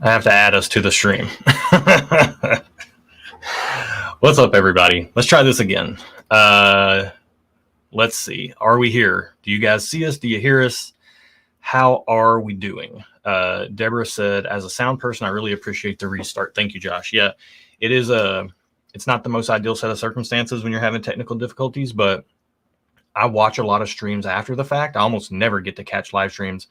I have to add us to the stream. What's up, everybody? Let's try this again. Let's see. Are we here? Do you guys see us? Do you hear us? How are we doing? Deborah said, as a sound person, I really appreciate the restart. Thank you, Josh. Yeah, it is it's not the most ideal set of circumstances when you're having technical difficulties, but I watch a lot of streams after the fact. I almost never get to catch live streams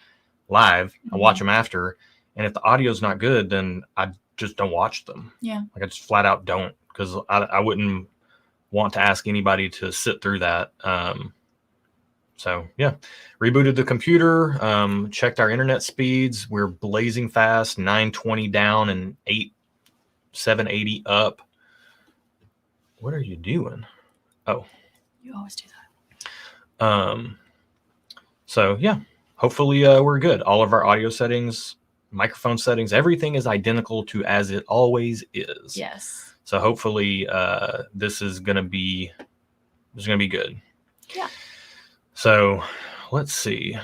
live. I watch them after. And if the audio is not good, then I just don't watch them. Yeah. Like I just flat out don't, because I wouldn't want to ask anybody to sit through that. So yeah, rebooted the computer, checked our internet speeds. We're blazing fast, 920 down and 780 up. What are you doing? Oh, you always do that. So yeah, hopefully we're good. All of our audio settings, microphone settings, everything is identical to as it always is. Yes. So hopefully this is gonna be good. Yeah. So let's see.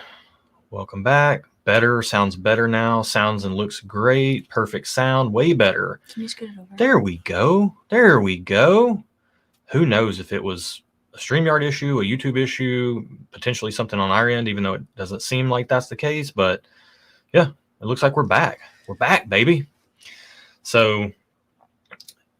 Welcome back. Better, sounds better now. Sounds and looks great. Perfect sound, way better. Can you scoot it over? There we go. There we go. Who knows if it was a StreamYard issue, a YouTube issue, potentially something on our end, even though it doesn't seem like that's the case. But yeah, it looks like we're back. We're back, baby. So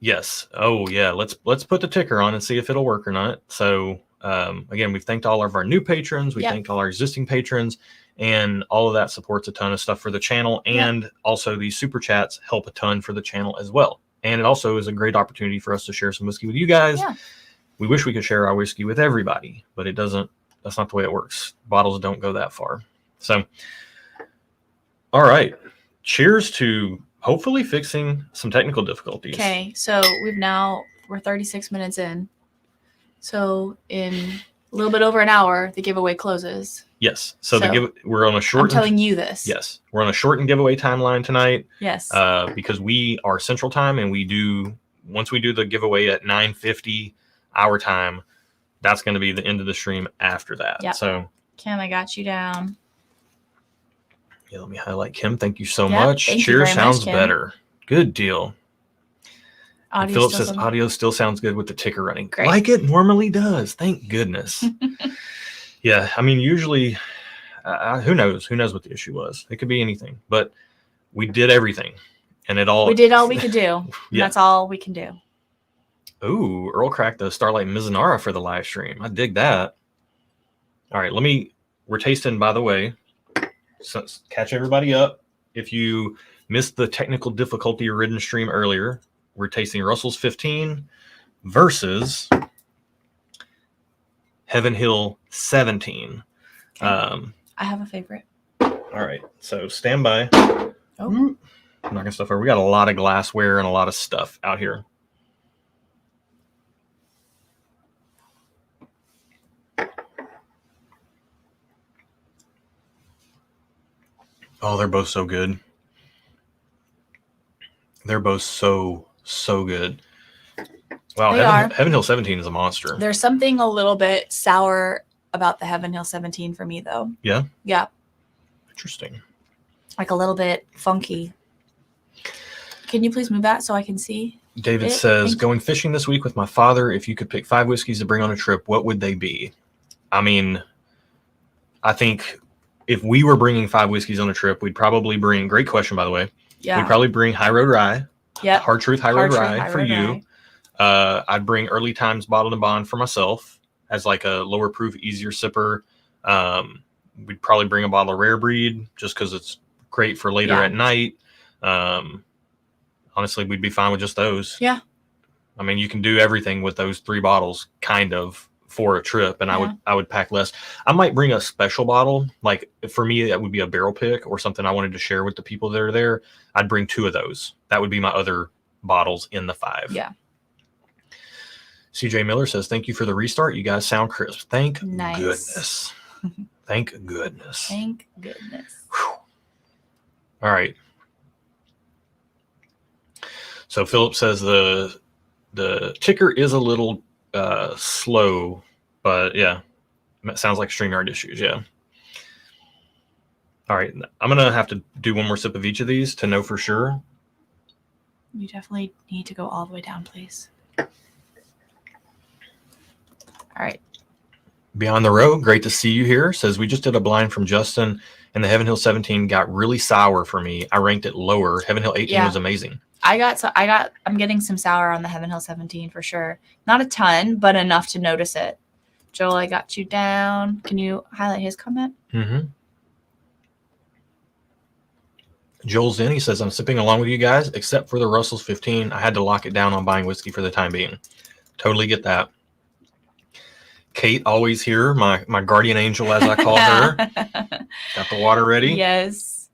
yes. Oh yeah. Let's put the ticker on and see if it'll work or not. So again, we've thanked all of our new patrons. We thanked all our existing patrons, and all of that supports a ton of stuff for the channel. And also these super chats help a ton for the channel as well. And it also is a great opportunity for us to share some whiskey with you guys. Yeah. We wish we could share our whiskey with everybody, but it doesn't. That's not the way it works. Bottles don't go that far. So, all right. Cheers to hopefully fixing some technical difficulties. Okay. So we're 36 minutes in. So in a little bit over an hour, the giveaway closes. Yes. So we're on a short. I'm telling you this. Yes. We're on a shortened giveaway timeline tonight. Yes. Because we are Central Time, and once we do the giveaway at 9:50 our time, that's going to be the end of the stream after that. Yep. So Kim, I got you down. Yeah, let me highlight Kim. Thank you so much. Cheers. Sounds better. Good deal. Philip says audio still sounds good with the ticker running. Great. Like it normally does. Thank goodness. Yeah, I mean, usually, who knows? Who knows what the issue was? It could be anything. But we did everything, and we did all we could do. Yeah. That's all we can do. Ooh, Earl cracked the Starlight Mizunara for the live stream. I dig that. All right, we're tasting, by the way. So catch everybody up. If you missed the technical difficulty ridden stream earlier, we're tasting Russell's 15 versus Heaven Hill 17. Okay. I have a favorite. All right, so stand by. Oh. I'm not gonna stuff over. We got a lot of glassware and a lot of stuff out here. Oh, they're both so good. They're both so good. Wow, Heaven Hill 17 is a monster. There's something a little bit sour about the Heaven Hill 17 for me, though. Yeah? Yeah. Interesting. Like a little bit funky. Can you please move that so I can see? David says, going fishing this week with my father. If you could pick 5 whiskeys to bring on a trip, what would they be? I mean, I think if we were bringing 5 whiskeys on a trip, we'd probably bring, great question, by the way. Yeah. We'd probably bring High Road Rye. Yeah. Hard Truth High Road Rye for you. I'd bring Early Times Bottled and Bond for myself as like a lower proof, easier sipper. We'd probably bring a bottle of Rare Breed just because it's great for later at night. Honestly, we'd be fine with just those. Yeah. I mean, you can do everything with those 3 bottles kind of for a trip, and I would pack less. I might bring a special bottle. Like for me, that would be a barrel pick or something I wanted to share with the people that are there. I'd bring 2 of those. That would be my other bottles in the 5. Yeah. CJ Miller says, thank you for the restart. You guys sound crisp. Thank goodness. Thank goodness. Thank goodness. Whew. All right. So Philip says the ticker is a little slow, but yeah, it sounds like StreamYard issues. Yeah. All right. I'm going to have to do one more sip of each of these to know for sure. You definitely need to go all the way down, please. All right. Beyond the Road, great to see you here. Says, we just did a blind from Justin, and the Heaven Hill 17 got really sour for me. I ranked it lower. Heaven Hill 18 was amazing. I'm getting some sour on the Heaven Hill 17 for sure. Not a ton, but enough to notice it. Joel, I got you down. Can you highlight his comment? Mm-hmm. Joel's in. He says, I'm sipping along with you guys, except for the Russell's 15. I had to lock it down on buying whiskey for the time being. Totally get that. Kate, always here, my guardian angel, as I call her. Got the water ready? Yes.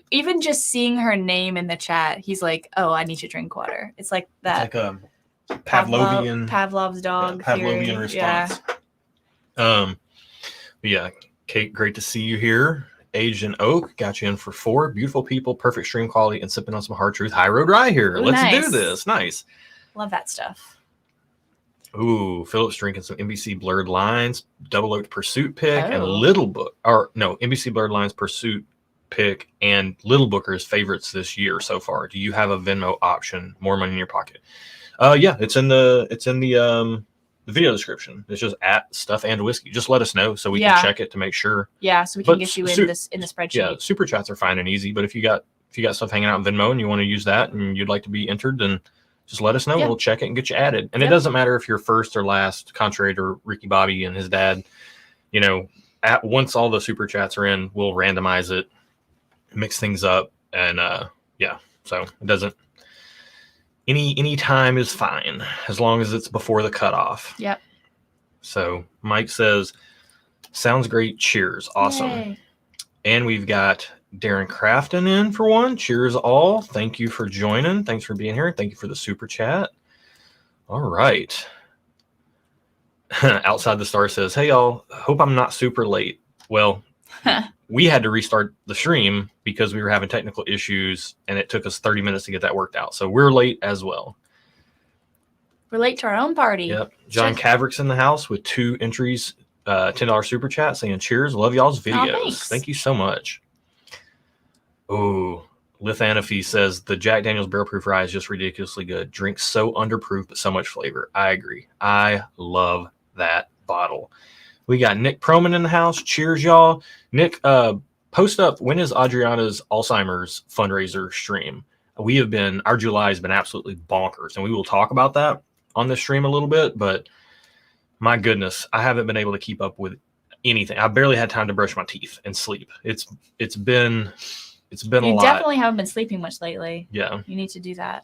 Even just seeing her name in the chat, he's like, oh, I need to drink water. It's like that. It's like a Pavlov's dog. Pavlovian response. Yeah. Kate, great to see you here. Aged in Oak, got you in for 4. Beautiful people, perfect stream quality, and sipping on some hard truth. High Road Rye here. Ooh, Let's do this. Nice. Love that stuff. Ooh, Philip's drinking some NBC Blurred Lines, Double Oaked Pursuit Pick, and NBC Blurred Lines Pursuit Pick and Little Booker's favorites this year so far. Do you have a Venmo option? More money in your pocket? Yeah, it's in the video description. It's just at Stuff and Whiskey. Just let us know so we can check it to make sure. Yeah, so we can get you in the spreadsheet. Yeah, super chats are fine and easy, but if you got stuff hanging out in Venmo and you want to use that and you'd like to be entered, then just let us know. We'll check it and get you added. And it doesn't matter if you're first or last, contrary to Ricky Bobby and his dad. You know, once all the super chats are in, we'll randomize it, mix things up, and so it doesn't. Any time is fine as long as it's before the cutoff. Yep. So Mike says, sounds great. Cheers. Awesome. Yay. And we've got Darren Crafton in for one. Cheers all. Thank you for joining. Thanks for being here. Thank you for the super chat. All right. Outside the Star says, hey y'all, hope I'm not super late. Well, we had to restart the stream because we were having technical issues and it took us 30 minutes to get that worked out. So we're late as well. We're late to our own party. Yep. John Cavrick's in the house with 2 entries, $10 super chat saying cheers. Love y'all's videos. Thank you so much. Oh, Lithanafi says the Jack Daniel's Barrel Proof Rye is just ridiculously good. Drink so underproof, but so much flavor. I agree. I love that bottle. We got Nick Proman in the house. Cheers, y'all. Nick, post up, when is Adriana's Alzheimer's fundraiser stream? Our July has been absolutely bonkers, and we will talk about that on this stream a little bit, but my goodness, I haven't been able to keep up with anything. I barely had time to brush my teeth and sleep. It's been a lot. You definitely haven't been sleeping much lately. Yeah. You need to do that.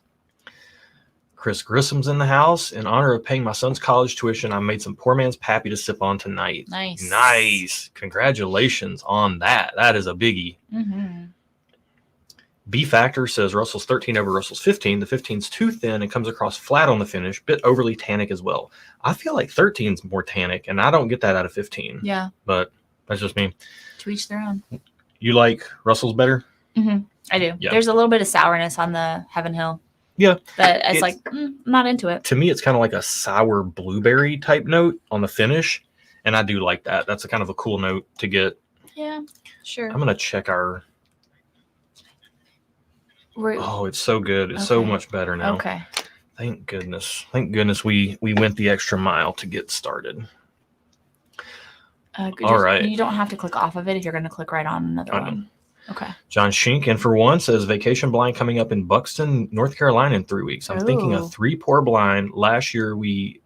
Chris Grissom's in the house. In honor of paying my son's college tuition, I made some poor man's pappy to sip on tonight. Nice. Congratulations on that. That is a biggie. Mm-hmm. B Factor says Russell's 13 over Russell's 15. The 15's too thin and comes across flat on the finish, bit overly tannic as well. I feel like 13's more tannic, and I don't get that out of 15. Yeah. But that's just me. To each their own. You like Russell's better? Mm-hmm. I do. Yeah. There's a little bit of sourness on the Heaven Hill. Yeah. But I'm not into it. To me, it's kind of like a sour blueberry type note on the finish, and I do like that. That's a kind of a cool note to get. Yeah, sure. I'm going to check our... Oh, it's so good. It's so much better now. Okay. Thank goodness. Thank goodness we went the extra mile to get started. All right. You don't have to click off of it if you're going to click right on another one. Okay. John Shink, and for one, says vacation blind coming up in Buxton, North Carolina in 3 weeks. I'm thinking a 3-pour blind. Last year we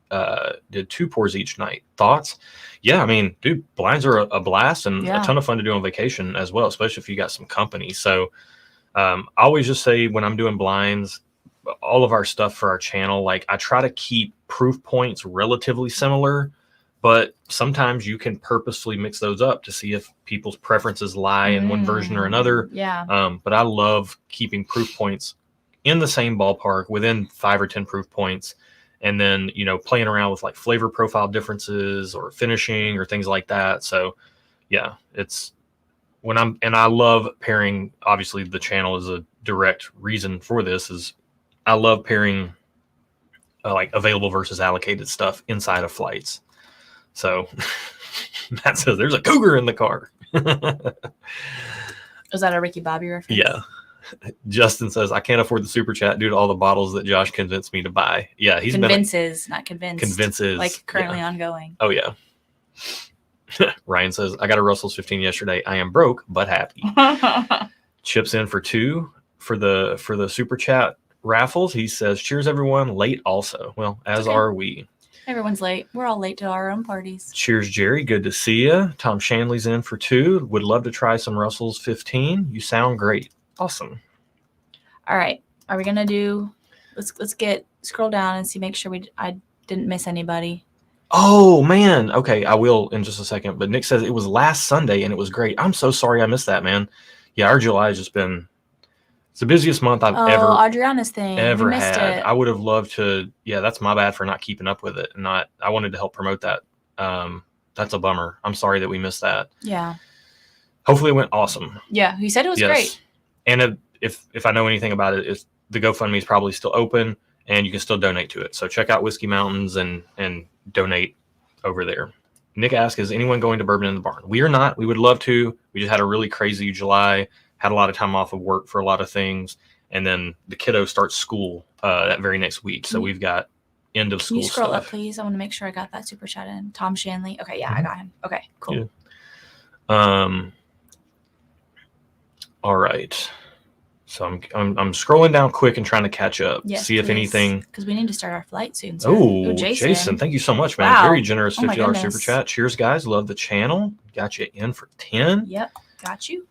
did 2 pours each night. Thoughts? Yeah, I mean, dude, blinds are a blast and a ton of fun to do on vacation as well, especially if you got some company. So I always just say when I'm doing blinds, all of our stuff for our channel, like I try to keep proof points relatively similar, but sometimes you can purposefully mix those up to see if people's preferences lie in one version or another. Yeah. But I love keeping proof points in the same ballpark within 5 or 10 proof points. And then, playing around with like flavor profile differences or finishing or things like that. So yeah, I love pairing, obviously the channel is a direct reason for this, is I love pairing like available versus allocated stuff inside of flights. So Matt says there's a cougar in the car. Was that a Ricky Bobby reference? Yeah. Justin says, I can't afford the super chat due to all the bottles that Josh convinced me to buy. Yeah, he's convinces, not convinced. Convinces. Like currently ongoing. Oh, yeah. Ryan says, I got a Russell's 15 yesterday. I am broke, but happy. Chips in for 2 for the super chat raffles. He says, cheers, everyone. Late also. Well, as are we. Everyone's late. We're all late to our own parties. Cheers, Jerry. Good to see you. Tom Shanley's in for 2. Would love to try some Russell's 15. You sound great. Awesome. All right. Are we gonna do? Let's scroll down and see. Make sure I didn't miss anybody. Oh man. Okay, I will in just a second. But Nick says it was last Sunday and it was great. I'm so sorry I missed that, man. Yeah, our July has just been. It's the busiest month I've ever Adriana's thing. ever we missed had. It. I would have loved to. Yeah, that's my bad for not keeping up with it. And I wanted to help promote that. That's a bummer. I'm sorry that we missed that. Yeah. Hopefully it went awesome. Yeah, he said it was great. And if I know anything about it, the GoFundMe is probably still open and you can still donate to it. So check out Whiskey Mountains and donate over there. Nick asks, is anyone going to Bourbon in the Barn? We are not. We would love to. We just had a really crazy July, had a lot of time off of work for a lot of things. And then the kiddo starts school that very next week. So we've got end of school stuff. Can you scroll up, please? I want to make sure I got that super chat in. Tom Shanley. Okay, yeah, I got him. Okay, cool. Yeah. All right. So I'm scrolling down quick and trying to catch up. Yes, see if anything. Because we need to start our flight soon. So. Oh, Jason, thank you so much, man. Wow. Very generous $50 super goodness. chat. Cheers, guys. Love the channel. Got you in for 10. Yep, got you.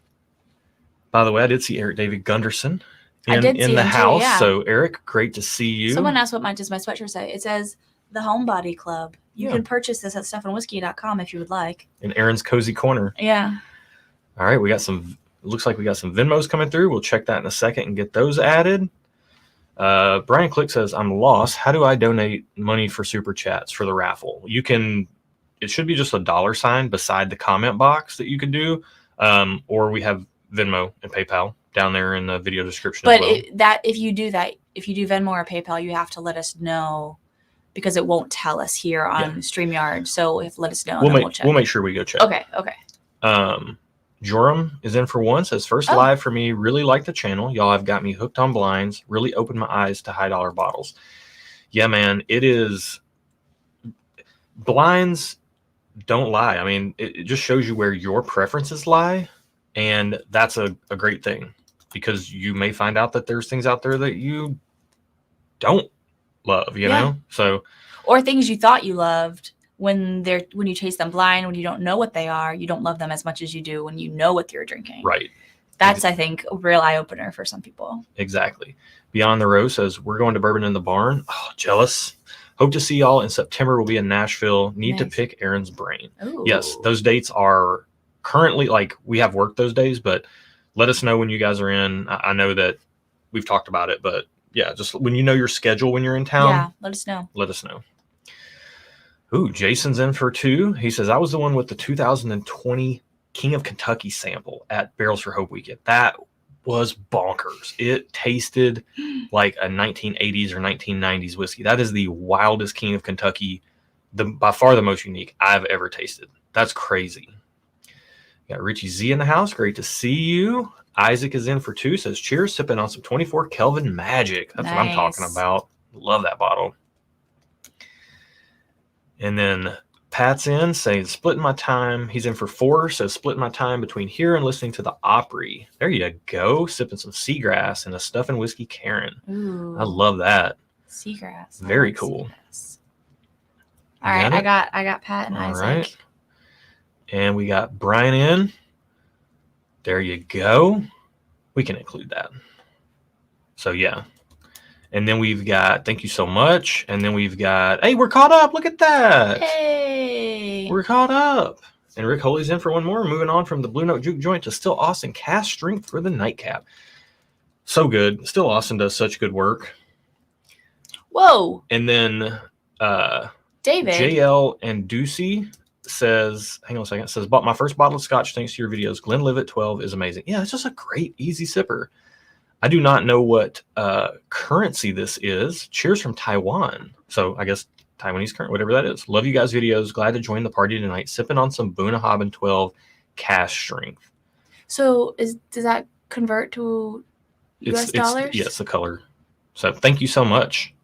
By the way, I did see Eric David Gunderson in the house. Too, yeah. So Eric, great to see you. Someone asked what does my sweatshirt say? It says the Homebody Club. You can purchase this at stuffandwhiskey.com if you would like. In Aaron's cozy corner. Yeah. All right, we got some. Looks like we got some Venmos coming through. We'll check that in a second and get those added. Brian Click says, I'm lost. How do I donate money for super chats for the raffle? You can, it should be just a $sign beside the comment box that you can do. Or we have Venmo and PayPal down there in the video description. But if you do Venmo or PayPal, you have to let us know because it won't tell us here on StreamYard. So let us know. We'll make sure we go check. Okay. Joram is in for 1, says, first live for me, really like the channel. Y'all have got me hooked on blinds, really opened my eyes to high dollar bottles. Yeah, man, it is. Blinds don't lie. I mean, it just shows you where your preferences lie. And that's a great thing because you may find out that there's things out there that you don't love, you know? So, or things you thought you loved. When you taste them blind, when you don't know what they are, you don't love them as much as you do when you know what you're drinking. Right. That's, I think, a real eye-opener for some people. Exactly. Beyond the Rose says, we're going to Bourbon in the Barn. Oh, jealous. Hope to see y'all in September. We'll be in Nashville. Need to pick Aaron's brain. Ooh. Yes, those dates are currently, we have work those days, but let us know when you guys are in. I know that we've talked about it, but yeah, just when you know your schedule when you're in town. Yeah, let us know. Let us know. Ooh, Jason's in for 2. He says, I was the one with the 2020 King of Kentucky sample at Barrels for Hope weekend. That was bonkers. It tasted like a 1980s or 1990s whiskey. That is the wildest King of Kentucky, by far the most unique I've ever tasted. That's crazy. Got Richie Z in the house. Great to see you. Isaac is in for 2. Says, cheers, sipping on some 24 Kelvin Magic. That's what I'm talking about. Love that bottle. And then Pat's in, saying, splitting my time. He's in for 4, says, splitting my time between here and listening to the Opry. There you go. Sipping some seagrass and a Stuff and Whiskey Karen. Ooh. I love that. Seagrass. Very cool. Seagrass. All right, I got Pat and Isaac. All right. And we got Brian in. There you go. We can include that. So, yeah. And then we've got, thank you so much. And then we've got, hey, we're caught up. Look at that. Hey. We're caught up. And Rick Holy's in for 1 more. Moving on from the Blue Note Juke Joint to Still Austin Cast Strength for the Nightcap. So good. Still Austin does such good work. Whoa. And then David. JL and Ducey says, hang on a second, says, bought my first bottle of scotch thanks to your videos. Glenlivet 12 is amazing. Yeah, it's just a great, easy sipper. I do not know what currency this is. Cheers from Taiwan. So I guess Taiwanese currency, whatever that is. Love you guys' videos. Glad to join the party tonight. Sipping on some Bunnahabhain 12 Cask Strength. So does that convert to US dollars? Yes, the color. So thank you so much.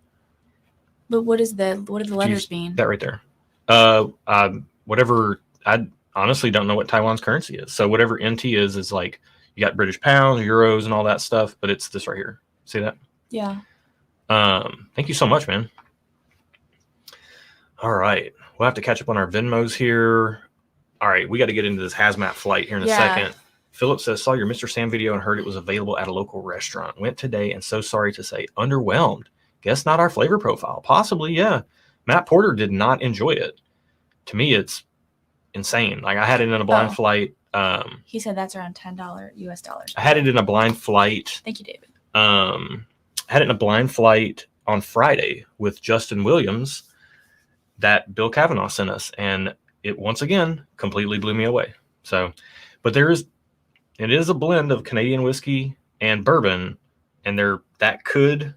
But what do the letters mean? That right there. Whatever. I honestly don't know what Taiwan's currency is. So whatever NT is like you got British pounds, euros, and all that stuff. But it's this right here. See that? Yeah. Thank you so much, man. All right, we'll have to catch up on our Venmos here. All right, we got to get into this hazmat flight here in a second. Philip says, saw your Mr. Sam video and heard it was available at a local restaurant. Went today and so sorry to say, underwhelmed. Guess not our flavor profile. Possibly, yeah. Matt Porter did not enjoy it. To me, it's insane. Like I had it in a blind flight. He said that's around $10 US dollars. I had it in a blind flight. Thank you, David. Had it in a blind flight on Friday with Justin Williams that Bill Kavanaugh sent us, and it once again completely blew me away. So, but it is a blend of Canadian whiskey and bourbon, and that could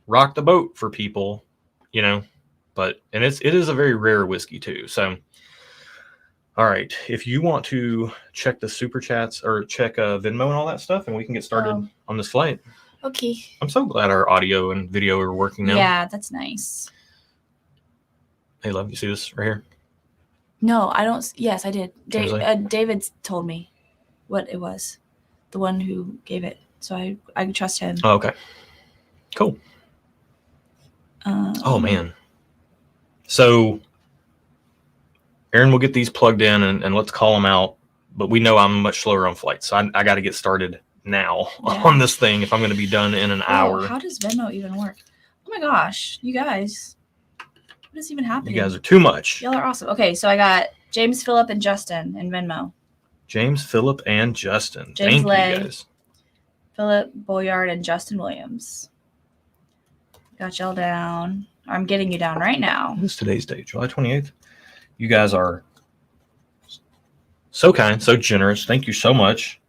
rock the boat for people, you know. But it is a very rare whiskey too. So, all right, if you want to check the super chats or check Venmo and all that stuff, and we can get started on this flight. Okay. I'm so glad our audio and video are working now. Yeah, that's nice. Hey, love, you see this right here? No, I don't. Yes, I did. David told me what it was, the one who gave it. So I trust him. Oh, okay. Cool. Oh, man. So Aaron will get these plugged in and let's call them out. But we know I'm much slower on flights. So I got to get started now on this thing if I'm going to be done in an hour. How does Venmo even work? Oh, my gosh. You guys. What is even happening? You guys are too much. Y'all are awesome. Okay, so I got James, Phillip, and Justin in Venmo. James, Phillip, and Justin. James Thank Lay, you guys. Phillip Boyard, and Justin Williams. Got y'all down. I'm getting you down right now. What is today's date? July 28th? You guys are so kind, so generous. Thank you so much.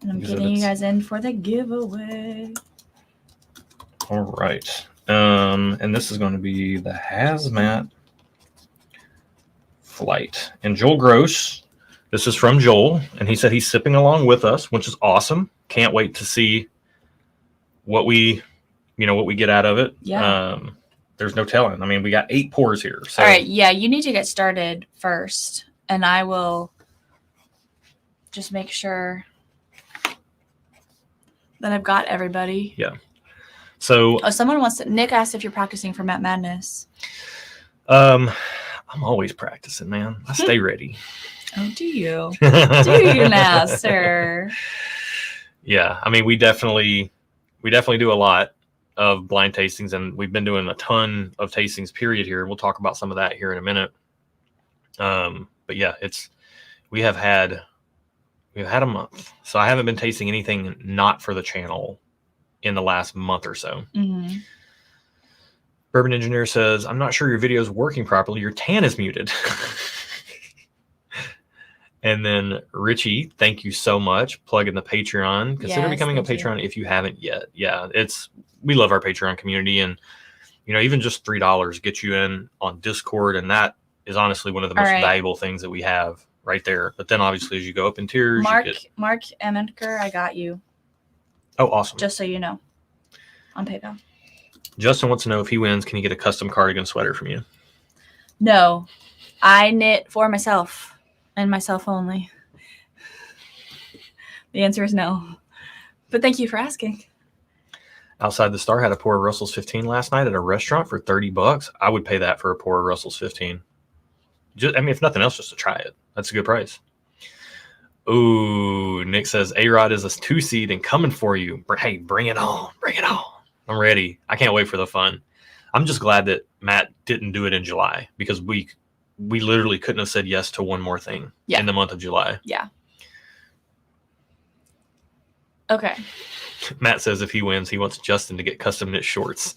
And I'm getting you guys in for the giveaway. All right. And this is going to be the Hazmat flight. And Joel Gross, this is from Joel, and he said he's sipping along with us, which is awesome. Can't wait to see what we get out of it. Yeah. There's no telling. I mean, we got 8 pours here. So. All right. Yeah, you need to get started first, and I will just make sure that I've got everybody. Yeah. So someone wants to. Nick asked if you're practicing for Matt Madness. I'm always practicing, man. I stay ready. Oh, do you? Do you now, sir? Yeah, I mean, we definitely do a lot of blind tastings, and we've been doing a ton of tastings. Period. Here, we'll talk about some of that here in a minute. But yeah, we have had a month, so I haven't been tasting anything not for the channel in the last month or so. Mm-hmm. Bourbon Engineer says, I'm not sure your video is working properly. Your tan is muted. And then Richie, thank you so much. Plug in the Patreon. Consider becoming a Patreon if you haven't yet. Yeah, we love our Patreon community. And, even just $3 gets you in on Discord. And that is honestly one of the most valuable things that we have right there. But then obviously as you go up in tiers, Mark Emenker, I got you. Oh, awesome. Just so you know, on PayPal. Justin wants to know if he wins, can he get a custom cardigan sweater from you? No, I knit for myself and myself only. The answer is no. But thank you for asking. Outside the Star had a pour of Russell's 15 last night at a restaurant for $30. I would pay that for a pour of Russell's 15. If nothing else, just to try it. That's a good price. Ooh, Nick says A-Rod is a 2 seed and coming for you. Hey, bring it on. Bring it on. I'm ready. I can't wait for the fun. I'm just glad that Matt didn't do it in July because we literally couldn't have said yes to one more thing in the month of July. Yeah. Okay. Matt says if he wins, he wants Justin to get custom knit shorts.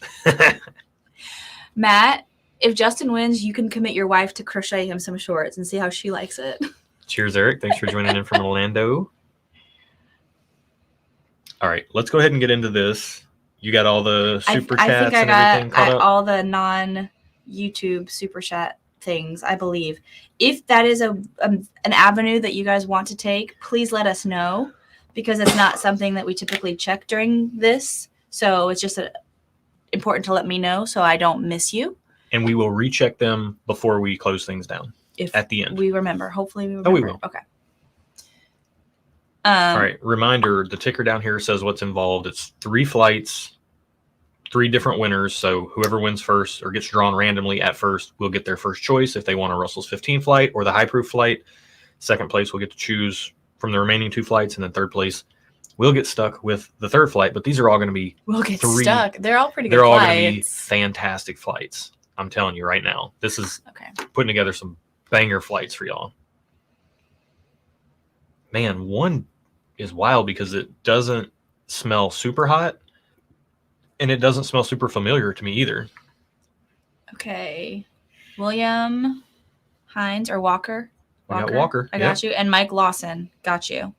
Matt, if Justin wins, you can commit your wife to crochet him some shorts and see how she likes it. Cheers, Eric. Thanks for joining in from Orlando. All right, let's go ahead and get into this. You got all the super chats and everything caught up? All the non-YouTube super chat things, I believe. If that is an avenue that you guys want to take, please let us know, because it's not something that we typically check during this. So it's just important to let me know so I don't miss you. And we will recheck them before we close things down at the end. We remember. Hopefully we remember. Oh, we will. Okay. All right. Reminder, the ticker down here says what's involved. It's 3 flights, 3 different winners. So whoever wins first or gets drawn randomly at first will get their first choice if they want a Russell's 15 flight or the high proof flight. Second place will get to choose from the remaining 2 flights, and then third place will get stuck with the 3rd flight. But these are all going to be stuck. They're all pretty good They're all flights. going to be fantastic flights. I'm telling you right now. This is putting together some banger flights for y'all. Man, one is wild because it doesn't smell super hot, and it doesn't smell super familiar to me either. Okay. William Hines or Walker? I got Walker. I got you. And Mike Lawson. Got you. I'm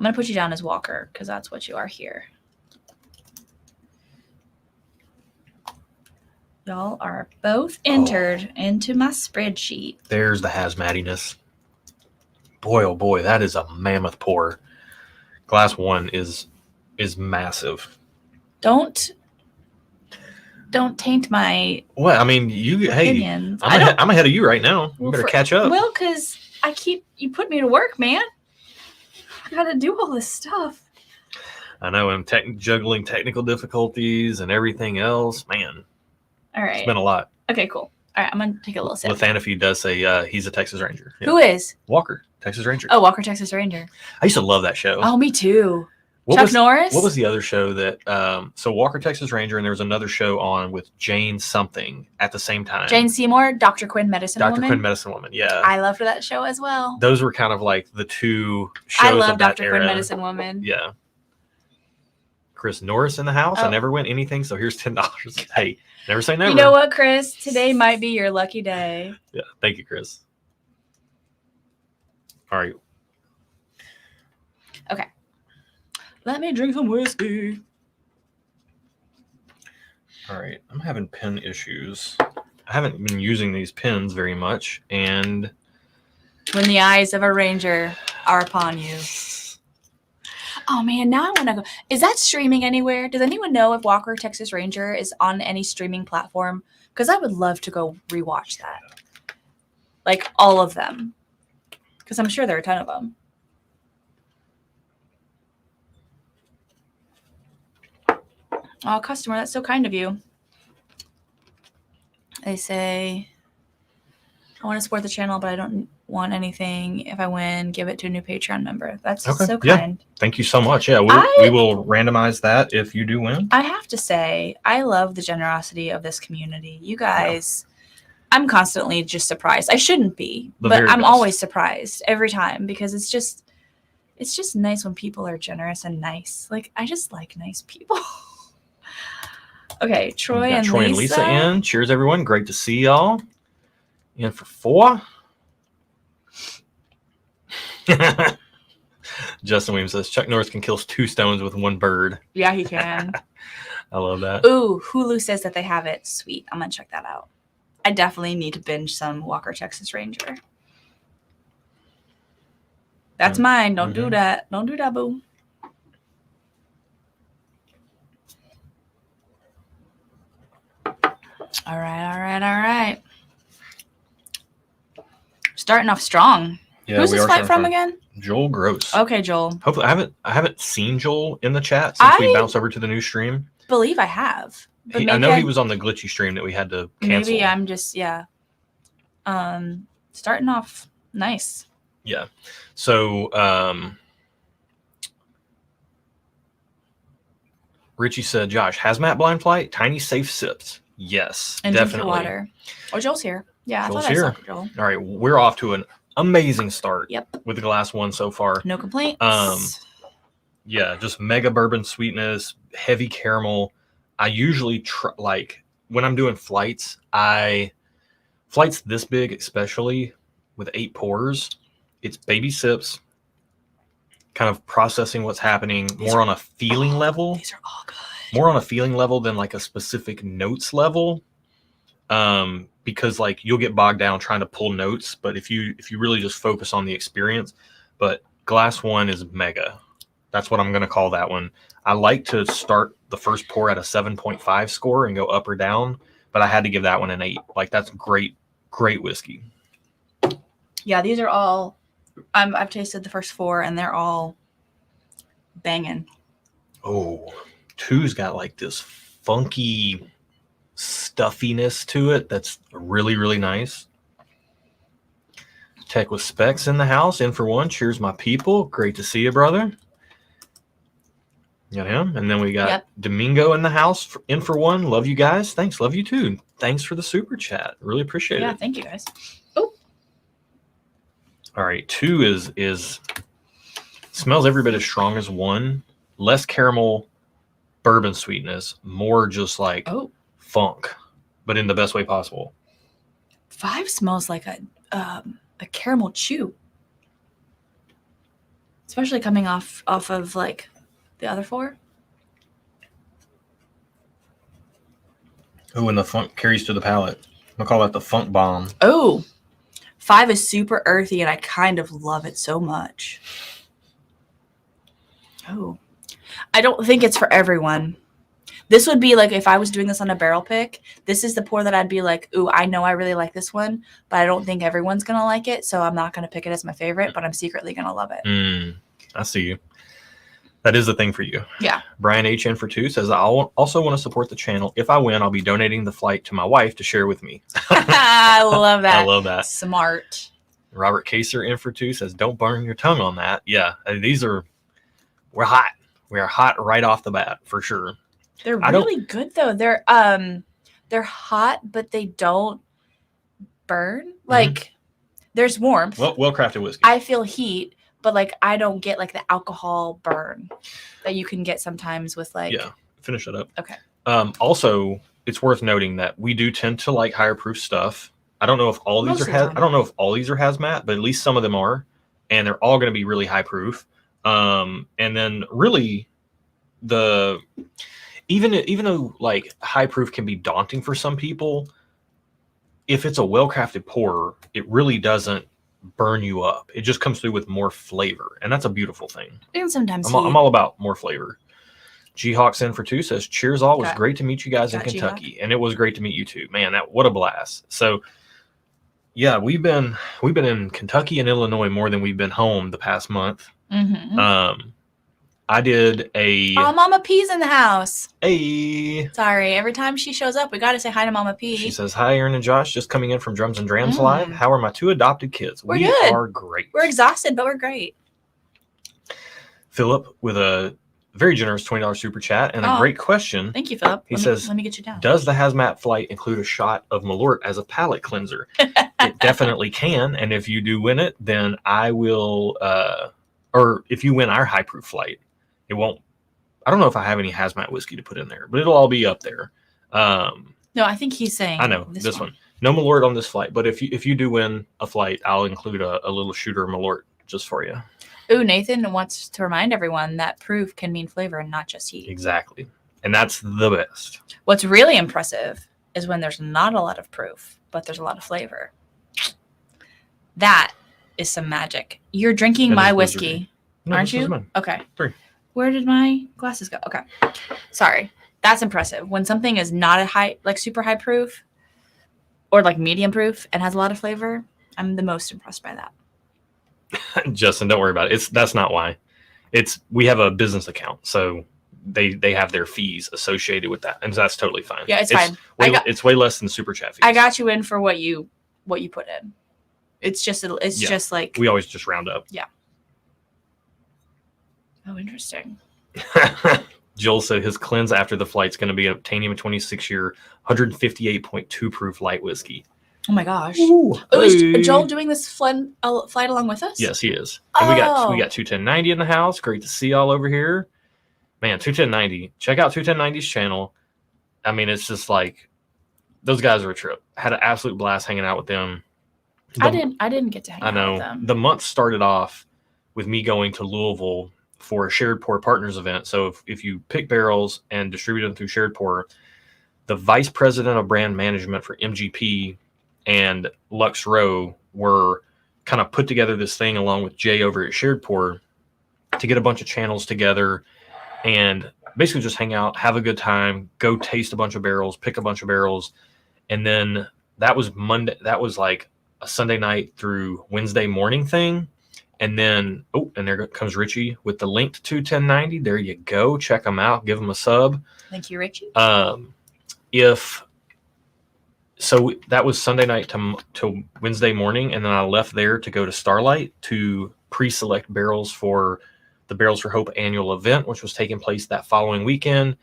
going to put you down as Walker because that's what you are here. Y'all are both entered into my spreadsheet. There's the hazmatiness. Boy, oh boy, that is a mammoth pour. Glass 1 is massive. Don't taint my What? I mean, opinions. I'm ahead of you right now. You better catch up. Well, because you put me to work, man. I got to do all this stuff. I know, I'm juggling technical difficulties and everything else. Man. All right. It's been a lot. Okay, cool. All right, I'm going to take a little sip. Lathanophy does say he's a Texas Ranger. Yeah. Who is? Walker, Texas Ranger. Oh, Walker, Texas Ranger. I used to love that show. Oh, me too. Chuck Norris? What was the other show that, so Walker, Texas Ranger, and there was another show on with Jane something at the same time. Jane Seymour, Dr. Quinn, Medicine Woman. Dr. Quinn, Medicine Woman, yeah. I loved that show as well. Those were kind of like the 2 shows I love of that Dr. era. Quinn, Medicine Woman. Yeah. Chris Norris in the house. I never win anything, so here's $10. Hey, never say never. You know what, Chris? Today might be your lucky day. Yeah, thank you, Chris. All right. Okay. Let me drink some whiskey. All right. I'm having pen issues. I haven't been using these pens very much, and when the eyes of a ranger are upon you. Oh man, now I want to go. Is that streaming anywhere? Does anyone know if Walker Texas Ranger is on any streaming platform? Because I would love to go rewatch that. Like all of them. Because I'm sure there are a ton of them. Oh, customer, that's so kind of you. They say, I want to support the channel, but I don't want anything. If I win, give it to a new Patreon member. That's so kind. Thank you so much. Yeah, we will randomize that if you do win. I have to say, I love the generosity of this community. You guys, I'm constantly just surprised. I shouldn't be, but I'm always surprised every time because it's just nice when people are generous and nice. Like, I just like nice people. Okay, Troy and Lisa in. Cheers, everyone. Great to see y'all. In for 4. Justin Williams says Chuck Norris can kill 2 stones with 1 bird. Yeah, he can. I love that. Ooh, Hulu says that they have it. Sweet. I'm going to check that out. I definitely need to binge some Walker Texas Ranger. That's mine. Don't do that. Don't do that, boo. All right. Starting off strong. Yeah, who's this flight from again? Joel Gross. Okay, Joel. Hopefully, I haven't seen Joel in the chat since we bounced over to the new stream. Believe I have. But I know he was on the glitchy stream that we had to cancel. Maybe I'm just starting off nice. Yeah. So Richie said, Josh, hazmat blind flight, tiny safe sips. Yes, and definitely. Water. Oh, Joel's here. Yeah, Joel's I thought here. I saw Joel. All right, we're off to an amazing start. Yep. With the glass 1 so far. No complaints. Yeah, just mega bourbon sweetness, heavy caramel. I usually like when I'm doing flights this big, especially with 8 pours, it's baby sips, kind of processing what's happening more on a feeling level. These are all good. More on a feeling level than like a specific notes level. because like you'll get bogged down trying to pull notes. But if you really just focus on the experience, but glass one is mega. That's what I'm going to call that one. I like to start the first pour at a 7.5 score and go up or down, but I had to give that one an 8. Like that's great whiskey. Yeah, these are all. I've tasted the first 4, and they're all banging. Oh, 2's got like this funky stuffiness to it that's really, really nice. Tech with Specs in the house, in for one. Cheers, my people. Great to see you, brother. Got him. And then we got Domingo in the house, in for one. Love you guys. Thanks. Love you too. Thanks for the super chat. Really appreciate it. Yeah, thank you guys. Oh. All right. 2 is smells every bit as strong as 1. Less caramel, bourbon sweetness, more just like funk, but in the best way possible. 5 smells like a caramel chew, especially coming off of like the other 4. Oh, and the funk carries to the palate. I'm gonna call that the funk bomb. Oh, 5 is super earthy, and I kind of love it so much. Oh, I don't think it's for everyone. This would be like if I was doing this on a barrel pick, this is the pour that I'd be like, ooh, I know I really like this one, but I don't think everyone's going to like it, so I'm not going to pick it as my favorite, but I'm secretly going to love it. I see you. That is the thing for you. Yeah. Brian HN for 2 says, I also want to support the channel. If I win, I'll be donating the flight to my wife to share with me. I love that. I love that. Smart. Robert Kaser in for 2 says, don't burn your tongue on that. Yeah, we're hot. We are hot right off the bat, for sure. They're really good though. They're hot, but they don't burn. Like there's warmth. Well-crafted whiskey. I feel heat, but like I don't get like the alcohol burn that you can get sometimes with like. Yeah, finish it up. Okay. Also, it's worth noting that we do tend to like higher proof stuff. I don't know if all these are hazmat, but at least some of them are, and they're all going to be really high proof. And then really even though like high proof can be daunting for some people, if it's a well-crafted pour, it really doesn't burn you up. It just comes through with more flavor, and that's a beautiful thing. And sometimes I'm all about more flavor. G-Hawks in for 2 says, cheers all. It was great to meet you guys in Kentucky. G-Hawk. And it was great to meet you too. Man, what a blast. So yeah, we've been in Kentucky and Illinois more than we've been home the past month. I did Mama P's in the house. Hey. Sorry, every time she shows up, we got to say hi to Mama P. She says, hi, Aaron and Josh, just coming in from Drums and Drams Live. How are my 2 adopted kids? We good. Are great. We're exhausted, but we're great. Philip with a very generous $20 super chat and a great question. Thank you, Philip. He says, let me get you down. Does the Hazmat flight include a shot of Malort as a palate cleanser? It definitely can. And if you do win it, then I will, or if you win our high proof flight, it won't. I don't know if I have any Hazmat whiskey to put in there, but it'll all be up there. No, I think he's saying. I know this one. No Malort on this flight, but if you do win a flight, I'll include a little shooter of Malort just for you. Ooh, Nathan wants to remind everyone that proof can mean flavor and not just heat. Exactly, and that's the best. What's really impressive is when there's not a lot of proof, but there's a lot of flavor. That is some magic. You're drinking my whiskey, aren't you? Okay. 3. Where did my glasses go? Okay. Sorry. That's impressive. When something is not a high, like super high proof or like medium proof and has a lot of flavor, I'm the most impressed by that. Justin, don't worry about it. That's not why. We have a business account, so they have their fees associated with that, and that's totally fine. Yeah, it's fine. It's way less than super chat fees. I got you in for what you put in. It's just just like we always just round up. Yeah. Oh, interesting. Joel said his cleanse after the flight's going to be a Tanium 26-year, 158.2 proof light whiskey. Oh my gosh! Ooh, is Joel doing this flight along with us? Yes, he is. And we got 21090 in the house. Great to see y'all over here. Man, 21090. Check out 21090's channel. I mean, it's just like those guys are a trip. Had an absolute blast hanging out with them. I didn't get to hang out with them. The month started off with me going to Louisville for a Shared Pour Partners event. So if you pick barrels and distribute them through Shared Pour, the vice president of brand management for MGP and Lux Row were kind of put together this thing along with Jay over at Shared Pour to get a bunch of channels together and basically just hang out, have a good time, go taste a bunch of barrels, pick a bunch of barrels. And then that was Monday. That was like a Sunday night through Wednesday morning thing. And then, and there comes Richie with the link to 1090. There you go. Check them out. Give them a sub. Thank you, Richie. That was Sunday night to Wednesday morning. And then I left there to go to Starlight to pre-select barrels for the Barrels for Hope annual event, which was taking place that following weekend.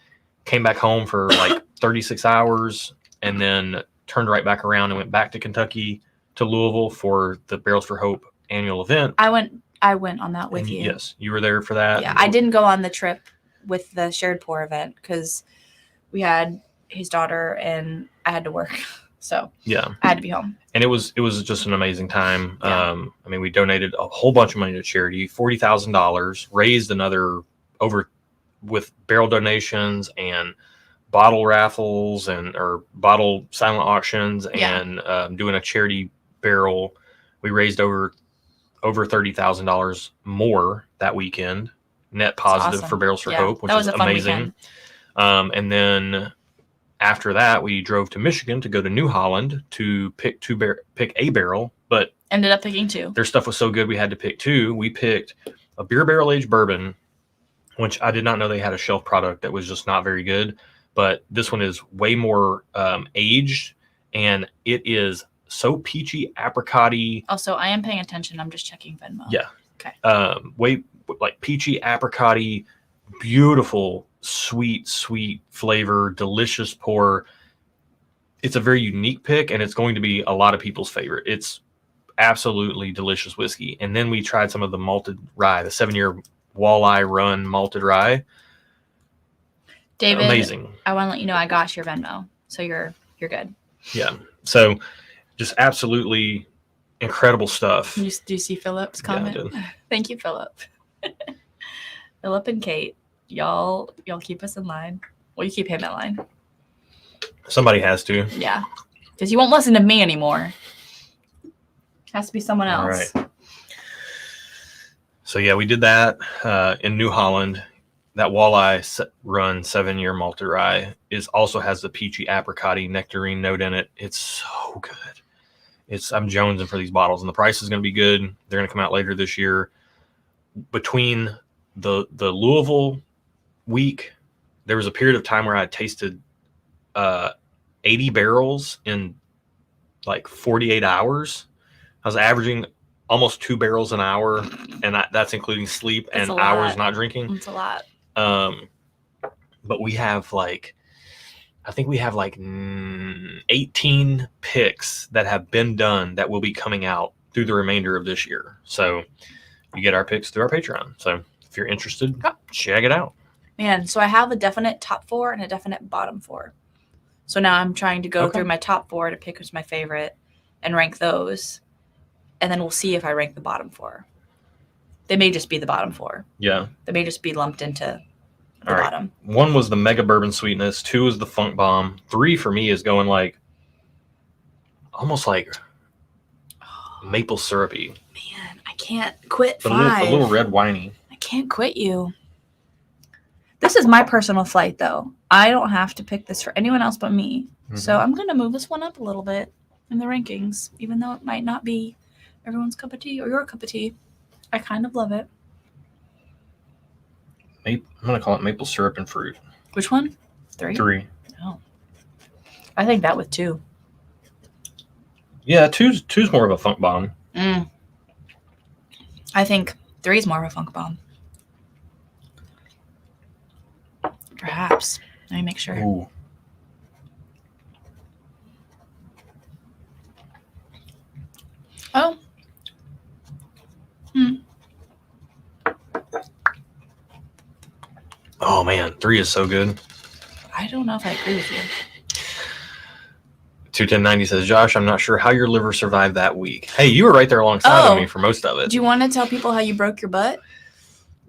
Came back home for like 36 hours and then turned right back around and went back to Kentucky to Louisville for the Barrels for Hope annual event. I went on that with you. Yes, you were there for that. Yeah, I didn't go on the trip with the Shared Pour event because we had his daughter and I had to work. So yeah, I had to be home. And it was just an amazing time. Yeah. I mean, we donated a whole bunch of money to charity, $40,000, raised another over with barrel donations and bottle raffles or bottle silent auctions and doing a charity barrel. We raised over $30,000 more that weekend, net positive awesome. for Barrels for Yeah, Hope, which that was is a fun amazing. weekend. And then after that, we drove to Michigan to go to New Holland to pick a barrel, but ended up picking two. Their stuff was so good we had to pick two. We picked a beer barrel aged bourbon, which I did not know they had a shelf product that was just not very good. But this one is way more aged, and it is so peachy, apricot-y. Also, I am paying attention. I'm just checking Venmo. Yeah. Okay. Way like peachy, apricot-y, beautiful, sweet flavor, delicious pour. It's a very unique pick, and it's going to be a lot of people's favorite. It's absolutely delicious whiskey. And then we tried some of the malted rye, the 7-year walleye run malted rye. David, amazing. I want to let you know I got your Venmo, so you're good. Yeah. So just absolutely incredible stuff. Do you see Philip's comment? Yeah, I did. Thank you, Philip. Philip and Kate, y'all keep us in line. Well, you keep him in line. Somebody has to. Yeah, because you won't listen to me anymore. Has to be someone else. All right. So yeah, we did that in New Holland. That walleye run 7-year malted rye also has the peachy apricot-y nectarine note in it. It's so good. I'm jonesing for these bottles, and the price is going to be good. They're going to come out later this year. Between the Louisville week, there was a period of time where I tasted 80 barrels in like 48 hours. I was averaging almost 2 barrels an hour, and that's including sleep and hours not drinking. It's a lot. But we have I think we have 18 picks that have been done that will be coming out through the remainder of this year. So you get our picks through our Patreon. So if you're interested, check it out. Man, so I have a definite top 4 and a definite bottom 4. So now I'm trying to go through my top 4 to pick who's my favorite and rank those. And then we'll see if I rank the bottom 4. They may just be the bottom 4. Yeah. They may just be lumped into the All right. bottom. 1 was the Mega Bourbon Sweetness. 2 is the Funk Bomb. 3 for me is going almost like maple syrupy. Man, I can't quit But 5. a little red winey. I can't quit you. This is my personal flight, though. I don't have to pick this for anyone else but me. Mm-hmm. So I'm going to move this one up a little bit in the rankings, even though it might not be everyone's cup of tea or your cup of tea. I kind of love it. I'm going to call it maple syrup and fruit. Which one? 3? 3. Oh. I think that with 2. Yeah, two's more of a funk bomb. I think 3 is more of a funk bomb. Perhaps. Let me make sure. Ooh. Oh. Oh, man. 3 is so good. I don't know if I agree with you. 21090 says, Josh, I'm not sure how your liver survived that week. Hey, you were right there alongside of me for most of it. Do you want to tell people how you broke your butt?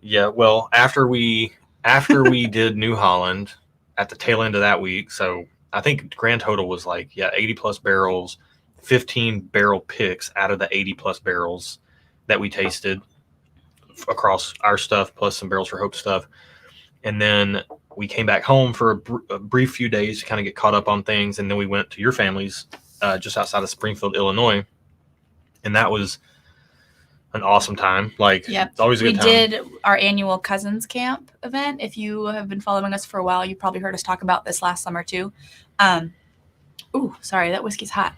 Yeah, well, after we did New Holland at the tail end of that week, so I think grand total was like, 80 plus barrels, 15 barrel picks out of the 80 plus barrels that we tasted across our stuff, plus some barrels for Hope stuff. And then we came back home for a brief few days to kind of get caught up on things. And then we went to your family's just outside of Springfield, Illinois. And that was an awesome time. Like, it's always a good time. We did our annual cousins camp event. If you have been following us for a while, you probably heard us talk about this last summer too. Sorry, that whiskey's hot.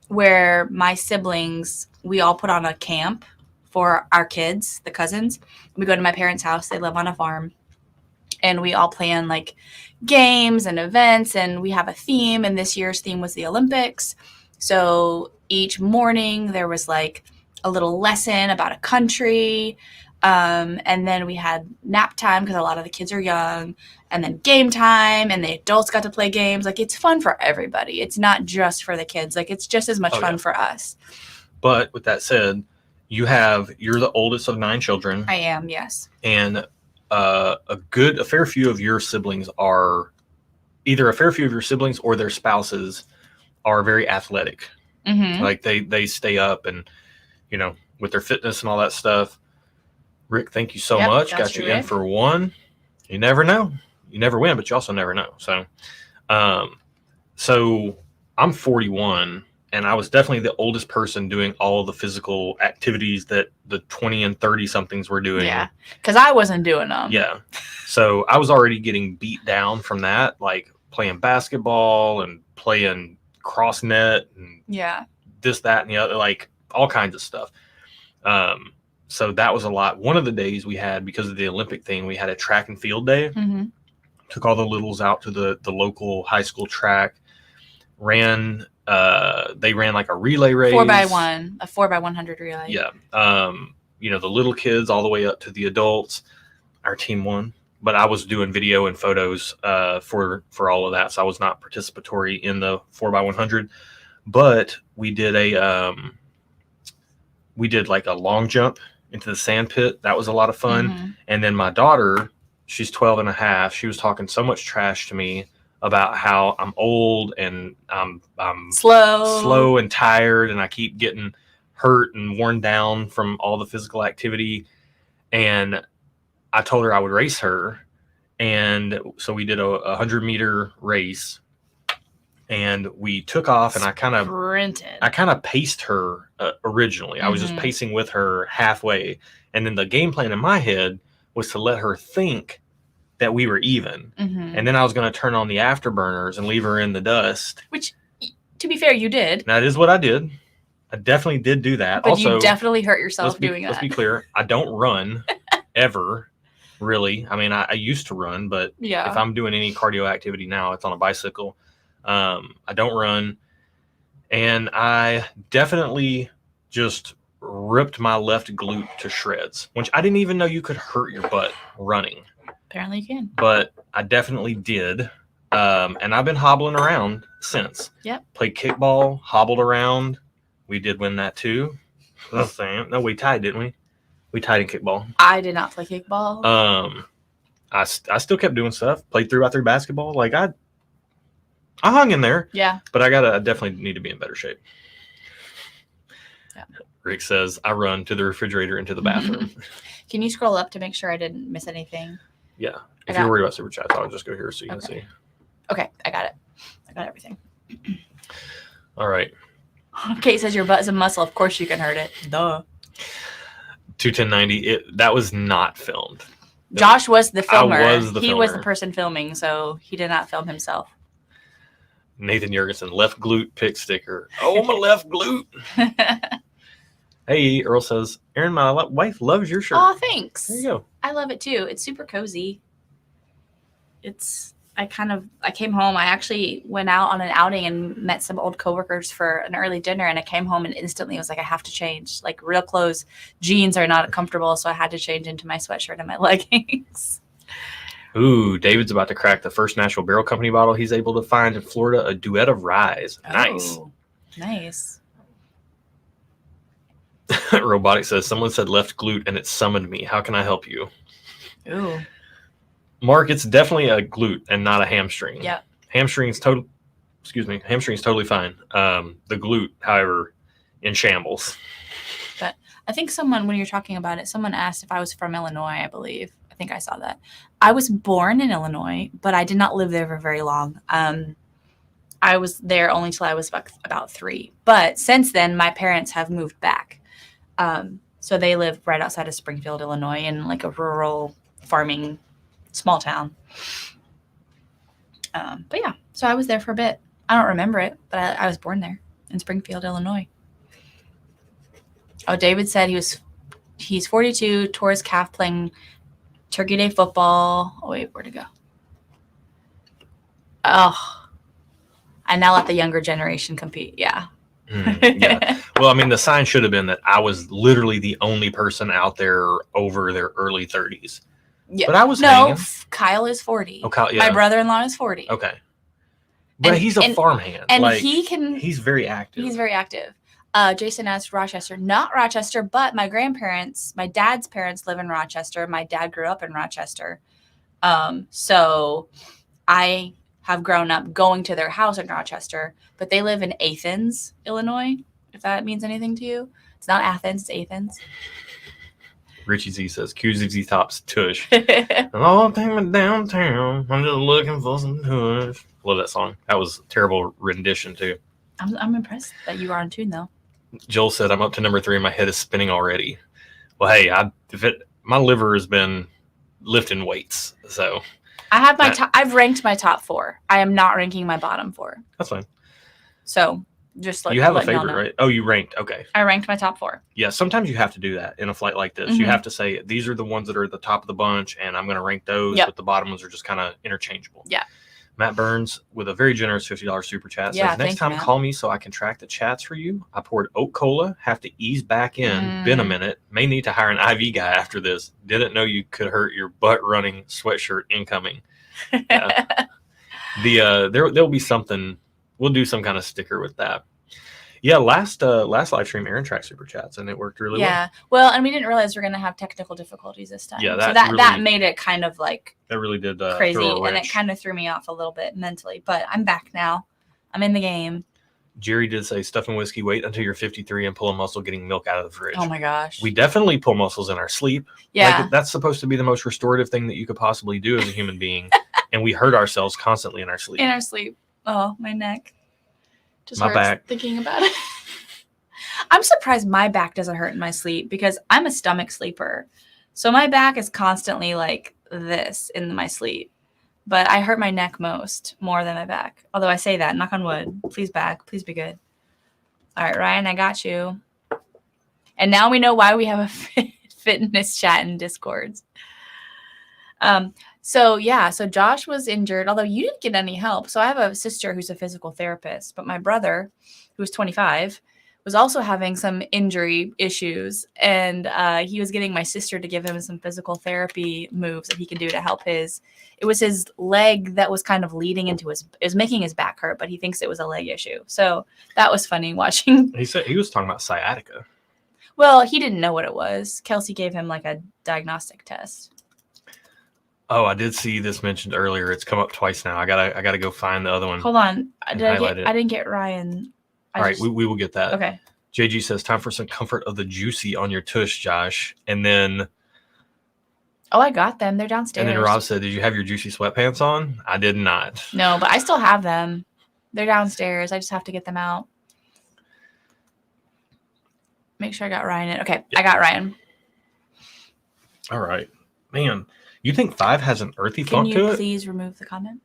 Where my siblings, we all put on a camp for our kids, the cousins. We go to my parents' house. They live on a farm. And we all plan like games and events, and we have a theme. And this year's theme was the Olympics. So each morning there was like a little lesson about a country. And then we had nap time because a lot of the kids are young, and then game time, and the adults got to play games. Like, it's fun for everybody. It's not just for the kids. Like, it's just as much fun for us. But with that said, you're the oldest of 9 children. I am, yes. And a fair few of your siblings or their spouses are very athletic. Mm-hmm. Like they stay up and, with their fitness and all that stuff. Rick, thank you so much. Got you in for one. You never know. You never win, but you also never know. So, so I'm 41, and I was definitely the oldest person doing all the physical activities that the 20 and 30 somethings were doing. Yeah, because I wasn't doing them. Yeah. So I was already getting beat down from that, like playing basketball and playing cross net and this, that, and the other, like all kinds of stuff. So that was a lot. One of the days we had, because of the Olympic thing, we had a track and field day. Mm-hmm. Took all the littles out to the local high school track. They ran like a relay race. 4x1, a 4x100 relay. Yeah. The little kids all the way up to the adults. Our team won, but I was doing video and photos for all of that, so I was not participatory in the 4x100. But we did like a long jump into the sand pit. That was a lot of fun. Mm-hmm. And then my daughter, she's 12 and a half. She was talking so much trash to me about how I'm old and I'm slow and tired, and I keep getting hurt and worn down from all the physical activity. And I told her I would race her. And so we did a 100-meter race, and we took off, and I kind of paced her originally. I was just pacing with her halfway. And then the game plan in my head was to let her think that we were even. Mm-hmm. And then I was going to turn on the afterburners and leave her in the dust. Which, to be fair, you did. That is what I did. I definitely did do that. But also, you definitely hurt yourself doing that. Let's be clear. I don't run ever, really. I mean, I used to run, but if I'm doing any cardio activity now, it's on a bicycle. I don't run. And I definitely just ripped my left glute to shreds, which I didn't even know you could hurt your butt running. Apparently you can. But I definitely did. And I've been hobbling around since. Yep. Played kickball, hobbled around. We did win that too. No, we tied, didn't we? We tied in kickball. I did not play kickball. I still kept doing stuff. Played 3x3 basketball. Like I hung in there. Yeah. But I definitely need to be in better shape. Yeah. Rick says I run to the refrigerator into the bathroom. Can you scroll up to make sure I didn't miss anything? Yeah. If you're worried about super chats, I'll just go here so you can see. Okay, I got it. I got everything. All right. Kate says your butt is a muscle. Of course you can hurt it. Duh. 21090. That was not filmed. Josh was the filmer. He was the person filming, so he did not film himself. Nathan Jurgensen, left glute pick sticker. Oh, my left glute. Hey, Earl says, Aaron, my wife loves your shirt. Oh, thanks. There you go. I love it too. It's super cozy. I came home. I actually went out on an outing and met some old coworkers for an early dinner, and I came home and instantly was like, I have to change. Like, real clothes, jeans are not comfortable, so I had to change into my sweatshirt and my leggings. Ooh, David's about to crack the first Nashville Barrel Company bottle he's able to find in Florida, a Duet of Rye. Nice. Oh, nice. Robotic says, someone said left glute and it summoned me. How can I help you? Ooh. Mark, it's definitely a glute and not a hamstring. Yeah. Hamstrings totally fine. The glute, however, in shambles. But I think someone, when you're talking about it, someone asked if I was from Illinois, I believe. I think I saw that. I was born in Illinois, but I did not live there for very long. I was there only till I was about 3. But since then, my parents have moved back. So they live right outside of Springfield, Illinois, in like a rural farming small town. But yeah, so I was there for a bit. I don't remember it, but I was born there in Springfield, Illinois. Oh, David said he's 42, tore his calf playing Turkey Day football. Oh, wait, where'd it go? Oh, I now let the younger generation compete. Yeah. Yeah. Well, I mean, the sign should have been that I was literally the only person out there over their early 30s. Yeah. But I was hanging. Kyle is 40. Oh, Kyle, yeah. My brother-in-law is 40. Okay. But he's a farmhand. And like, he's very active. He's very active. Jason asked Rochester. Not Rochester, but my grandparents, my dad's parents live in Rochester. My dad grew up in Rochester. So I have grown up going to their house in Rochester, but they live in Athens, Illinois, if that means anything to you. It's not Athens, it's Athens. Richie Z says, QZZ Tops tush. Oh, take me downtown. I'm just looking for some tush. Love that song. That was a terrible rendition, too. I'm impressed that you are on tune, though. Joel said, I'm up to number 3 and my head is spinning already. Well, hey, my liver has been lifting weights, so... I have I've ranked my top 4. I am not ranking my bottom 4. That's fine. So just you have a favorite, right? Oh, you ranked. Okay. I ranked my top 4. Yeah. Sometimes you have to do that in a flight like this. Mm-hmm. You have to say, these are the ones that are at the top of the bunch and I'm going to rank those, but the bottom ones are just kind of interchangeable. Yeah. Matt Burns with a very generous $50 super chat says, next time call me so I can track the chats for you. I poured oat cola, have to ease back in. Been a minute. May need to hire an IV guy after this. Didn't know you could hurt your butt running sweatshirt incoming. Yeah. There'll be something. We'll do some kind of sticker with that. Yeah, last live stream Aaron tracked super chats and it worked really well. Yeah. Well, and we didn't realize we were going to have technical difficulties this time. Yeah, that made it kind of like that really did crazy, and it kind of threw me off a little bit mentally. But I'm back now. I'm in the game. Jerry did say, stuff and whiskey, wait until you're 53 and pull a muscle getting milk out of the fridge. Oh my gosh. We definitely pull muscles in our sleep. Yeah. Like, that's supposed to be the most restorative thing that you could possibly do as a human being. And we hurt ourselves constantly in our sleep. Oh, my neck. Just my hurts back. Thinking about it. I'm surprised my back doesn't hurt in my sleep because I'm a stomach sleeper. So my back is constantly like this in my sleep. But I hurt my neck more than my back. Although I say that, knock on wood. Please back. Please be good. All right, Ryan, I got you. And now we know why we have a fitness chat in Discords. So Josh was injured, although you didn't get any help. So I have a sister who's a physical therapist, but my brother, who's 25, was also having some injury issues. And he was getting my sister to give him some physical therapy moves that he can do to help it was his leg that was kind of leading into it was making his back hurt, but he thinks it was a leg issue. So that was funny watching. He said he was talking about sciatica. Well, he didn't know what it was. Kelsey gave him like a diagnostic test. Oh, I did see this mentioned earlier. It's come up twice now. I gotta go find the other one. Hold on. I didn't get Ryan. All right, we will get that. Okay. JG says, time for some comfort of the juicy on your tush, Josh. And then... Oh, I got them. They're downstairs. And then Rob said, did you have your juicy sweatpants on? I did not. No, but I still have them. They're downstairs. I just have to get them out. Make sure I got Ryan in. Okay, yep. I got Ryan. All right. Man, you think 5 has an earthy funk to it? Can you please remove the comment?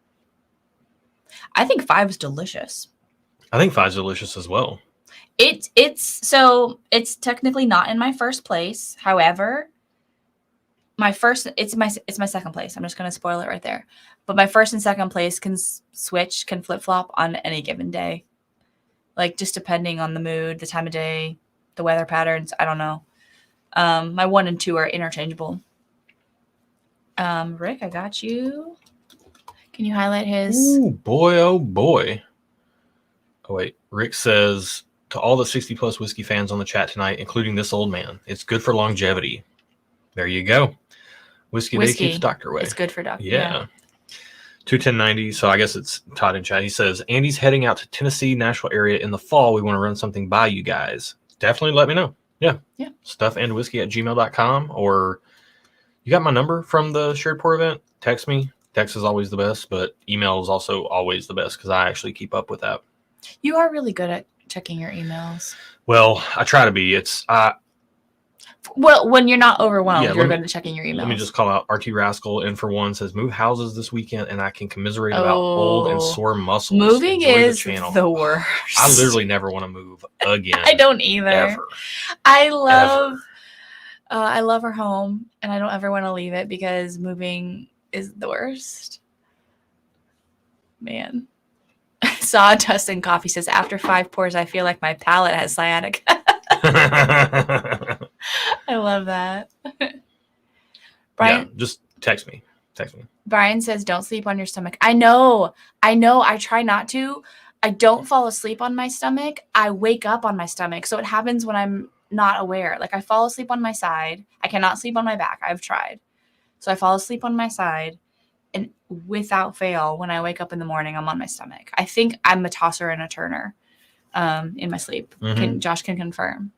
I think 5 is delicious. I think 5 is delicious as well. It's technically not in my first place. However, it's my second place. I'm just going to spoil it right there. But my first and second place can flip-flop on any given day. Like just depending on the mood, the time of day, the weather patterns. I don't know. My 1 and 2 are interchangeable. Rick, I got you. Can you highlight his? Ooh, boy, oh boy. Oh, wait. Rick says, to all the 60-plus whiskey fans on the chat tonight, including this old man, it's good for longevity. There you go. Whiskey Day keeps doctor away. It's good for doctor. Yeah. 21090. So I guess it's Todd in chat. He says, Andy's heading out to Tennessee, Nashville area in the fall. We want to run something by you guys. Definitely let me know. Yeah. stuffandwhiskey@gmail.com, or you got my number from the Shared Pour event. Text me. Text is always the best, but email is also always the best because I actually keep up with that. You are really good at checking your emails. Well, I try to be. Well, when you're not overwhelmed, you're good at checking your emails. Let me just call out RT Rascal. And for one, says move houses this weekend, and I can commiserate about old and sore muscles. Moving Enjoy is the worst. I literally never want to move again. I don't either. Ever. I love our home, and I don't ever want to leave it because moving is the worst. Man. Sawdust and Coffee says, after 5 pours, I feel like my palate has sciatica. I love that. Brian, yeah, just text me. Brian says, don't sleep on your stomach. I know. I try not to. I don't fall asleep on my stomach. I wake up on my stomach. So it happens when I'm not aware. Like I fall asleep on my side. I cannot sleep on my back. I've tried. So I fall asleep on my side. And without fail, when I wake up in the morning, I'm on my stomach. I think I'm a tosser and a turner in my sleep. Mm-hmm. Josh can confirm.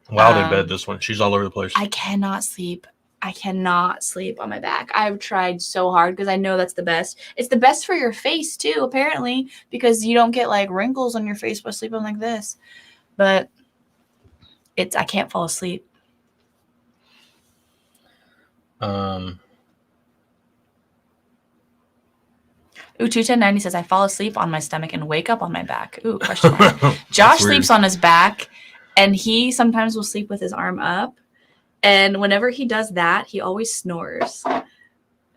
Wild in bed, this one. She's all over the place. I cannot sleep on my back. I've tried so hard because I know that's the best. It's the best for your face too, apparently, because you don't get like wrinkles on your face by sleeping like this. But I can't fall asleep. Ooh, 21090 says, I fall asleep on my stomach and wake up on my back. Ooh, question mark. Josh sleeps on his back, and he sometimes will sleep with his arm up. And whenever he does that, he always snores.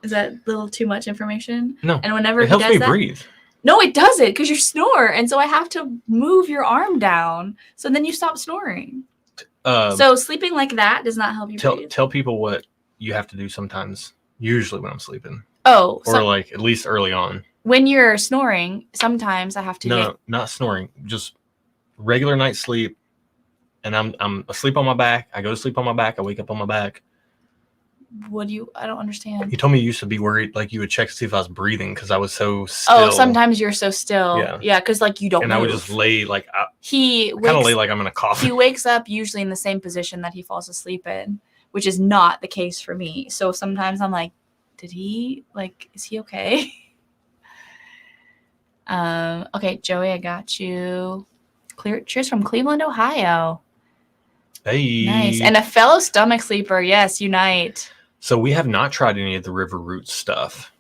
Is that a little too much information? No. And whenever it helps me breathe. No, it doesn't, because you snore. And so I have to move your arm down. So then you stop snoring. So sleeping like that does not help you breathe. Tell people what you have to do sometimes, usually when I'm sleeping. Oh. Or like at least early on. When you're snoring, sometimes I have to No, not snoring. Just regular night sleep. And I'm asleep on my back. I go to sleep on my back. I wake up on my back. I don't understand. You told me you used to be worried, like you would check to see if I was breathing because I was so still. Oh, sometimes you're so still. Yeah, because like you don't move. I would just lay like kind of lay like I'm in a coffin. He wakes up usually in the same position that he falls asleep in, which is not the case for me. So sometimes I'm like, is he okay? Okay, Joey, I got you. Cheers from Cleveland, Ohio. Hey. Nice. And a fellow stomach sleeper. Yes, unite. So we have not tried any of the River Roots stuff,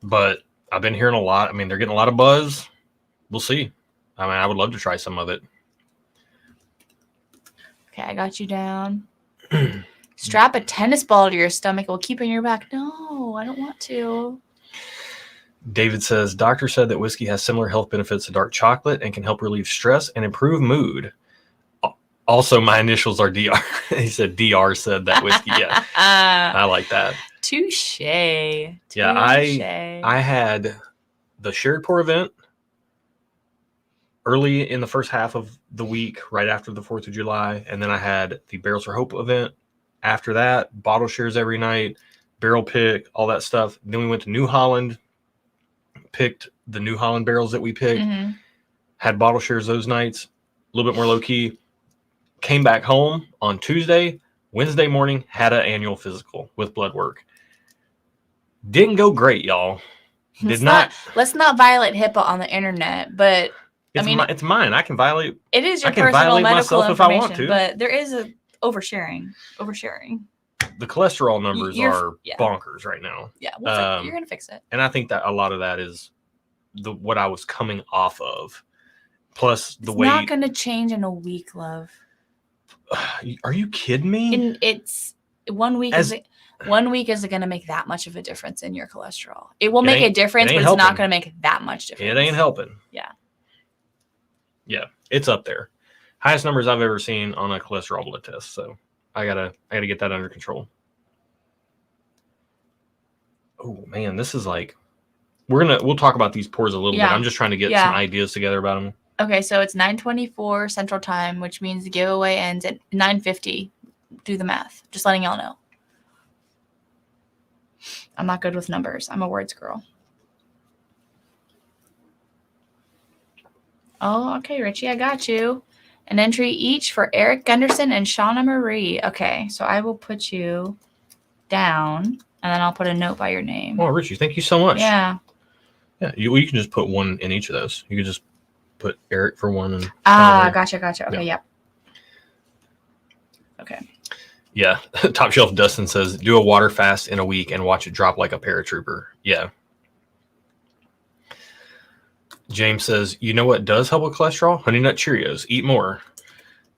but I've been hearing a lot. I mean, they're getting a lot of buzz. We'll see. I mean, I would love to try some of it. Okay, I got you down. Strap a tennis ball to your stomach. It will keep in your back. No, I don't want to. David says, doctor said that whiskey has similar health benefits to dark chocolate and can help relieve stress and improve mood. Also, my initials are DR. He said DR said that whiskey. Yeah, I like that. Touche. Yeah, I had the Shared Pour event early in the first half of the week, right after the 4th of July. And then I had the Barrels for Hope event after that, bottle shares every night, barrel pick, all that stuff. Then we went to New Holland, picked the New Holland barrels that we picked, had bottle shares those nights, a little bit more low key. Came back home on Tuesday, Wednesday morning, had an annual physical with blood work. Didn't go great, y'all. Let's not violate HIPAA on the internet, but it's mine. I can violate. It is your personal medical information, if I want to. But there is a oversharing. The cholesterol numbers are bonkers right now. Yeah, you're gonna fix it. And I think that a lot of that is what I was coming off of, plus the weight. It's not gonna change in a week, love. Are you kidding me? And it's 1 week. One week isn't going to make that much of a difference in your cholesterol. It will make a difference, but it's not going to make that much difference. It ain't helping. Yeah. Yeah, it's up there. Highest numbers I've ever seen on a cholesterol blood test. So I gotta get that under control. Oh man, this is like we'll talk about these pours a little bit. I'm just trying to get some ideas together about them. Okay, so it's 9:24 Central Time, which means the giveaway ends at 9:50. Do the math. Just letting y'all know. I'm not good with numbers. I'm a words girl. Oh, okay, Richie, I got you. An entry each for Eric Gunderson and Shauna Marie. Okay, so I will put you down, and then I'll put a note by your name. Oh, Richie, thank you so much. Yeah. Yeah, you can just put one in each of those. You can just put Eric for one. And Gotcha. Okay, yep. Okay. Yeah, Top Shelf Dustin says, do a water fast in a week and watch it drop like a paratrooper. Yeah. James says, you know what does help with cholesterol? Honey Nut Cheerios. Eat more.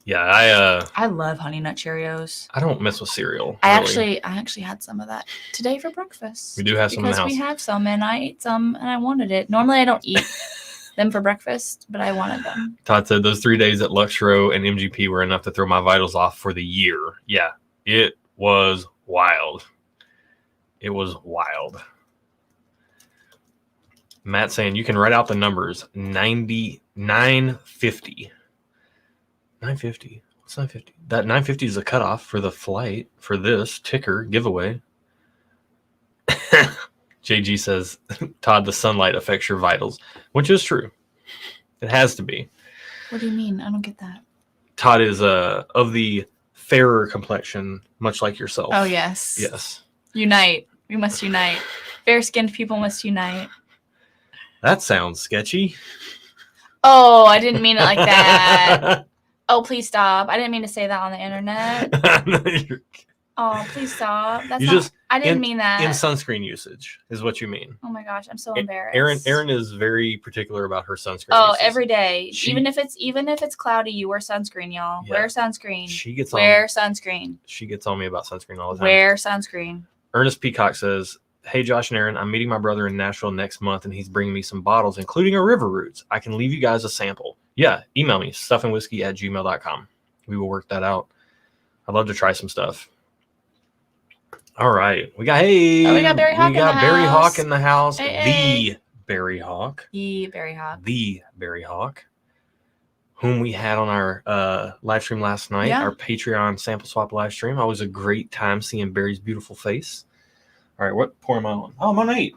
Yeah, I love Honey Nut Cheerios. I don't mess with cereal. I really. actually had some of that today for breakfast. We do have some in the house. Because we have some, and I ate some, and I wanted it. Normally, I don't eat them for breakfast, but I wanted them. Todd said, those 3 days at Lux Row and MGP were enough to throw my vitals off for the year. Yeah, it was wild. It was wild. Matt saying, you can write out the numbers. 950. 950. What's 950? That 950 is a cutoff for the flight for this ticker giveaway. JG says, Todd, the sunlight affects your vitals, which is true. It has to be. What do you mean? I don't get that. Todd is of the fairer complexion, much like yourself. Oh, yes. Yes. Unite. We must unite. Fair-skinned people must unite. That sounds sketchy. Oh, I didn't mean it like that. Oh, please stop. I didn't mean to say that on the internet. Oh, please stop. I didn't mean that. In sunscreen usage is what you mean. Oh my gosh, I'm so embarrassed. Erin is very particular about her sunscreen. Oh, usage. Every day. Even if it's cloudy, you wear sunscreen, y'all. Yeah. Wear sunscreen. Sunscreen. She gets on me about sunscreen all the time. Wear sunscreen. Ernest Peacock says, hey, Josh and Erin, I'm meeting my brother in Nashville next month, and he's bringing me some bottles, including a River Roots. I can leave you guys a sample. Yeah, email me, stuffandwhiskey@gmail.com. We will work that out. I'd love to try some stuff. All right. We got Barry Hawk in the house. The Barry Hawk. Whom we had on our live stream last night, our Patreon sample swap live stream. Always a great time seeing Barry's beautiful face. All right, what pour am I on? Oh, I'm on 8.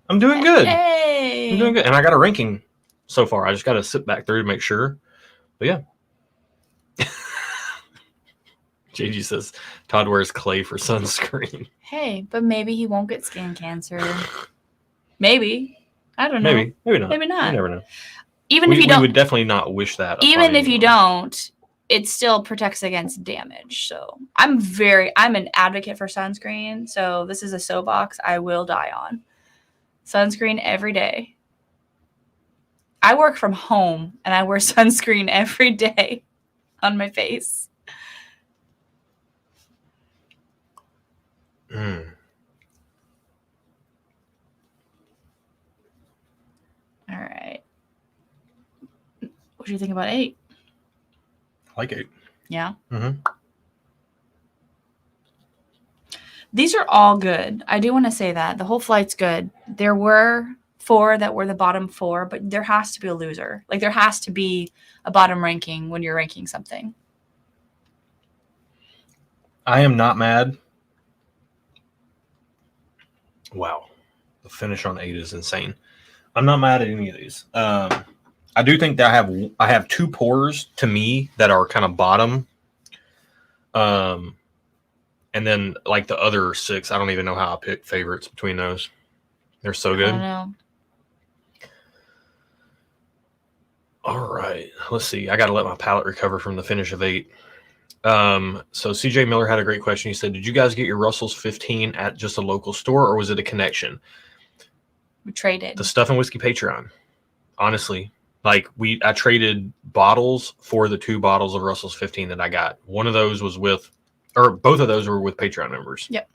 I'm doing good. Hey. I'm doing good. And I got a ranking so far. I just got to sit back through to make sure. But yeah. JG says, Todd wears clay for sunscreen. Hey, but maybe he won't get skin cancer. Maybe. I don't know. Maybe not. Maybe not. You never know. Even if you don't. We would definitely not wish that. Even if you don't, it still protects against damage. So I'm an advocate for sunscreen. So this is a soapbox I will die on. Sunscreen every day. I work from home and I wear sunscreen every day on my face. Mm. All right. What do you think about 8? I like 8. Yeah. Mm-hmm. These are all good. I do want to say that. The whole flight's good. There were 4 that were the bottom 4, but there has to be a loser. Like, there has to be a bottom ranking when you're ranking something. I am not mad. Wow. The finish on 8 is insane. I'm not mad at any of these. I do think that I have 2 pours to me that are kind of bottom. And then like the other 6, I don't even know how I pick favorites between those. They're so good. I don't know. All right. Let's see. I got to let my palate recover from the finish of 8. So CJ Miller had a great question. He said, did you guys get your Russell's 15 at just a local store, or was it a connection? We traded. The Stuff and Whiskey Patreon. Honestly, like I traded bottles for the 2 bottles of Russell's 15 that I got. One of those was both of those were with Patreon members. Yep.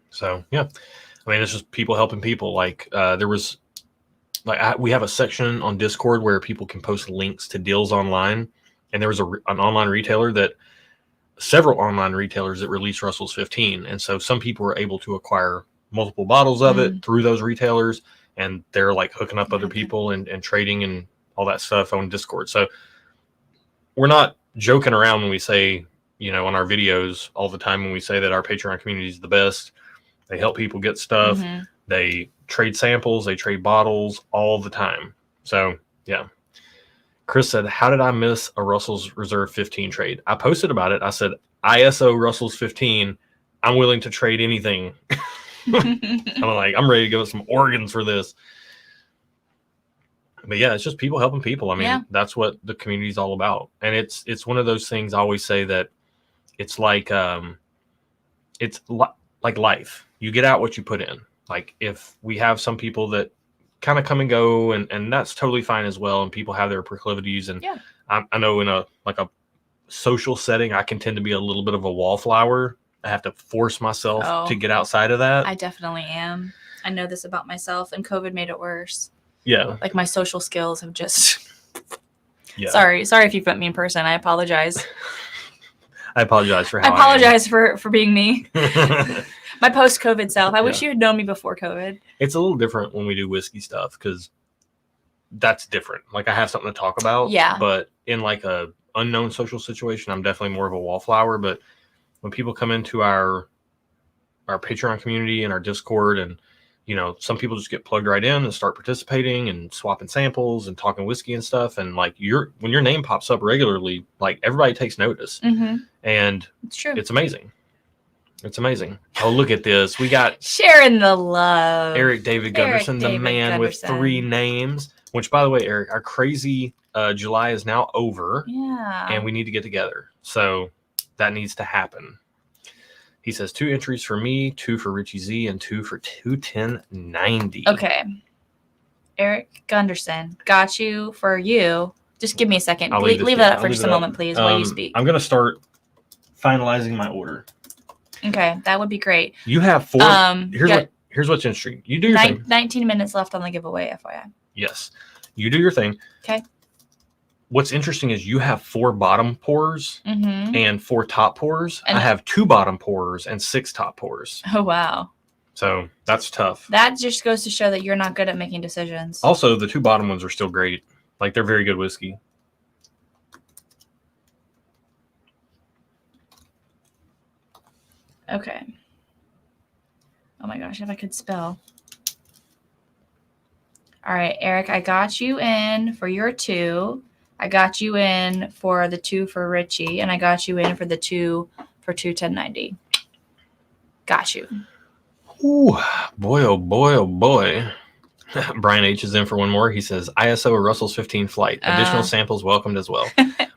So yeah, I mean, it's just people helping people. Like there was, we have a section on Discord where people can post links to deals online. And there was several online retailers that released Russell's 15. And so some people were able to acquire multiple bottles of it through those retailers. And they're like hooking up other people and trading and all that stuff on Discord. So we're not joking around when we say, on our videos all the time, when we say that our Patreon community is the best. They help people get stuff. Mm-hmm. They trade samples. They trade bottles all the time. So, yeah. Chris said, how did I miss a Russell's Reserve 15 trade? I posted about it. I said, ISO Russell's 15. I'm willing to trade anything. I'm ready to go with some organs for this. But yeah, it's just people helping people. I mean, that's what the community is all about. And it's one of those things I always say that it's like like life. You get out what you put in. Like if we have some people that kind of come and go, and that's totally fine as well. And people have their proclivities. And I know in a social setting, I can tend to be a little bit of a wallflower. I have to force myself to get outside of that. I definitely am. I know this about myself, and COVID made it worse. Yeah. Like my social skills have just. Yeah. Sorry if you've met me in person. I apologize. I apologize for how I apologize for being me. My post-COVID self. I wish you had known me before COVID. It's a little different when we do whiskey stuff because that's different. Like I have something to talk about. Yeah. But in like a unknown social situation, I'm definitely more of a wallflower. But when people come into our Patreon community and our Discord, and some people just get plugged right in and start participating and swapping samples and talking whiskey and stuff. And like when your name pops up regularly, like everybody takes notice. Mm-hmm. And it's true. It's amazing. It's amazing. Oh, look at this. We got sharing the love. Eric David Gunderson, the man with 3 names. Which, by the way, Eric, our crazy July is now over. Yeah. And we need to get together. So that needs to happen. He says 2 entries for me, 2 for Richie Z, and 2 for 21090. Okay. Eric Gunderson, got you for you. Just give me a second. Leave that up for just a moment, please, while you speak. I'm going to start finalizing my order. Okay, that would be great. You have 4. Here's what's interesting. You do your thing. 19 minutes left on the giveaway, FYI. Yes. You do your thing. Okay. What's interesting is you have 4 bottom pours and 4 top pours. And I have 2 bottom pours and 6 top pours. Oh, wow. So that's tough. That just goes to show that you're not good at making decisions. Also, the 2 bottom ones are still great. Like, they're very good whiskey. Okay. Oh my gosh, if I could spell. All right, Eric, I got you in for your 2. I got you in for the 2 for Richie, and I got you in for the 2 for 21090. Got you. Ooh, boy, oh boy, oh boy. Brian H is in for one more. He says, ISO Russell's 15 flight. Additional samples welcomed as well.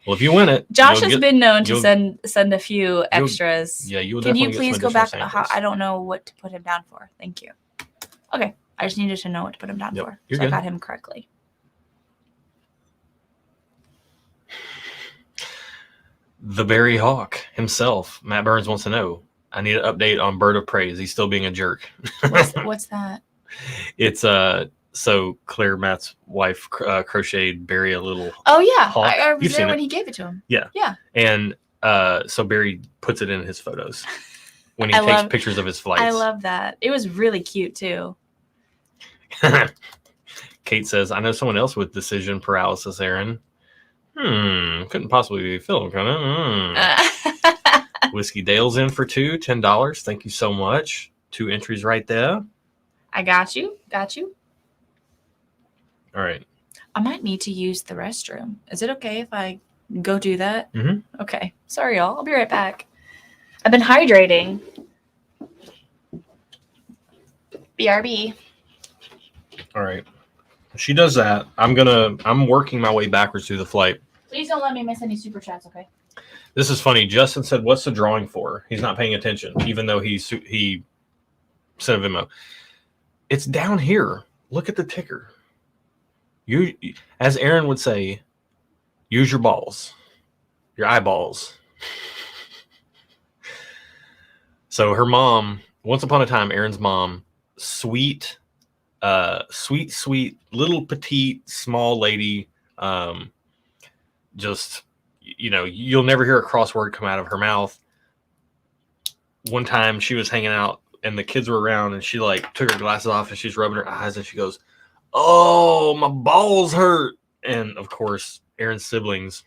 Well, if you win it, Josh has been known to send a few extras. Yeah, you will. Can definitely you please get go back? samples. I don't know what to put him down for. Thank you. Okay, I just needed to know what to put him down for, so I got him correctly. The Barry Hawk himself, Matt Burns, wants to know, I need an update on Bird of Praise. He's still being a jerk. What's that? It's so Claire, Matt's wife, crocheted Barry a little. Oh yeah, hawk. I was You've there seen when it. he gave it to him. Yeah. And so Barry puts it in his photos when he takes pictures of his flights. I love that. It was really cute too. Kate says, I know someone else with decision paralysis, Aaron. Couldn't possibly be Phil, kind of. Whiskey Dale's in for $10. Thank you so much. 2 entries right there. I got you. All right. I might need to use the restroom. Is it okay if I go do that? Mm-hmm. Okay. Sorry, y'all. I'll be right back. I've been hydrating. BRB. All right. She does that. I'm working my way backwards through the flight. Please don't let me miss any super chats, okay? This is funny. Justin said, what's the drawing for? He's not paying attention, even though he sent a Venmo. It's down here. Look at the ticker. You, as Aaron would say, use your balls, your eyeballs. So her mom, once upon a time, Aaron's mom, sweet, little petite, small lady, just, you'll never hear a cross word come out of her mouth. One time she was hanging out and the kids were around and she took her glasses off and she's rubbing her eyes and she goes, "Oh, my balls hurt." And of course, Aaron's siblings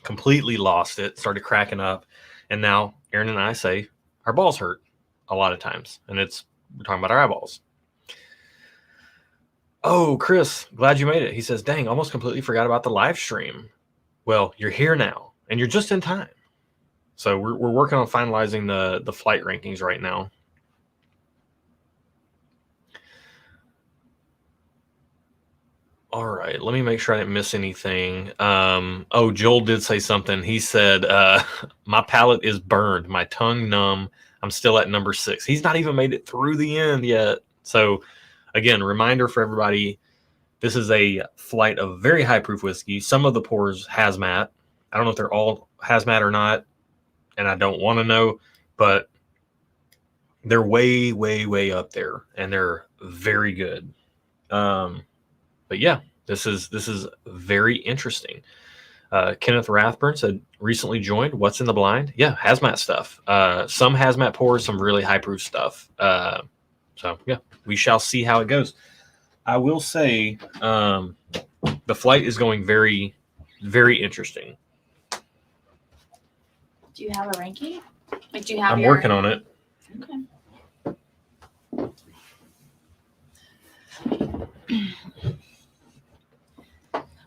completely lost it, started cracking up. And now Aaron and I say, our balls hurt. a lot of times, and we're talking about our eyeballs. Oh, Chris, glad you made it. He says, dang, almost completely forgot about the live stream. Well, you're here now, and you're just in time. So we're working on finalizing the flight rankings right now. All right, let me make sure I didn't miss anything. Oh, Joel did say something. He said, my palate is burned, my tongue numb. I'm still at number 6. He's not even made it through the end yet. So again, reminder for everybody, this is a flight of very high proof whiskey. Some of the pours Hazmat. I don't know if they're all Hazmat or not, and I don't want to know, but they're way, way, way up there, and they're very good. But yeah, this is very interesting. Kenneth Rathburn said, recently joined. What's in the blind? Yeah, Hazmat stuff. Some Hazmat pours, some really high proof stuff. So yeah, we shall see how it goes. I will say the flight is going very, very interesting. Do you have a ranking? Like, do you have? I'm working on it. Okay.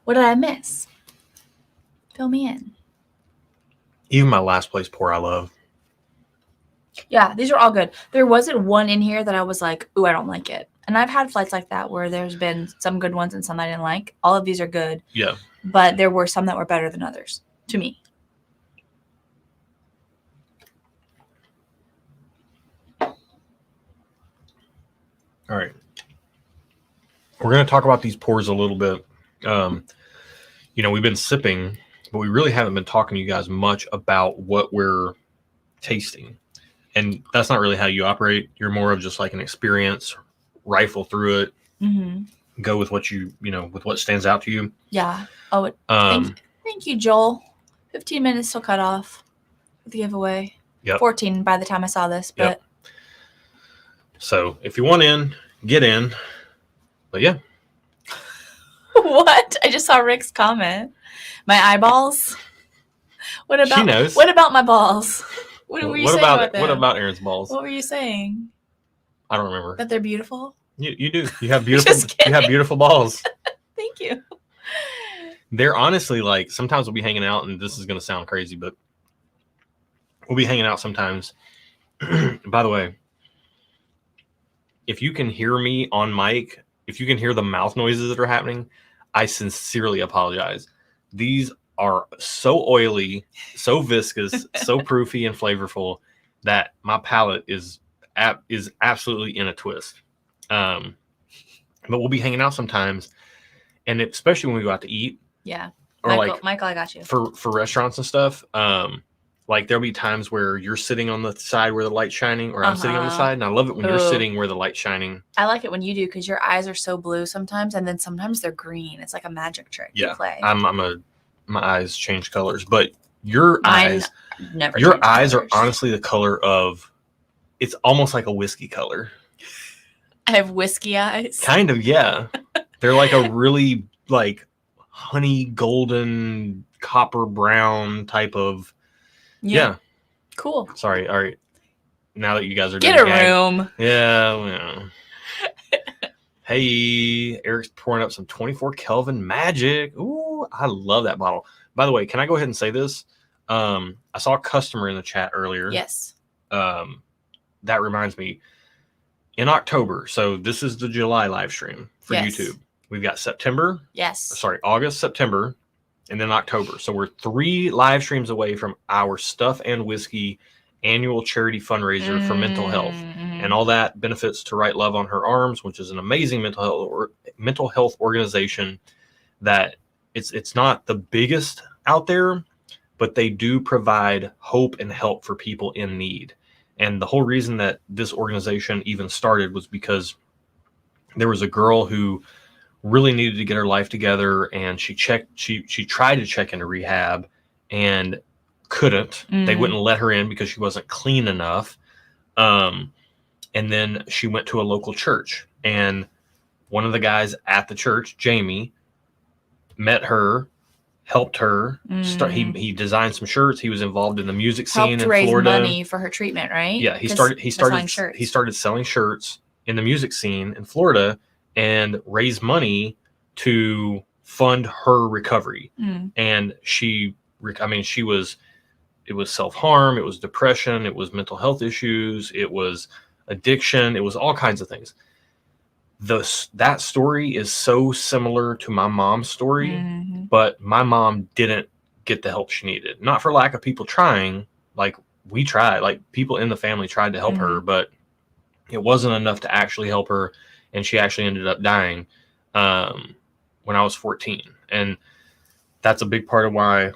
What did I miss? Fill me in. Even my last place pour I love. Yeah, these are all good. There wasn't one in here that I was like, ooh, I don't like it. And I've had flights like that where there's been some good ones and some I didn't like. All of these are good. Yeah. But there were some that were better than others, to me. All right. We're going to talk about these pours a little bit. We've been sipping, but we really haven't been talking to you guys much about what we're tasting. And that's not really how you operate. You're more of just like an experience, rifle through it, go with what with what stands out to you. Yeah. Oh, thank you, Joel. 15 minutes till cut off with the giveaway. Yep. 14 by the time I saw this, but. Yep. So if you want in, get in. But yeah. What? I just saw Rick's comment. My eyeballs. What about? She knows. What about my balls? What were you saying about them? What about Aaron's balls? What were you saying? I don't remember. That they're beautiful. You do. You have beautiful. You have beautiful balls. Thank you. They're honestly like sometimes we'll be hanging out, and this is going to sound crazy, but we'll be hanging out sometimes. By the way, if you can hear me on mic, if you can hear the mouth noises that are happening, I sincerely apologize. These are so oily, so viscous, so proofy and flavorful that my palate is absolutely in a twist. But we'll be hanging out sometimes, and especially when we go out to eat. Yeah. Or Michael, I got you. For restaurants and stuff. Like there'll be times where you're sitting on the side where the light's shining, or I'm sitting on the side, and I love it when you're sitting where the light's shining. I like it when you do because your eyes are so blue sometimes, and then sometimes they're green. It's like a magic trick. Yeah, you play. My eyes change colors, but your eyes are honestly the color of. It's almost like a whiskey color. I have whiskey eyes. Kind of, yeah. They're like a really like honey golden copper brown type of. Yeah. Cool. Sorry. All right. Now that you guys are get a room. Yeah. Hey, Eric's pouring up some 24 Kelvin Magic. Ooh, I love that bottle. By the way, can I go ahead and say this? I saw a customer in the chat earlier. Yes. That reminds me. In October, so this is the July live stream for YouTube. We've got September. Yes. Sorry, August, September. And then October. So we're 3 live streams away from our Stuff and Whiskey annual charity fundraiser for mental health. And all that benefits to Write Love on Her Arms, which is an amazing mental health organization that it's not the biggest out there, but they do provide hope and help for people in need. And the whole reason that this organization even started was because there was a girl who really needed to get her life together, and she tried to check into rehab and couldn't. They wouldn't let her in because she wasn't clean enough. And then she went to a local church, and one of the guys at the church, Jamie, met her helped her start. He designed some shirts. He was involved in the music scene Helped in raise Florida. money for her treatment, right? Yeah, he 'Cause started shirts. he started selling shirts in the music scene in Florida and raised money to fund her recovery. And she was, it was self-harm, it was depression, it was mental health issues, it was addiction, it was all kinds of things. That story is so similar to my mom's story, but my mom didn't get the help she needed. Not for lack of people trying. Like, we tried, like people in the family tried to help her, but it wasn't enough to actually help her. And she actually ended up dying when I was 14. And that's a big part of why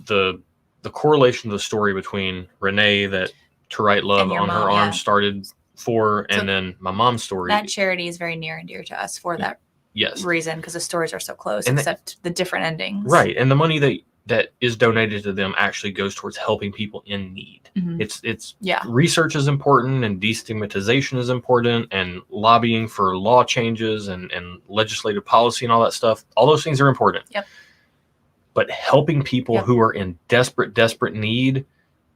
the correlation of the story between Renee, that To Write Love on her arm started for, and then my mom's story. That charity is very near and dear to us for that reason, because the stories are so close, and except the different endings. Right. And the money that is donated to them actually goes towards helping people in need. It's research is important, and destigmatization is important, and lobbying for law changes and legislative policy and all that stuff. All those things are important. Yep. But helping people who are in desperate need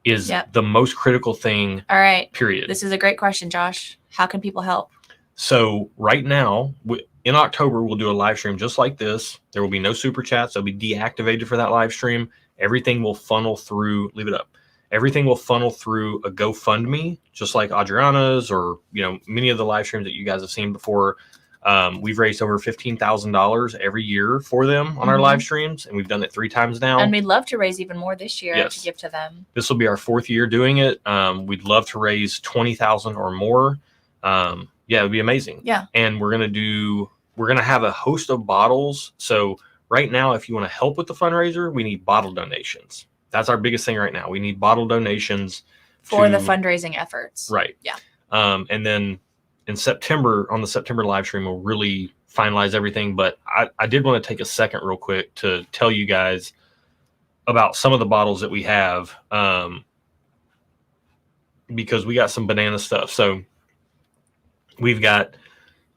is the most critical thing. All right. Period. This is a great question, Josh. How can people help? So right now, in October, we'll do a live stream just like this. There will be no super chats. They'll be deactivated for that live stream. Everything will funnel through. Leave it up. Everything will funnel through a GoFundMe, just like Adriana's, or many of the live streams that you guys have seen before. We've raised over $15,000 every year for them on our live streams, and we've done it 3 times now. And we'd love to raise even more this year to give to them. This will be our 4th year doing it. We'd love to raise $20,000 or more. It would be amazing. Yeah. And we're gonna have a host of bottles. So right now, if you want to help with the fundraiser, we need bottle donations. That's our biggest thing right now. We need bottle donations for the fundraising efforts. Right. Yeah. And then in September, on the September live stream, we'll really finalize everything. But I did want to take a second real quick to tell you guys about some of the bottles that we have, because we got some banana stuff. So we've got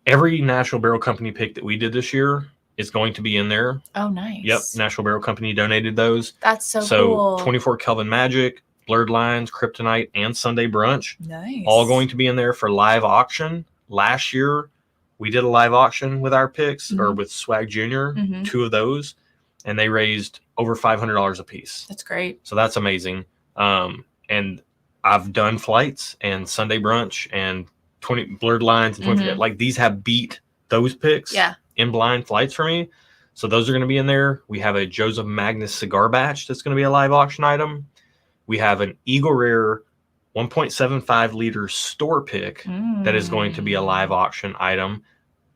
every National Barrel Company pick that we did this year is going to be in there. Oh, nice. Yep. National Barrel Company donated those. That's so cool. 24 Kelvin Magic, Blurred Lines, Kryptonite, and Sunday Brunch. Nice. All going to be in there for live auction. Last year, we did a live auction with our picks, or with Swag Junior, 2 of those, and they raised over $500 a piece. That's great. So that's amazing. And I've done flights and Sunday Brunch and 20 Blurred Lines and 20, like these have beat those picks in blind flights for me. So those are going to be in there. We have a Joseph Magnus cigar batch that's going to be a live auction item. We have an Eagle Rare 1.75 liter store pick that is going to be a live auction item.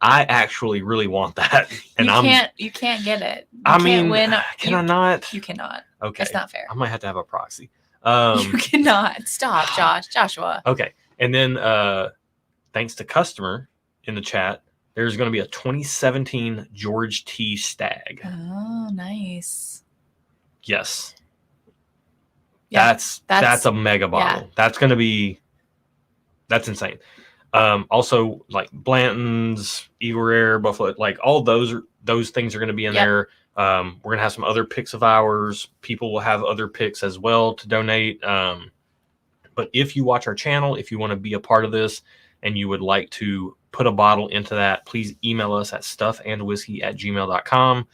I actually really want that. And you can't get it. Can I not? You cannot. Okay. It's not fair. I might have to have a proxy. You cannot. Stop, Joshua. Okay. And then thanks to Customer in the chat, there's going to be a 2017 George T. Stag. Oh, nice. Yes. Yeah, that's a mega bottle. Yeah. That's insane. Also, like Blanton's, Eagle Rare, Buffalo, like all those things are going to be in there. We're going to have some other picks of ours. People will have other picks as well to donate. But if you watch our channel, if you want to be a part of this and you would like to put a bottle into that, please email us at stuffandwhiskey@gmail.com.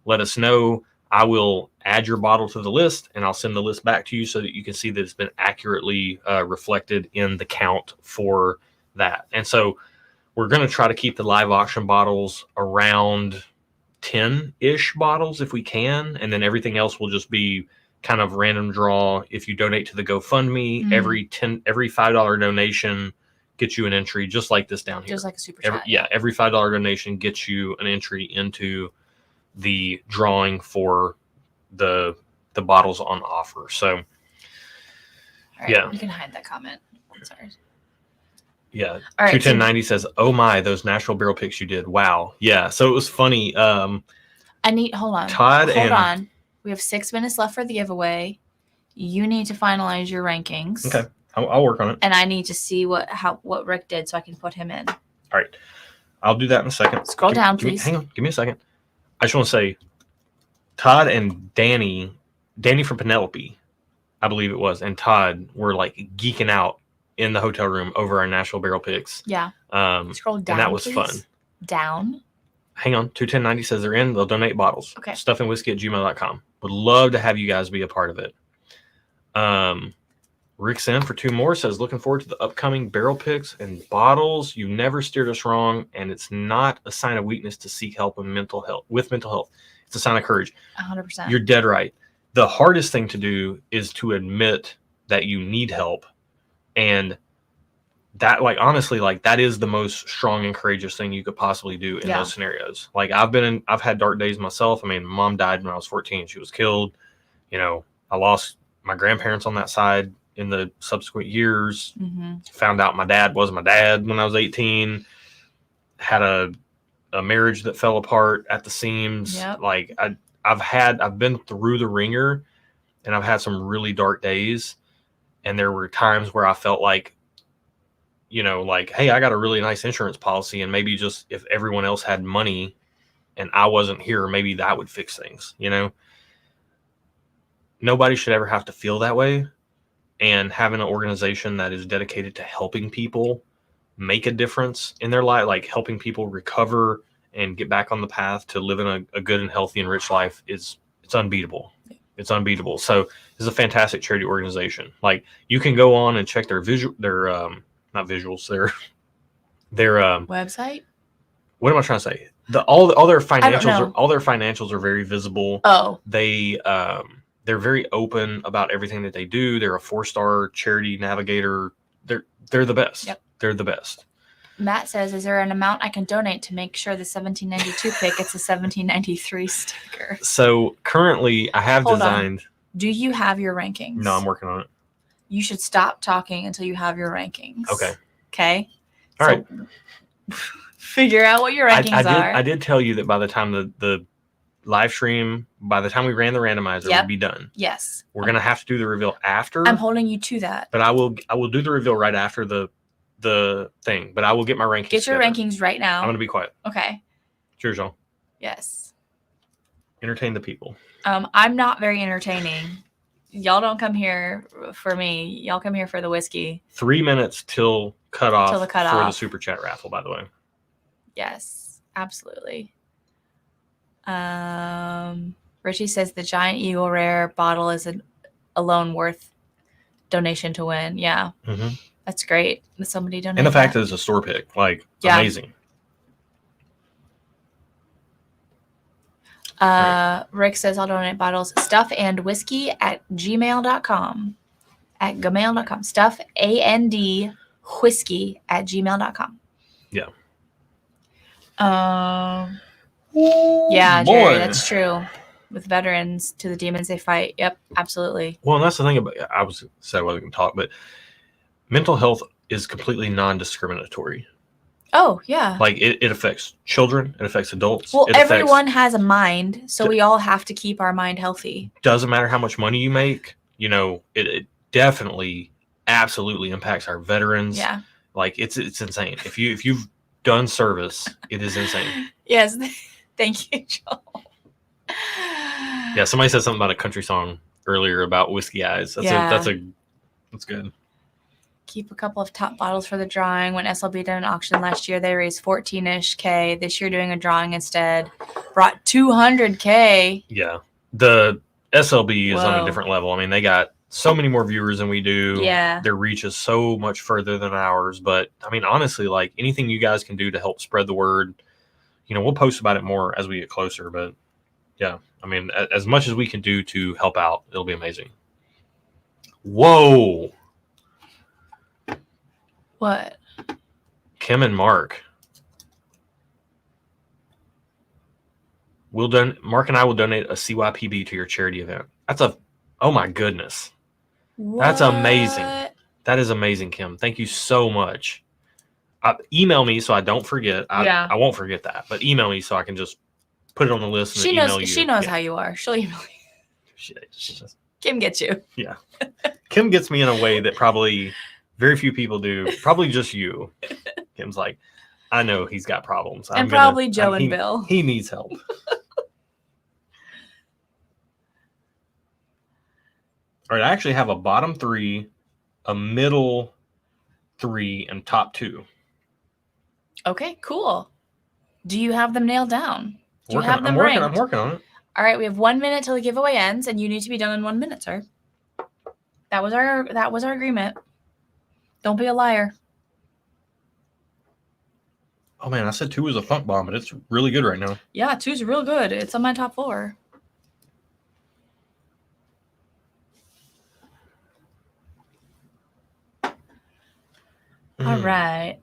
Let us know. I will add your bottle to the list, and I'll send the list back to you so that you can see that it's been accurately reflected in the count for that. And so we're going to try to keep the live auction bottles around 10-ish bottles if we can, and then everything else will just be kind of random draw. If you donate to the GoFundMe, every $5 donation gets you an entry, just like this down here. Just like a super chat. Every $5 donation gets you an entry into the drawing for the bottles on offer. So all right, you can hide that comment. Sorry. Yeah. All right, 21090 says, "Oh my, those Nashville barrel picks you did. Wow." Yeah. So it was funny. Hold on. Todd, hold on. We have 6 minutes left for the giveaway. You need to finalize your rankings. Okay. I'll work on it. And I need to see what Rick did so I can put him in. All right. I'll do that in a second. Scroll down, please. Hang on. Give me a second. I just want to say Todd and Danny from Penelope, I believe it was, and Todd were like geeking out in the hotel room over our Nashville barrel picks. Yeah. Scroll down, and that was please. fun. Down. Hang on. 21090 says they're in. They'll donate bottles. Okay. stuffandwhiskey@gmail.com. Would love to have you guys be a part of it. Rick's in for 2 more. Says, looking forward to the upcoming barrel picks and bottles. You never steered us wrong, and it's not a sign of weakness to seek help with mental health. It's a sign of courage. 100%. You're dead right. The hardest thing to do is to admit that you need help, and that, like, honestly, like, that is the most strong and courageous thing you could possibly do in those scenarios. Like, I've had dark days myself. I mean, mom died when I was 14. She was killed. You know, I lost my grandparents on that side in the subsequent years. Found out my dad wasn't my dad when I was 18. Had a marriage that fell apart at the seams. Yep. Like, I've been through the ringer, and I've had some really dark days. And there were times where I felt like, you know, like, hey, I got a really nice insurance policy, and maybe just if everyone else had money and I wasn't here, maybe that would fix things, you know? Nobody should ever have to feel that way. And having an organization that is dedicated to helping people make a difference in their life, like helping people recover and get back on the path to living a good and healthy and rich life, it's unbeatable. It's unbeatable. So this is a fantastic charity organization. Like, you can go on and check their not visuals, their website. What am I trying to say? All their financials are very visible. Oh, they're very open about everything that they do. They're a 4-star charity navigator. They're the best. Yep. They're the best. Matt says, is there an amount I can donate to make sure the 1792 pick gets a 1793 sticker? So currently I have designed. Do you have your rankings? No, I'm working on it. You should stop talking until you have your rankings. Okay. All right. Figure out what your rankings are. I did tell you that by the time the live stream, by the time we ran the randomizer, would be done. Yes. We're gonna have to do the reveal after. I'm holding you to that. But I will do the reveal right after the thing. But I will get my rankings. Get your rankings right now. I'm gonna be quiet. Okay. Cheers, y'all. Yes. Entertain the people. I'm not very entertaining. Y'all don't come here for me. Y'all come here for the whiskey. 3 minutes till cutoff Till the cutoff. for the super chat raffle, by the way. Yes, absolutely. Richie says the Giant Eagle Rare bottle is alone worth donation to win. Yeah. Mm-hmm. That's great. Somebody donated. And the fact that it's a store pick, like, amazing. Rick says I'll donate bottles. stuffandwhiskey@gmail.com. At gmail.com. stuffandwhiskey@gmail.com. Yeah. Yeah, boy. Jerry, that's true. With veterans, to the demons they fight. Yep, absolutely. Well, and that's the thing about, I wasn't going to talk, but mental health is completely non-discriminatory. Oh, yeah. Like, it affects children, it affects adults. Well, everyone has a mind, so we all have to keep our mind healthy. Doesn't matter how much money you make, you know, it definitely, absolutely impacts our veterans. Yeah. Like, it's insane. If you've done service, it is insane. Yes. Thank you, Joel. Yeah, somebody said something about a country song earlier about whiskey eyes. That's good. Keep a couple of top bottles for the drawing. When SLB did an auction last year, they raised 14-ish K. This year, doing a drawing instead, brought 200K. Yeah, the SLB is on a different level. I mean, they got so many more viewers than we do. Yeah, their reach is so much further than ours. But I mean, honestly, like, anything you guys can do to help spread the word, you know, we'll post about it more as we get closer. But yeah, I mean, as much as we can do to help out, it'll be amazing. Whoa. What? Kim and Mark. Mark and I will donate a CYPB to your charity event. Oh my goodness. What? That's amazing. That is amazing, Kim. Thank you so much. Email me so I don't forget. I won't forget that, but email me so I can just put it on the list and email you. She knows how you are. She'll email you. Kim gets you. Yeah. Kim gets me in a way that probably very few people do. Probably just you. Kim's like, I know he's got problems. And probably Joe and Bill. He needs help. All right, I actually have a bottom 3, a middle 3, and top 2. Okay, cool. Do you have them nailed down? Do you I'm have them working ranked? on it. All right, we have 1 minute till the giveaway ends, and you need to be done in 1 minute, sir. That was our agreement. Don't be a liar. Oh man, I said 2 was a funk bomb, but it's really good right now. Yeah, 2's real good. It's on my top 4. All right.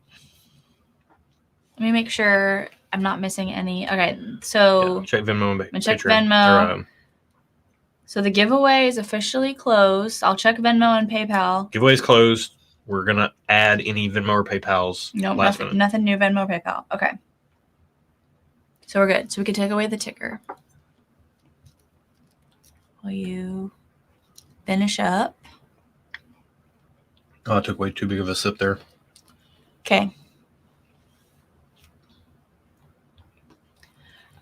Let me make sure I'm not missing any. Okay, so check Venmo and check Patreon. Venmo. So the giveaway is officially closed. I'll check Venmo and PayPal. Giveaway's closed. We're gonna add any Venmo or PayPal's. Nope, nothing new Venmo or PayPal. Okay. So we're good. So we can take away the ticker. Will you finish up? Oh, I took way too big of a sip there. Okay.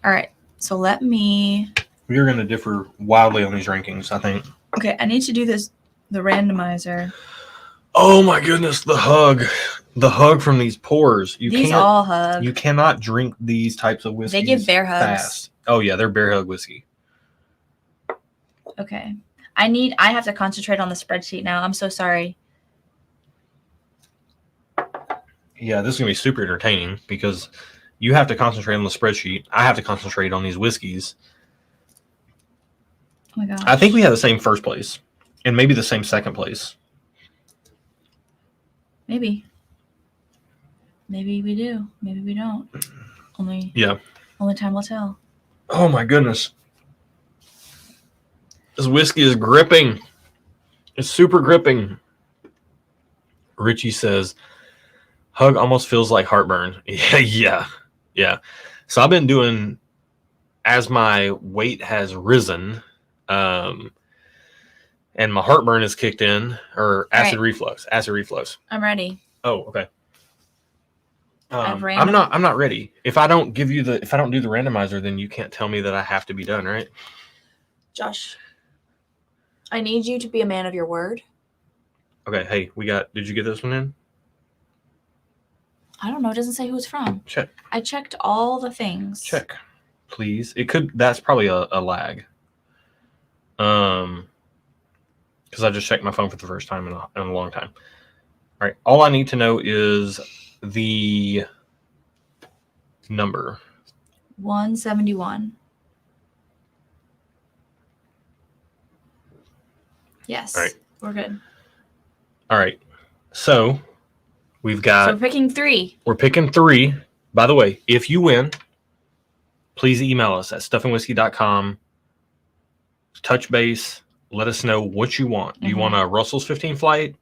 All right. So let me. We are going to differ wildly on these rankings, I think. Okay, I need to do the randomizer. Oh my goodness, the hug from these pours. These all hug. You cannot drink these types of whiskeys. They give bear hugs. Fast. Oh yeah, they're bear hug whiskey. Okay. I have to concentrate on the spreadsheet now. I'm so sorry. Yeah, this is going to be super entertaining because you have to concentrate on the spreadsheet. I have to concentrate on these whiskeys. Oh my gosh. I think we have the same first place and maybe the same second place. Maybe. Maybe we do. Maybe we don't. Only time will tell. Oh my goodness. This whiskey is gripping. It's super gripping. Richie says, hug almost feels like heartburn. Yeah. So I've been doing, as my weight has risen, and my heartburn has kicked in, or acid reflux. I'm ready. Oh, okay. I'm random- not ready. If I don't do the randomizer, then you can't tell me that I have to be done, right? Josh, I need you to be a man of your word. Okay. Hey, did you get this one in? I don't know. It doesn't say who it's from. Check. I checked all the things. Check, please. That's probably a lag. Because I just checked my phone for the first time in a long time. All right. All I need to know is the number. 171. Yes. All right. We're good. All right. So we've got. So we're picking 3. We're picking 3. By the way, if you win, please email us at stuffandwhiskey.com. Touch base. Let us know what you want. Do you want a Russell's 15 flight,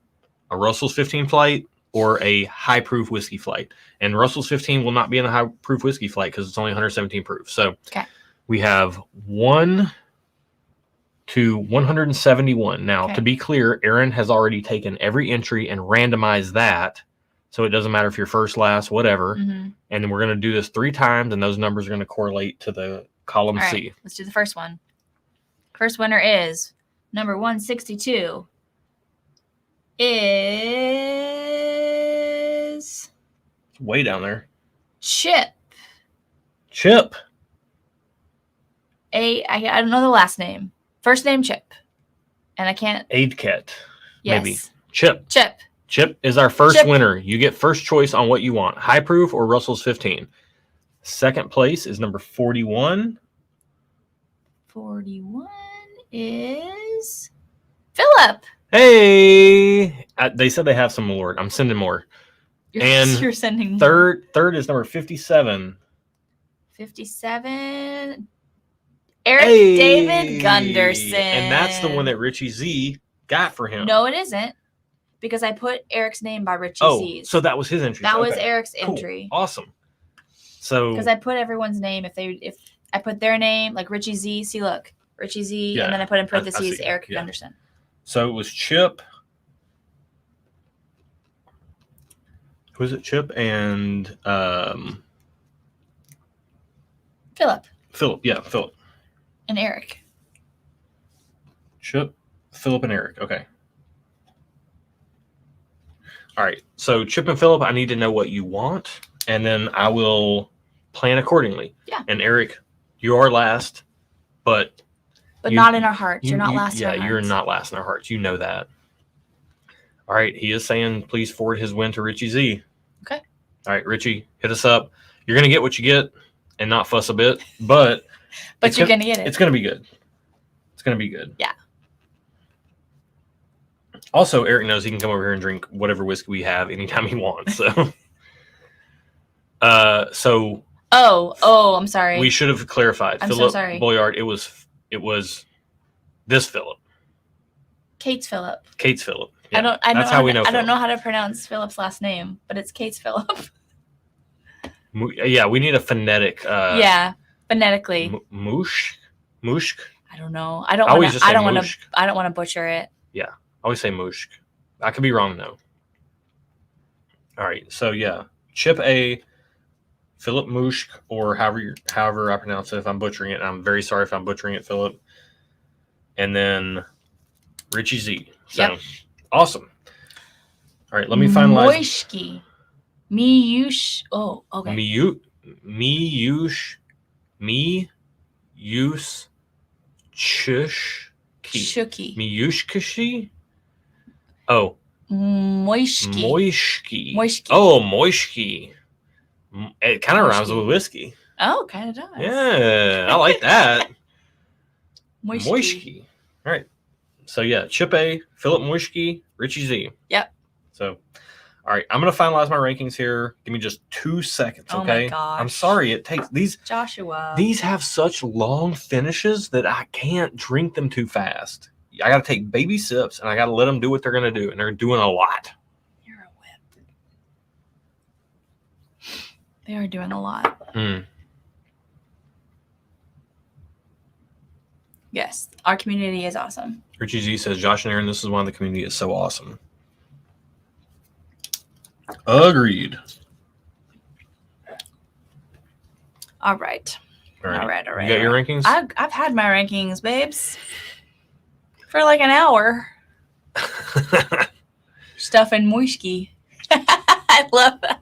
a Russell's 15 flight, or a high proof whiskey flight? And Russell's 15 will not be in a high proof whiskey flight because it's only 117 proof. So we have 1 to 171. Now, to be clear, Aaron has already taken every entry and randomized that. So it doesn't matter if you're first, last, whatever. And then we're going to do this 3 times, and those numbers are going to correlate to the column C. Let's do the first one. First winner is number 162. Is way down there. Chip. I don't know the last name. First name Chip. And I can't. Aidket. Yes. Maybe. Chip is our first winner. You get first choice on what you want. High proof or Russell's 15. Second place is number 41. 41 is Philip. Hey, they said they have some more. I'm sending more. You're sending third is number 57. 57. Eric David Gunderson. And that's the one that Richie Z got for him. No, it isn't. Because I put Eric's name by Richie Z's. So that was his entry. That was Eric's entry. Awesome. So because I put everyone's name if I put their name, like Richie Z. See, look, Richie Z, and then I put in parentheses Eric Gunderson. So it was Chip. Who was it? Chip and Philip. Philip. And Eric. Chip, Philip and Eric. Okay. All right. So Chip and Philip, I need to know what you want, and then I will plan accordingly. Yeah. And Eric, you are last, but not in our hearts. You're not last in our Yeah, hearts. you're not last in our hearts. You know that. All right. He is saying, please forward his win to Richie Z. Okay. All right, Richie, hit us up. You're going to get what you get and not fuss a bit, but you're going to get it. It's going to be good. It's going to be good. Yeah. Also, Eric knows he can come over here and drink whatever whiskey we have anytime he wants. So, I'm sorry. We should have clarified. I'm Philip so sorry. Boyard. It was this Philip. Kate's Philip. Kate's Philip. Yeah. That's how we know. I don't know how to pronounce Philip's last name, but it's Kate's Philip. Yeah, we need a phonetic. Phonetically. Mushk. I don't know. I don't want to butcher it. Yeah, I always say mushk. I could be wrong though. All right, so yeah, Chip A, Philip Mushk, or however I pronounce it. If I'm butchering it, and I'm very sorry if I'm butchering it, Philip. And then Richie Z. So awesome. All right, let me finalize. Moishki. Miyush. Oh, okay. Miyush. Shuki. Miyushkishi. Oh. Moishki. Oh, Moishki. It kind of rhymes with whiskey. Oh, kind of does. Yeah, I like that. Moishki. All right. So yeah, Chip A, Philip Moishki, Richie Z. Yep. So, all right, I'm gonna finalize my rankings here. Give me just 2 seconds, okay? Oh my gosh. I'm sorry, it takes these. Joshua. These have such long finishes that I can't drink them too fast. I got to take baby sips, and I got to let them do what they're gonna do, and they're doing a lot. You're a whip. They are doing a lot. Yes, our community is awesome. Richie Z says, Josh and Aaron, this is why the community is so awesome. Agreed. All right. You got your rankings? I've had my rankings, babes, for like an hour. Stuff and Moishki. I love that.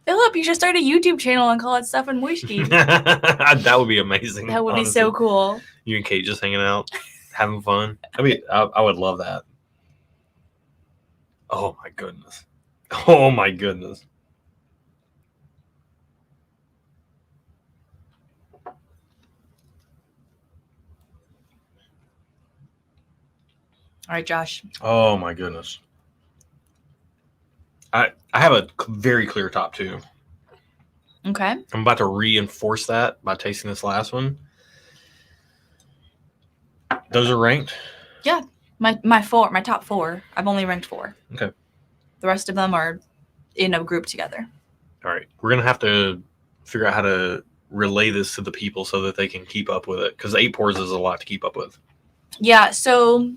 Philip, you should start a YouTube channel and call it Stuff and Whiskey. That would be amazing. That would be so cool. You and Kate just hanging out, having fun. I mean, I would love that. Oh my goodness. Oh my goodness. All right, Josh. Oh my goodness. I have a very clear top two. Okay. I'm about to reinforce that by tasting this last one. Those are ranked? Yeah. My top four. I've only ranked 4. Okay. The rest of them are in a group together. All right. We're going to have to figure out how to relay this to the people so that they can keep up with it. Because 8 pours is a lot to keep up with. Yeah. So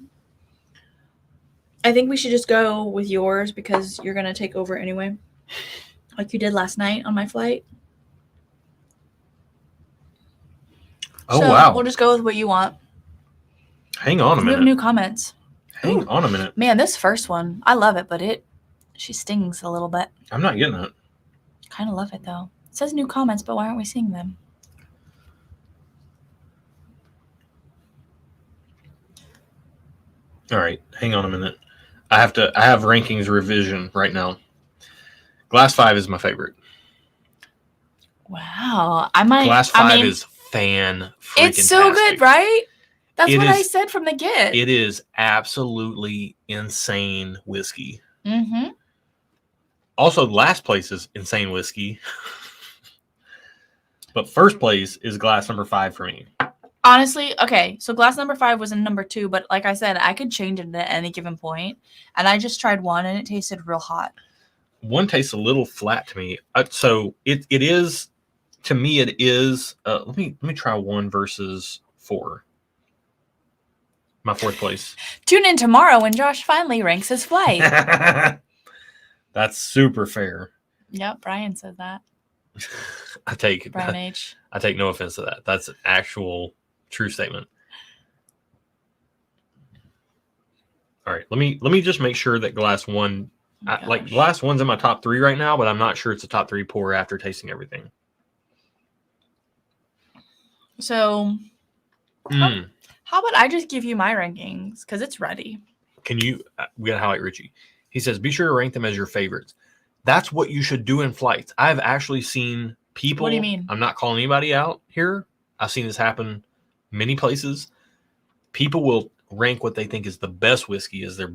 I think we should just go with yours because you're going to take over anyway. Like you did last night on my flight. Oh, so wow. We'll just go with what you want. Hang on a minute. We have new comments. Hang on a minute. Man, this first one, I love it, but she stings a little bit. I'm not getting it. Kind of love it, though. It says new comments, but why aren't we seeing them? All right. Hang on a minute. I have rankings revision right now. Glass 5 is my favorite. Wow. Glass 5 is fan-freaking-tastic. It's so good, right? That's what I said from the get. It is absolutely insane whiskey. Mm-hmm. Also, last place is insane whiskey. But first place is glass number 5 for me. Honestly, okay, so glass number 5 was in number 2, but like I said, I could change it at any given point. And I just tried one, and it tasted real hot. One tastes a little flat to me. So it is, to me, it is. Let me try 1 versus 4. My 4th place. Tune in tomorrow when Josh finally ranks his flight. That's super fair. Yep, Brian said that. Brian H. I take no offense to that. That's an actual true statement. All right, let me just make sure that glass one, Gosh. glass one's in my top 3 right now, but I'm not sure it's a top 3 pour after tasting everything. So, how about I just give you my rankings because it's ready. Can you? We gotta highlight Richie. He says, be sure to rank them as your favorites. That's what you should do in flights. I've actually seen people. What do you mean? I'm not calling anybody out here. I've seen this happen many places. People will rank what they think is the best whiskey as their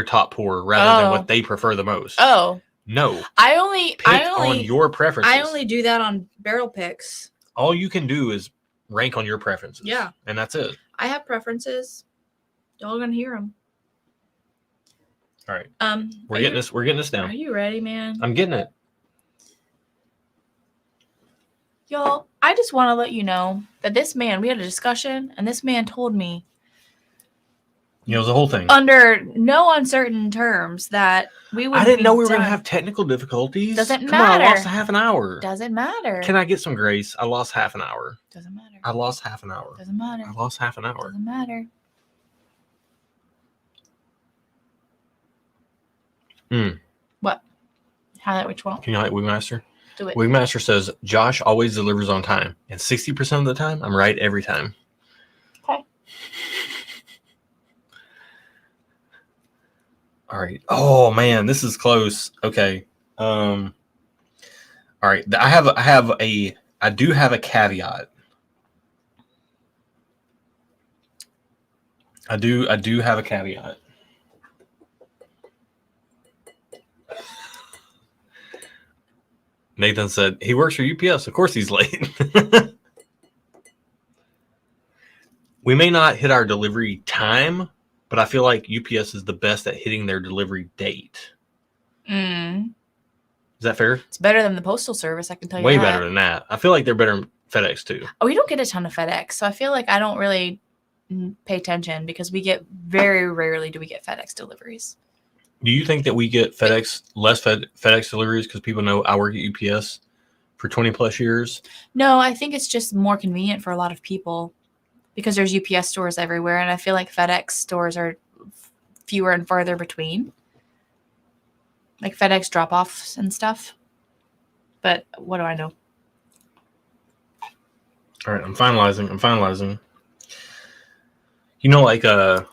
top pour, rather than what they prefer the most. Oh. No. I only on your preferences. I only do that on barrel picks. All you can do is rank on your preferences. Yeah. And that's it. I have preferences. Y'all gonna hear them. All right. We're getting this down. Are you ready, man? I'm getting it. Y'all, I just want to let you know that we had a discussion, and this man told me, it was the whole thing. Under no uncertain terms, that we would. I didn't know we were going to have technical difficulties. Doesn't matter. Come on, I lost half an hour. Doesn't matter. Can I get some grace? I lost half an hour. Doesn't matter. I lost half an hour. Doesn't matter. I lost half an hour. Doesn't matter. What? Highlight which one? Can you highlight Wigmaster? Do it. Wigmaster says, Josh always delivers on time. And 60% of the time, I'm right every time. Okay. All right. Oh, man, this is close. Okay. All right. I do have a caveat. I do have a caveat. Nathan said, he works for UPS. Of course he's late. We may not hit our delivery time, but I feel like UPS is the best at hitting their delivery date. Is that fair? It's better than the Postal Service, I can tell you Way that. better than that. I feel like they're better than FedEx too. Oh, we don't get a ton of FedEx, so I feel like I don't really pay attention because we get very rarely do we get FedEx deliveries. Do you think that we get less FedEx deliveries because people know I work at UPS for 20 plus years? No, I think it's just more convenient for a lot of people because there's UPS stores everywhere, and I feel like FedEx stores are fewer and farther between, like FedEx drop-offs and stuff. But what do I know? All right, I'm finalizing. You know, like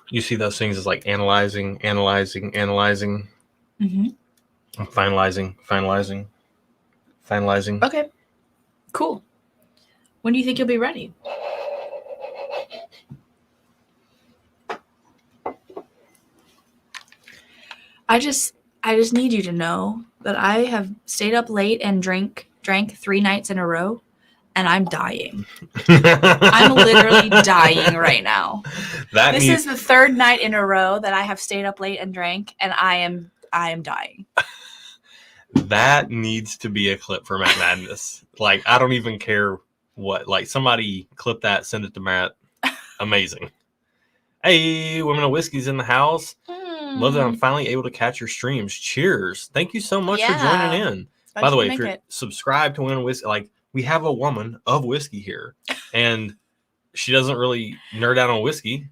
you see those things as like analyzing. Mm-hmm. I'm finalizing. Okay, cool. When do you think you'll be ready? I just need you to know that I have stayed up late and drank 3 nights in a row, and I'm dying. I'm literally dying right now. This is the 3rd night in a row that I have stayed up late and drank, and I am dying. That needs to be a clip for Matt Madness. Like, I don't even care what. Like, somebody clip that, send it to Matt. Amazing. Hey, Women of Whiskey's in the house. Love that I'm finally able to catch your streams. Cheers. Thank you so much for joining in. By the way, if you're subscribed to Women of Whiskey, like, we have a woman of whiskey here, and she doesn't really nerd out on whiskey.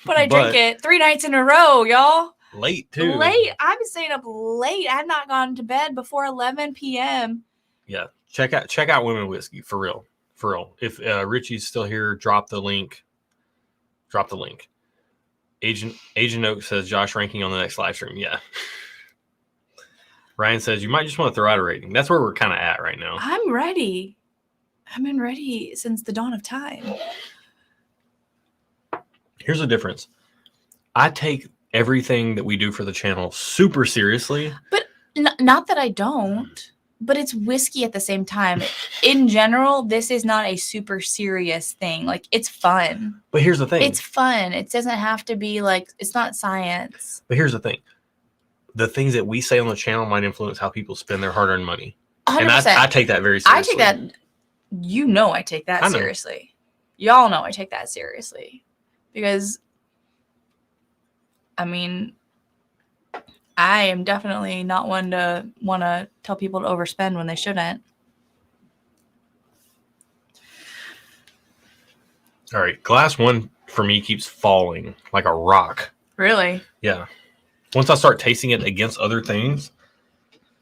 But I drink it 3 nights in a row, y'all. Late, too. Late. I've been staying up late. I've not gone to bed before 11 p.m. Yeah. Check out Women of Whiskey, for real. For real. If Richie's still here, drop the link. Agent Oak says, Josh ranking on the next live stream. Yeah. Ryan says, you might just want to throw out a rating. That's where we're kind of at right now. I'm ready. I've been ready since the dawn of time. Here's the difference. I take everything that we do for the channel super seriously. But not that I don't. But it's whiskey at the same time. In general, this is not a super serious thing. Like, it's fun. But here's the thing. It's fun. It doesn't have to be like, it's not science. But here's the thing. The things that we say on the channel might influence how people spend their hard-earned money. 100%. And I take that very seriously. I take that. I take that seriously. Y'all know I take that seriously. Because, I mean, I am definitely not one to want to tell people to overspend when they shouldn't. All right. Glass one for me keeps falling like a rock. Really? Yeah. Once I start tasting it against other things.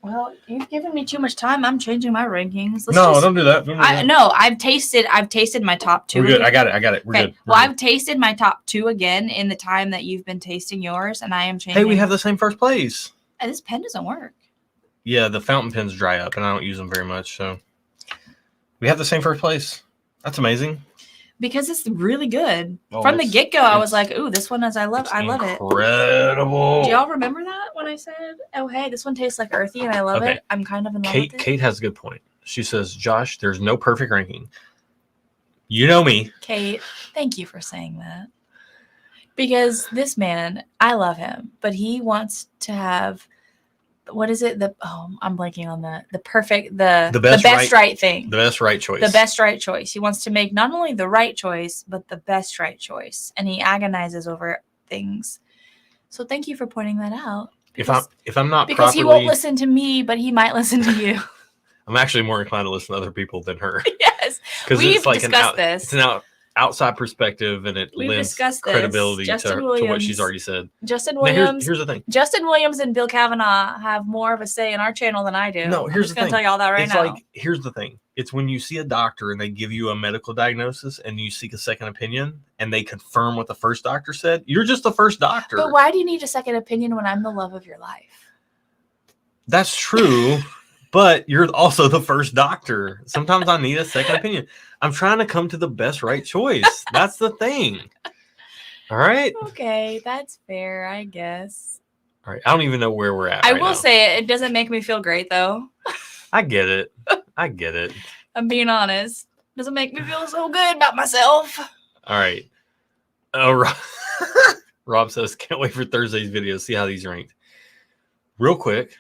Well, you've given me too much time. I'm changing my rankings. Don't do that. No, I've tasted my top 2. We're good. I got it. We're good. Well, I've tasted my top 2 again in the time that you've been tasting yours, and I am changing. Hey, we have the same first place. And this pen doesn't work. Yeah, the fountain pens dry up, and I don't use them very much, so we have the same first place. That's amazing. Because it's really good. From the get-go, I was like, "Ooh, this one I love it." Incredible. Do y'all remember that when I said, "Oh, hey, this one tastes like earthy and I love it." I'm kind of in love with it. Kate has a good point. She says, "Josh, there's no perfect ranking." You know me. Kate, thank you for saying that. Because this man, I love him, but he wants to have, what is it? I'm blanking on the best right thing. The best right choice. The best right choice. He wants to make not only the right choice, but the best right choice. And he agonizes over things. So thank you for pointing that out. If I'm not because he won't listen to me, but he might listen to you. I'm actually more inclined to listen to other people than her. Yes. We've discussed this. It's an outside perspective, and it lends credibility to what she's already said. Justin Williams. Here's the thing. Justin Williams and Bill Kavanaugh have more of a say in our channel than I do. No, here's the thing. I'm just going to tell you all that right now. Here's the thing. It's when you see a doctor and they give you a medical diagnosis and you seek a second opinion and they confirm what the first doctor said. You're just the first doctor. But why do you need a second opinion when I'm the love of your life? That's true. But you're also the first doctor. Sometimes I need a second opinion. I'm trying to come to the best right choice. That's the thing. All right. Okay, that's fair, I guess. All right. I don't even know where we're at. I will say it doesn't make me feel great, though. I get it. I'm being honest. It doesn't make me feel so good about myself. All right. Rob says, can't wait for Thursday's video. See how these ranked. Real quick.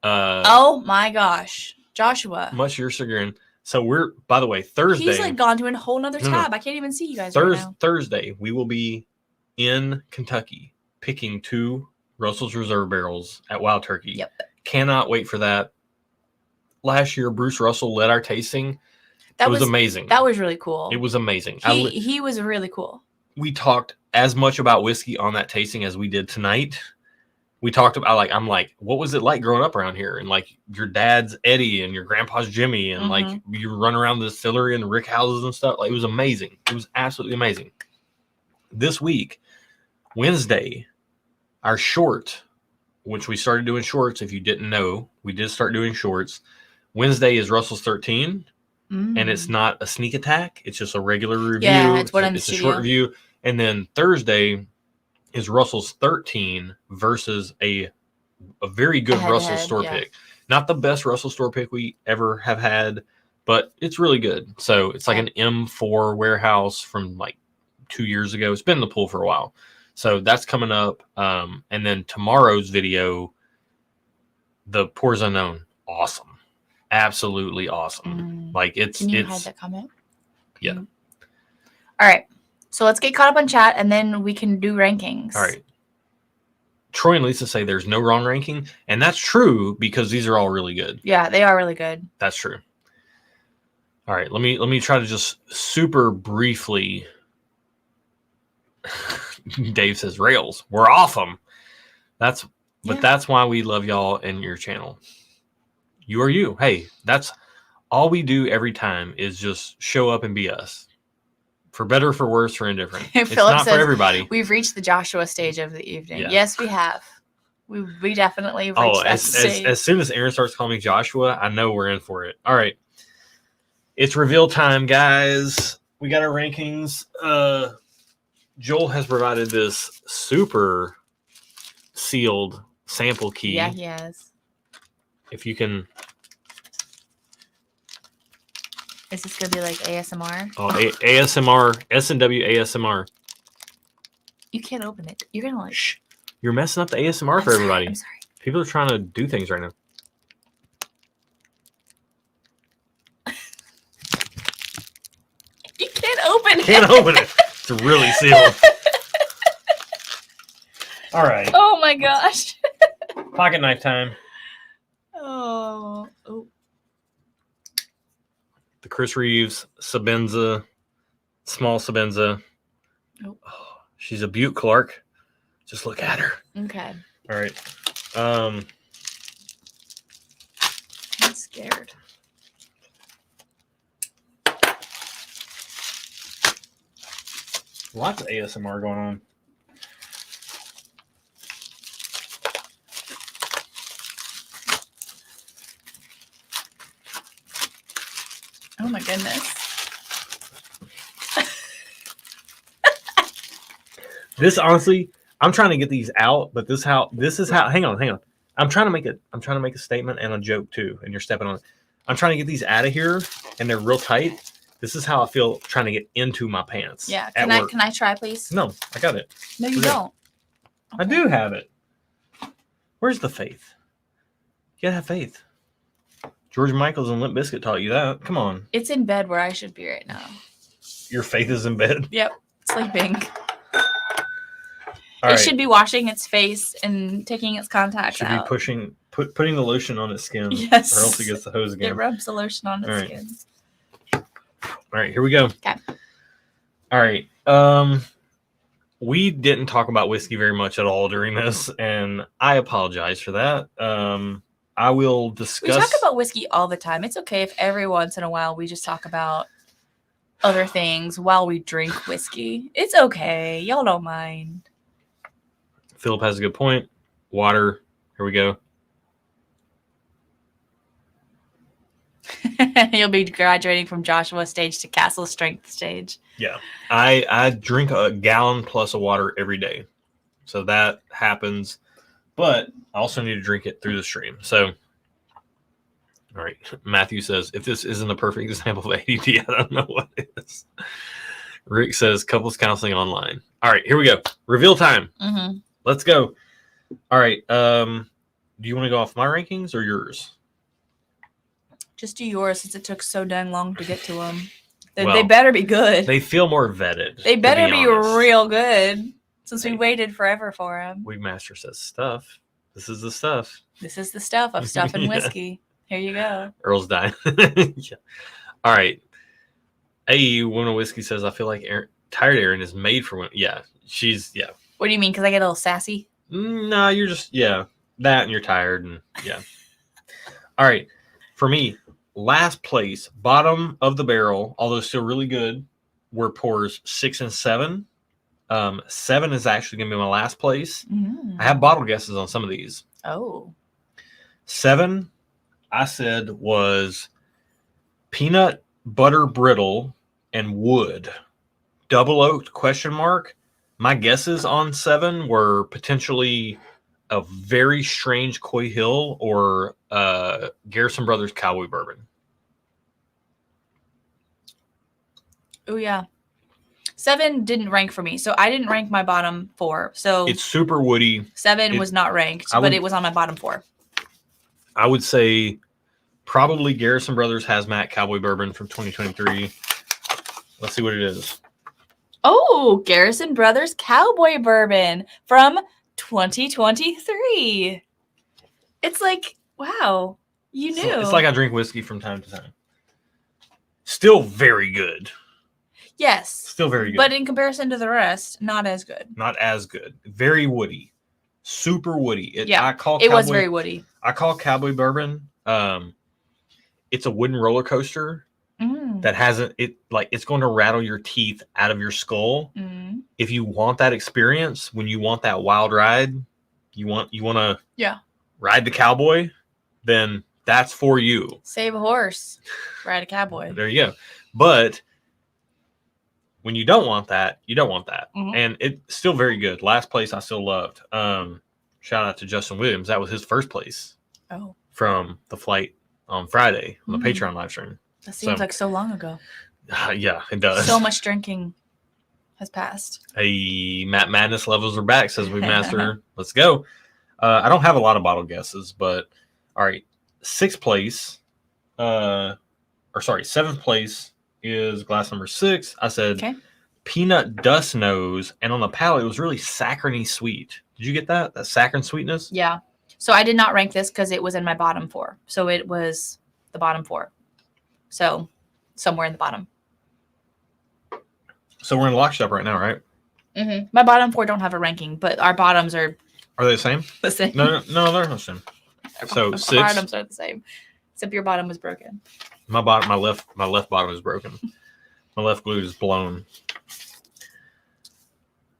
Oh my gosh, Joshua. Much to your chagrin. So we're, by the way, Thursday. He's like gone to a whole nother tab. I can't even see you guys right now. Thursday, we will be in Kentucky picking 2 Russell's Reserve barrels at Wild Turkey. Yep. Cannot wait for that. Last year, Bruce Russell led our tasting. It was amazing. That was really cool. It was amazing. He was really cool. We talked as much about whiskey on that tasting as we did tonight. We talked about I'm like, what was it like growing up around here? And like your dad's Eddie and your grandpa's Jimmy and like you run around the distillery and the rick houses and stuff. Like it was amazing. It was absolutely amazing. This week, Wednesday, our short, which we started doing shorts. If you didn't know, we did start doing shorts. Wednesday is Russell's 13, and it's not a sneak attack. It's just a regular review. Yeah, it's what it's a short review. And then Thursday is Russell's 13 versus a very good Russell store pick. Not the best Russell store pick we ever have had, but it's really good. So it's like an M4 warehouse from like 2 years ago. It's been in the pool for a while. So that's coming up. And then tomorrow's video, the Pours Unknown, awesome. Absolutely awesome. Like Can you hide that comment? Yeah. All right. So let's get caught up on chat, and then we can do rankings. All right. Troy and Lisa say there's no wrong ranking, and that's true because these are all really good. Yeah, they are really good. That's true. All right, let me try to just super briefly. Dave says rails. We're off them. That's why we love y'all and your channel. You are you. Hey, that's all we do every time is just show up and be us. For better, for worse, for indifferent. It's not for everybody. We've reached the Joshua stage of the evening. Yeah. Yes, we have. We definitely reached that stage. As soon as Aaron starts calling me Joshua, I know we're in for it. All right. It's reveal time, guys. We got our rankings. Joel has provided this super sealed sample key. Yeah, he has. If you can... Is this going to be like ASMR? Oh, ASMR, S&W ASMR. You can't open it. You're going to like... Shh. You're messing up the ASMR for everybody. I'm sorry. People are trying to do things right now. You can't open it. Can't open it. It's really sealed. All right. Oh, my gosh. Pocket knife time. Oh. The Chris Reeves Sabenza, small Sabenza. Nope. Oh, she's a Butte Clark. Just look at her. Okay. All right. I'm scared. Lots of ASMR going on. Oh my goodness. This honestly, I'm trying to get these out, but this is how hang on. I'm trying to make a statement and a joke too, and you're stepping on it. I'm trying to get these out of here and they're real tight. This is how I feel trying to get into my pants. Yeah. Can I try, please? No, I got it. No, you don't. Okay. I do have it. Where's the faith? You gotta have faith. George Michael's and Limp Bizkit taught you that. Come on. It's in bed where I should be right now. Your faith is in bed? Yep. Sleeping. All right. Should be washing its face and taking its contacts out. Should be putting the lotion on its skin. Yes. Or else it gets the hose again. It rubs the lotion on its skin. All right, here we go. Okay. All right. We didn't talk about whiskey very much at all during this, and I apologize for that. I will discuss. We talk about whiskey all the time. It's okay if every once in a while we just talk about other things while we drink whiskey. It's okay. Y'all don't mind. Philip has a good point. Water. Here we go. You'll be graduating from Joshua stage to Castle Strength stage. Yeah. I drink a gallon plus of water every day. So that happens. But I also need to drink it through the stream. So, all right. Matthew says, if this isn't a perfect example of ADD, I don't know what is. Rick says, couples counseling online. All right. Here we go. Reveal time. Mm-hmm. Let's go. All right. Do you want to go off my rankings or yours? Just do yours since it took so dang long to get to them. They Well, better be good. They feel more vetted. They better be honest. real good since we waited forever for them. Wigmaster says stuff. This is the stuff. This is the stuff of stuff and Yeah. whiskey. Here you go. Earl's dying. Yeah. All right. Hey, Woman of Whiskey says, I feel like Tired Erin is made for women. Yeah. She's, yeah. What do you mean? Because I get a little sassy? No, you're just, yeah. That and you're tired. And yeah. All right. For me, last place, bottom of the barrel, although still really good, were pours 6 and 7. 7 is actually going to be my last place. I have bottle guesses on some of these. Oh. 7, I said, was peanut butter brittle and wood. Double oaked ? My guesses on 7 were potentially a very strange Coy Hill or Garrison Brothers Cowboy Bourbon. Oh, yeah. 7 didn't rank for me, so I didn't rank my bottom 4. So It's super woody. 7 was not ranked, but it was on my bottom 4. I would say probably Garrison Brothers Hazmat Cowboy Bourbon from 2023. Let's see what it is. Oh, Garrison Brothers Cowboy Bourbon from 2023. It's like, wow, you knew. It's like I drink whiskey from time to time. Still very good. Yes. Still very good. But in comparison to the rest, not as good. Not as good. Very woody. Super woody. It was very woody. I call Cowboy Bourbon, it's a wooden roller coaster that hasn't, it's going to rattle your teeth out of your skull. If you want that experience, when you want that wild ride, you want to ride the cowboy, then that's for you. Save a horse, ride a cowboy. There you go. But when you don't want that, you don't want that. And it's still very good. Last place I still loved. Shout out to Justin Williams. That was his first place. Oh. From the flight on Friday on the Patreon live stream. That seems like so long ago. Yeah, it does. So much drinking has passed. Hey, Matt Madness levels are back, says Wigmaster. Let's go. I don't have a lot of bottle guesses, but all right. 6th place, 7th place is glass number 6. I said peanut dust nose, and on the palate, it was really saccharine sweet. Did you get that? That saccharine sweetness? Yeah. So I did not rank this because it was in my bottom 4. So it was the bottom 4. So somewhere in the bottom. So we're in lockstep right now, right? Mm-hmm. My bottom 4 don't have a ranking, but our bottoms are Are they the same? the same. No, they're not the same. So Our 6. bottoms are the same, except your bottom was broken. My left bottom is broken. My left glute is blown.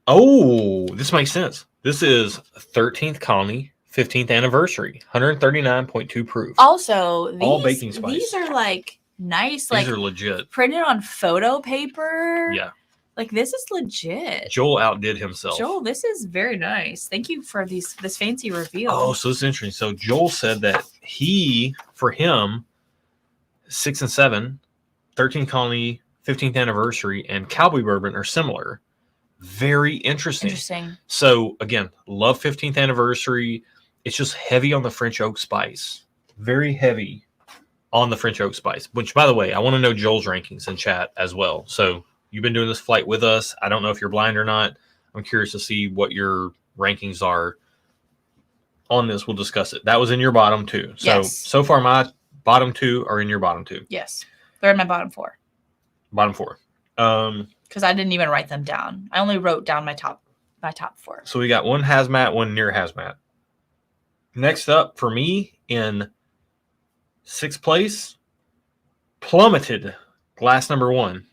Oh, this makes sense. This is 13th colony, 15th anniversary, 139.2 proof. Also, all baking spice. These are like nice. These like are legit. Printed on photo paper. Yeah. Like this is legit. Joel outdid himself. Joel, this is very nice. Thank you for this fancy reveal. Oh, so it's interesting. So Joel said that for him, 6 and 7, 13th colony, 15th anniversary, and Cowboy Bourbon are similar. Very interesting. So again, love 15th anniversary. It's just heavy on the French oak spice. Very heavy on the French oak spice. Which, by the way, I want to know Joel's rankings in chat as well. So you've been doing this flight with us. I don't know if you're blind or not. I'm curious to see what your rankings are on this. We'll discuss it. That was in your bottom 2. So far my bottom 2 are in your bottom 2. Yes. They're in my bottom 4. Bottom 4. Because I didn't even write them down. I only wrote down my top 4. So we got one hazmat, one near hazmat. Next up for me in 6th place, plummeted glass number 1.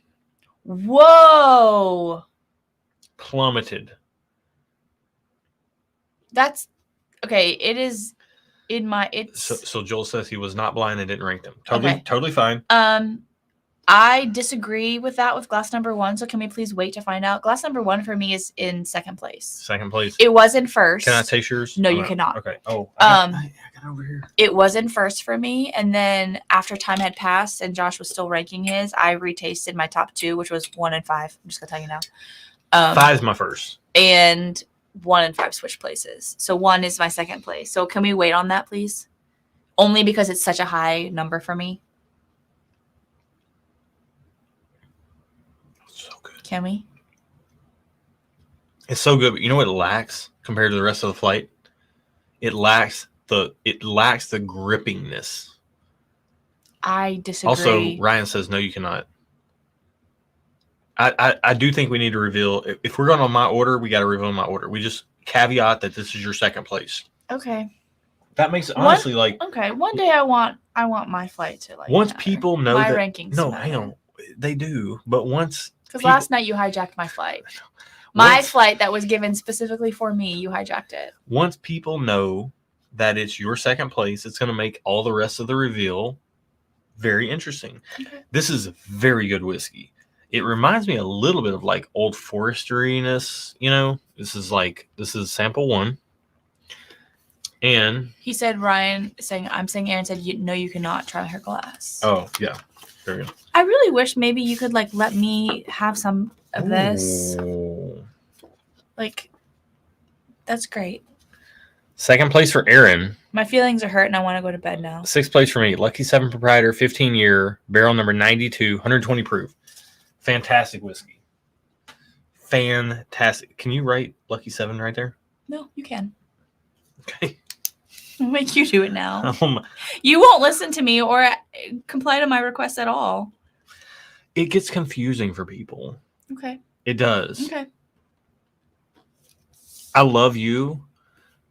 Whoa. Plummeted. That's okay. It is in my So Joel says he was not blind and didn't rank them. Okay. Totally fine. I disagree with that with glass number 1. So can we please wait to find out? Glass number 1 for me is in 2nd place. 2nd place. It was in 1st. Can I taste yours? No, you cannot. Okay. Oh, I got over here. It was in 1st for me, and then after time had passed and Josh was still ranking his, I retasted my top 2, which was 1 and 5. I'm just gonna tell you now. 5 is my first. And 1 and 5 switched places. So 1 is my 2nd place. So can we wait on that, please? Only because it's such a high number for me. So good. Can we? It's so good, but you know what it lacks compared to the rest of the flight? It lacks the grippingness. I disagree. Also, Ryan says no, you cannot. I do think we need to reveal, if we're going on my order, we got to reveal my order. We just caveat that this is your 2nd place. Okay. That makes it honestly okay. One day I want my flight to once matter. people know my that, rankings. No, matter. hang on, they do. But once because last night you hijacked my flight. My flight that was given specifically for me, you hijacked it. Once people know that it's your 2nd place, it's going to make all the rest of the reveal very interesting. Okay. This is very good whiskey. It reminds me a little bit of like Old Foresteriness, you know. This is sample 1. And he said Aaron said you cannot try her glass. Oh, yeah. Very good. I really wish maybe you could like let me have some of this. Like that's great. 2nd place for Aaron. My feelings are hurt and I want to go to bed now. 6th place for me. Lucky 7 proprietor, 15-year, barrel number 92, 120 proof. Fantastic whiskey. Fantastic. Can you write Lucky 7 right there? No, you can. Okay. I'll make you do it now. You won't listen to me or comply to my request at all. It gets confusing for people. Okay. It does. Okay. I love you,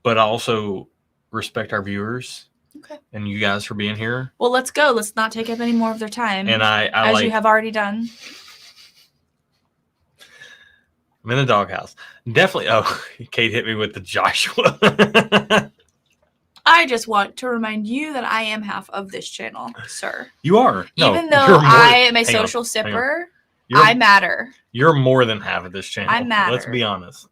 but I also respect our viewers. Okay. And you guys for being here. Well, let's go. Let's not take up any more of their time. And I as you have already done. I'm in the doghouse. Definitely. Oh, Kate hit me with the Joshua. I just want to remind you that I am half of this channel, sir. You are. No, even though I am a social sipper, I matter. You're more than half of this channel. I matter. Let's be honest.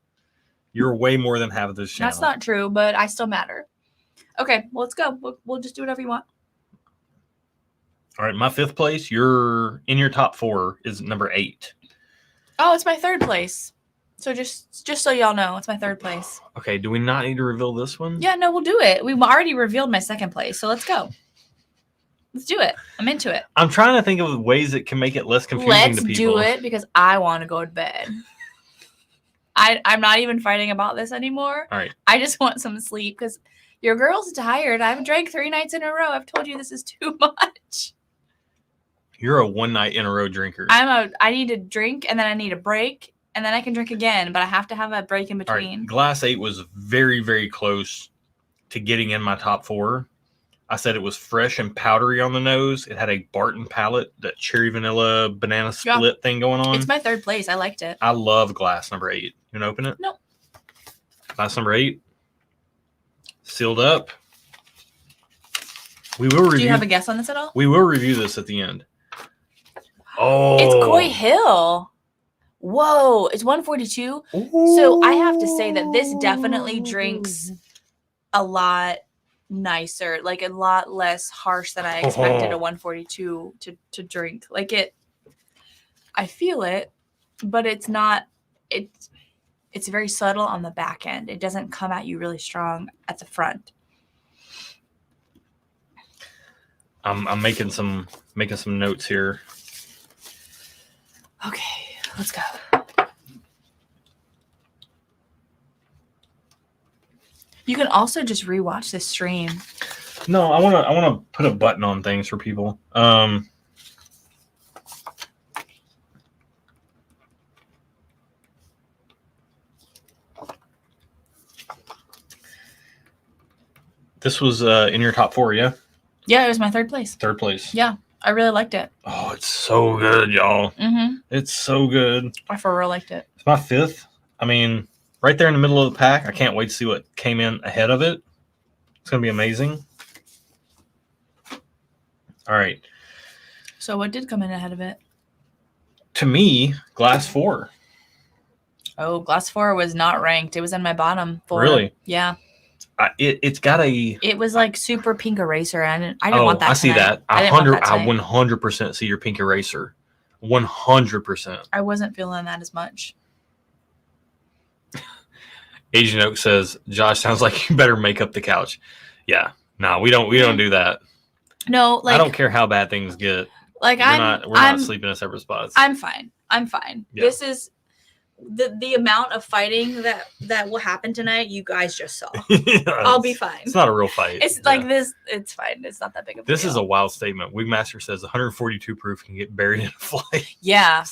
You're way more than half of this channel. That's not true, but I still matter. Okay, well, let's go. We'll just do whatever you want. All right, my 5th place. You're in your top 4 is number 8. Oh, it's my 3rd place. So just so y'all know, it's my 3rd place. Okay, do we not need to reveal this one? Yeah, no, we'll do it. We've already revealed my 2nd place, so let's go. Let's do it. I'm into it. I'm trying to think of ways that can make it less confusing to people. Let's do it because I want to go to bed. I'm not even fighting about this anymore. All right. I just want some sleep because your girl's tired. I haven't drank 3 nights in a row. I've told you this is too much. You're a 1 night in a row drinker. I need to drink and then I need a break and then I can drink again, but I have to have a break in All right, between. Glass 8 was very, very close to getting in my top 4. I said it was fresh and powdery on the nose. It had a Barton palate, that cherry vanilla banana split thing going on. It's my 3rd place. I liked it. I love glass number 8. You want to open it? Nope. Glass number 8. Sealed up. We will review. Do you have a guess on this at all? We will review this at the end. Oh. It's Coy Hill. Whoa. It's 142. Ooh. So I have to say that this definitely drinks a lot nicer, like a lot less harsh than I expected a 142 to drink. Like I feel it, but it's not, it's very subtle on the back end. It doesn't come at you really strong at the front. I'm making some notes here. Okay, let's go. You can also just rewatch this stream. No, I wanna put a button on things for people. This was in your top 4, yeah? Yeah, it was my 3rd place. 3rd place. Yeah, I really liked it. Oh, it's so good, y'all. Mm-hmm. It's so good. I for real liked it. It's my 5th. I mean, right there in the middle of the pack. I can't wait to see what came in ahead of it. It's going to be amazing. All right. So what did come in ahead of it? To me, Glass 4. Oh, Glass 4 was not ranked. It was in my bottom 4. Really? Yeah. It's got a... It was like super pink eraser, and I didn't want that. I see tonight. that. I didn't want that tonight. 100% see your pink eraser. 100%. I wasn't feeling that as much. Asian Oak says, Josh, sounds like you better make up the couch. Yeah. No, we don't do that. No, like I don't care how bad things get. Like we're not sleeping in separate spots. I'm fine. Yeah. This is the amount of fighting that will happen tonight. You guys just saw. Yeah, I'll be fine. It's not a real fight. It's like this. It's fine. It's not that big of a deal. This is a wild statement. Wigmaster says 142 proof can get buried in a flight. Yeah.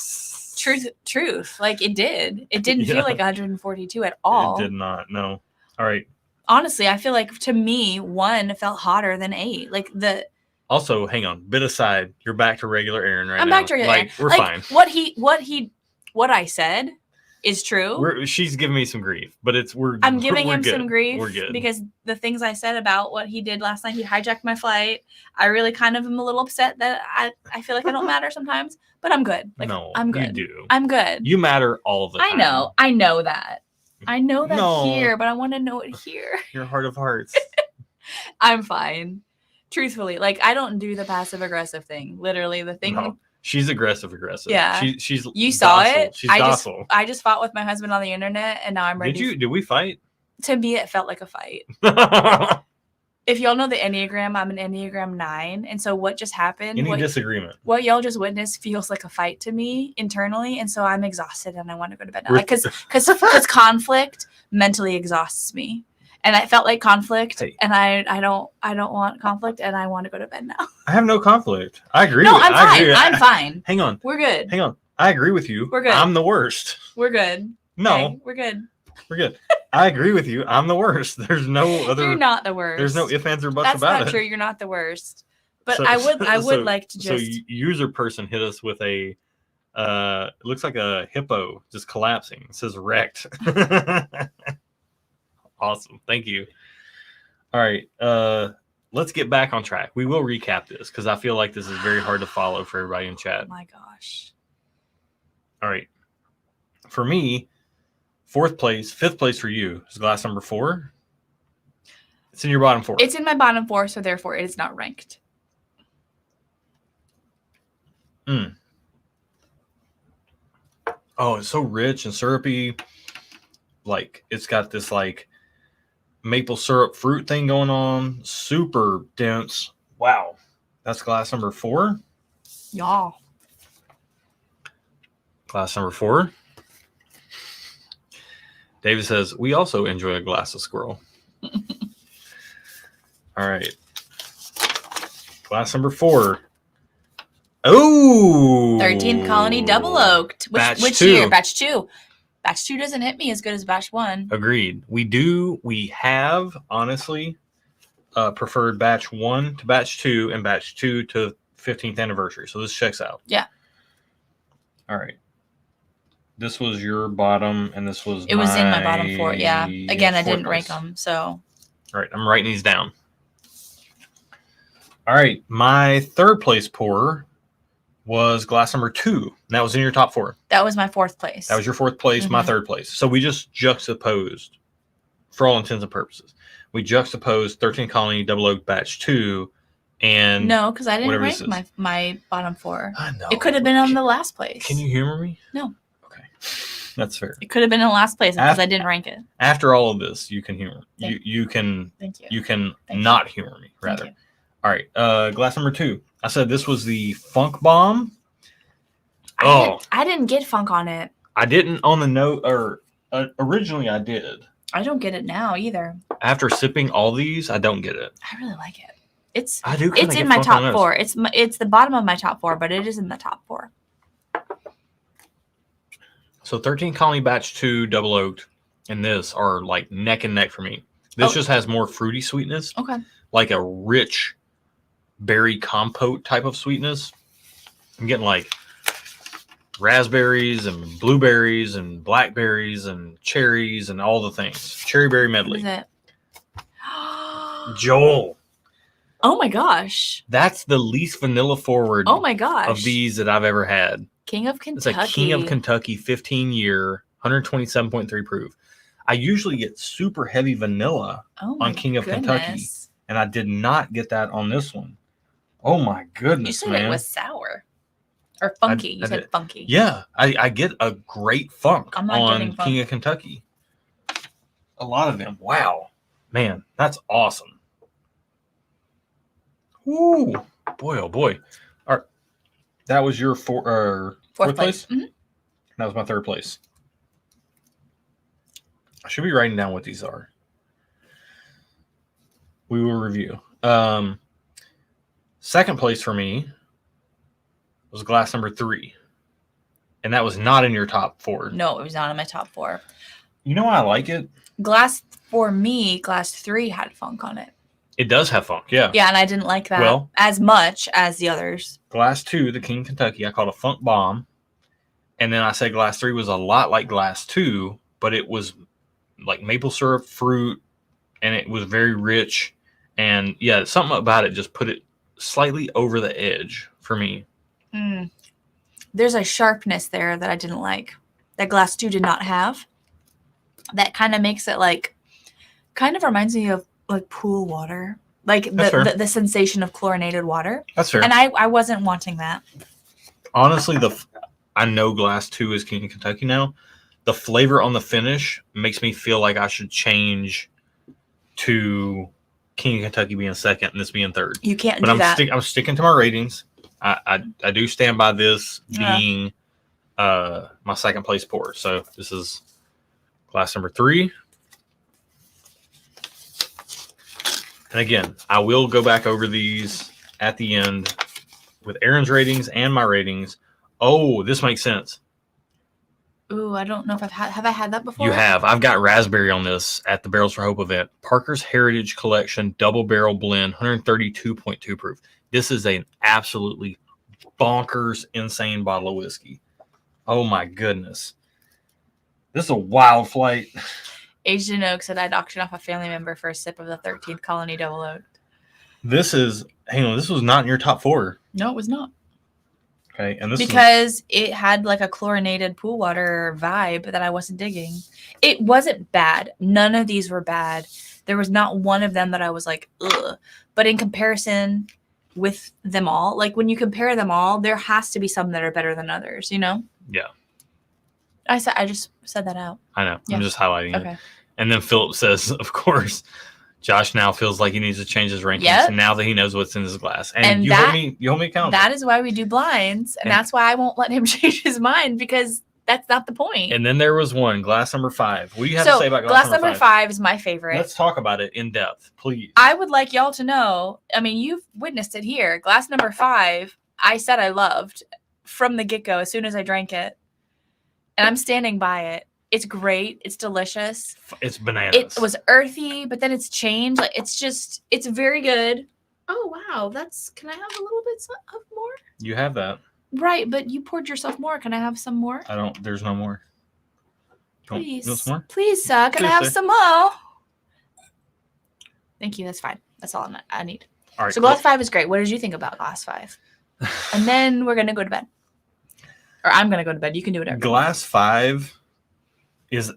Truth. Like it did. It didn't feel like 142 at all. It did not. No. All right. Honestly, I feel like to me 1 felt hotter than 8. Like the. Also, hang on. Bit aside, you're back to regular Aaron right now. I'm back to regular Aaron. We're fine. What I said is true. She's giving me some grief, but I'm giving him good. some grief. We're good. Because the things I said about what he did last night, he hijacked my flight. I really kind of am a little upset that I feel like I don't matter sometimes, but I'm good. Like, no, I'm good. You do. I'm good. You matter all the time. I know that. I know that here, but I want to know it here. Your heart of hearts. I'm fine. Truthfully, like I don't do the passive aggressive thing. Literally, the thing. No, she's aggressive. Yeah, she's. You saw docile. it. She's docile. I just fought with my husband on the internet, and now I'm ready. Did we fight? To me, it felt like a fight. If y'all know the Enneagram, I'm an Enneagram 9, and so what just happened? Any disagreement? What y'all just witnessed feels like a fight to me internally, and so I'm exhausted and I want to go to bed now. Like, because conflict mentally exhausts me. And I felt like conflict, and I don't want conflict, and I want to go to bed now. I have no conflict. I agree. No, I'm fine. I'm fine. Hang on. We're good. Hang on. I agree with you. We're good. I'm the worst. We're good. No. Okay, we're good. We're good. I agree with you. I'm the worst. There's no other. You're not the worst. There's no ifs, ands, or buts That's about it. not true. You're not the worst. But I would like to just. So user person hit us with a. It looks like a hippo just collapsing. It says wrecked. Awesome. Thank you. All right. Let's get back on track. We will recap this because I feel like this is very hard to follow for everybody in chat. Oh my gosh. All right. For me, 4th place, 5th place for you is glass number 4. It's in your bottom 4. It's in my bottom 4, so therefore it is not ranked. Oh, it's so rich and syrupy. Like it's got this like maple syrup fruit thing going on. Super dense. Wow. That's glass number 4. Y'all. Glass number 4. David says, we also enjoy a glass of squirrel. All right. Glass number 4. Oh! 13th Colony Double Oaked. Which two. year? Batch 2. Batch 2 doesn't hit me as good as batch 1. Agreed. We have, honestly, preferred batch 1 to batch 2 and batch 2 to 15th anniversary. So this checks out. Yeah. All right. This was your bottom, and this was It was in my bottom 4, yeah. Again, I didn't rank place. them, so. All right, I'm writing these down. All right, my third place pour was glass number 2. And that was in your top 4. That was my 4th place. That was your 4th place, my 3rd place. So we just juxtaposed, for all intents and purposes. We juxtaposed 13 Colony Double Oak Batch 2 and no, because I didn't rank my bottom 4. I know. It could have been on the last place. Can you humor me? No. Okay. That's fair. It could have been in the last place because I didn't rank it. After all of this, you can humor. You can Thank you. You can not humor me, rather. All right. Glass number 2. I said this was the Funk Bomb. I didn't get funk on it. I didn't on the note, or originally I did. I don't get it now either. After sipping all these, I don't get it. I really like it. It's in my top 4. It's the bottom of my top 4, but it is in the top 4. So 13 Colony Batch 2 Double Oaked and this are like neck and neck for me. This just has more fruity sweetness. Okay. Like a rich berry compote type of sweetness. I'm getting like raspberries and blueberries and blackberries and cherries and all the things. Cherry berry medley. What is it? Joel. Oh my gosh. That's the least vanilla forward Oh my gosh. of these that I've ever had. King of Kentucky. It's a King of Kentucky 15-year, 127.3 proof. I usually get super heavy vanilla on King of Kentucky, and I did not get that on this one. Oh my goodness, you said man. It was sour. Or funky. You said funky. Yeah, I get a great funk I'm not on getting funk. King of Kentucky. A lot of them. Wow. Man, that's awesome. Ooh, boy, oh boy. All right. That was your fourth place? Mm-hmm. That was my 3rd place. I should be writing down what these are. We will review. 2nd place for me was glass number 3. And that was not in your top 4. No, it was not in my top 4. You know why I like it? Glass 3 had funk on it. It does have funk, yeah. Yeah, and I didn't like that as much as the others. Glass 2, the King Kentucky, I called a funk bomb. And then I said glass 3 was a lot like glass 2, but it was like maple syrup fruit, and it was very rich. And yeah, something about it just put it slightly over the edge for me. There's a sharpness there that I didn't like. That glass 2 did not have. That kind of makes it kind of reminds me of like pool water. Like the sensation of chlorinated water. That's fair. And I wasn't wanting that. Honestly, I know glass 2 is King of Kentucky now. The flavor on the finish makes me feel like I should change to King of Kentucky being 2nd and this being 3rd. You can't do that. I'm sticking to my ratings. I do stand by this being my 2nd place pour. So this is glass number 3. And again, I will go back over these at the end with Aaron's ratings and my ratings. Oh, this makes sense. Ooh, I don't know if have I had that before? You have. I've got raspberry on this at the Barrels for Hope event. Parker's Heritage Collection Double Barrel Blend, 132.2 proof. This is an absolutely bonkers, insane bottle of whiskey. Oh my goodness. This is a wild flight. Aged in Oak said I'd auction off a family member for a sip of the 13th Colony Double Oak. This was not in your top 4. No, it was not. Okay, and this because it had like a chlorinated pool water vibe that I wasn't digging. It wasn't bad. None of these were bad. There was not one of them that I was like, ugh. But in comparison with them all, like when you compare them all, there has to be some that are better than others, you know? Yeah. I just said that out. I know. Yeah. I'm just highlighting it. And then Philip says, of course, Josh now feels like he needs to change his rankings now that he knows what's in his glass. And you hold me accountable. That is why we do blinds. And that's why I won't let him change his mind, because that's not the point. And then there was glass number 5. What do you have to say about glass number 5? Glass number 5 is my favorite. Let's talk about it in depth, please. I would like y'all to know, I mean, you've witnessed it here. Glass number 5, I said I loved from the get-go as soon as I drank it. And I'm standing by it. It's great. It's delicious. It's bananas. It was earthy, but then it's changed. Like it's very good. Oh wow, can I have a little bit of more? You have that. Right, but you poured yourself more. Can I have some more? There's no more. Please. You want some more? Please, sir. Can I have some more? Thank you. That's fine. That's all I need. All right. So glass 5 is great. What did you think about glass 5? And then we're going to go to bed. Or I'm going to go to bed. You can do whatever. Glass 5 is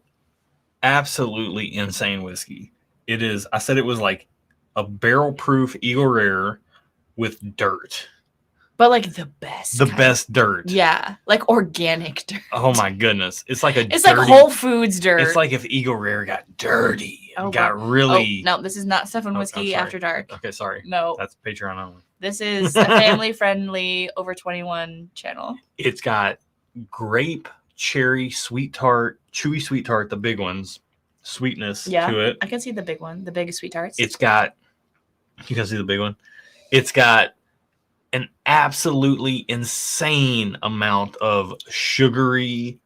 absolutely insane whiskey. It is. I said it was like a barrel-proof Eagle Rare with dirt. But like the best. The best dirt. Yeah. Like organic dirt. Oh my goodness. It's like It's like Whole Foods dirt. It's like if Eagle Rare got dirty. Got really. Oh, no, this is not Stuff and Whiskey After Dark. Okay, sorry. No. That's Patreon only. This is a family-friendly over 21 channel. It's got grape, cherry, sweet tart, chewy sweet tart, the big ones, sweetness to it. I can see the big one, the big sweet tarts. It's got, you can see the big one. It's got an absolutely insane amount of sugary,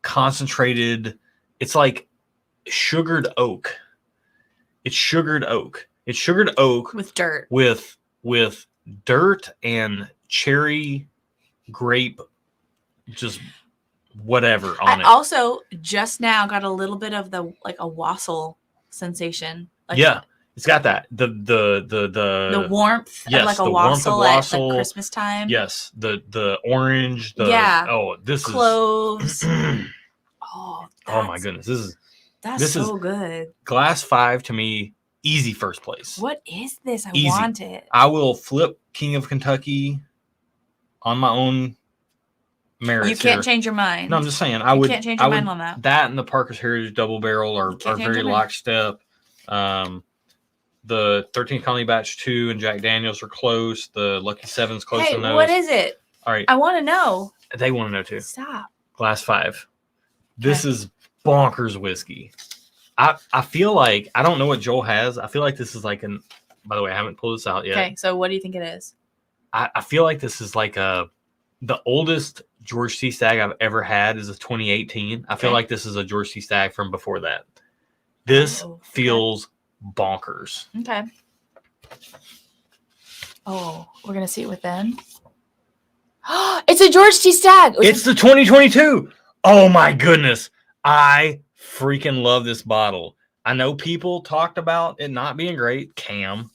concentrated. It's like sugared oak. It's sugared oak. It's sugared oak with dirt. With dirt and cherry, grape, just whatever on it. I also just now got a little bit of the like a wassail sensation. Like it's got that the warmth of like a wassail at like Christmas time. Yes, the orange. This cloves. Oh my goodness, this is good. Glass 5 to me, easy first place. What is this? I easy. Want it. I will flip King of Kentucky on my own merits. You can't change your mind. No, I'm just saying I would. Can't change your mind on that. That and the Parker's Heritage Double Barrel are very lockstep. The 13th Colony Batch 2 and Jack Daniels are close. The Lucky 7's close to those. What is it? All right. I want to know. They want to know too. Stop. Glass 5. This is bonkers whiskey. I feel like, I don't know what Joel has. I feel like this is like by the way, I haven't pulled this out yet. Okay, so what do you think it is? I feel like this is like the oldest George C. Stagg I've ever had is a 2018. I feel like this is a George C. Stagg from before that. This feels bonkers. Okay. Oh, we're going to see it with them. It's a George C. Stagg. It's the 2022. Oh my goodness. I freaking love this bottle. I know people talked about it not being great. Cam.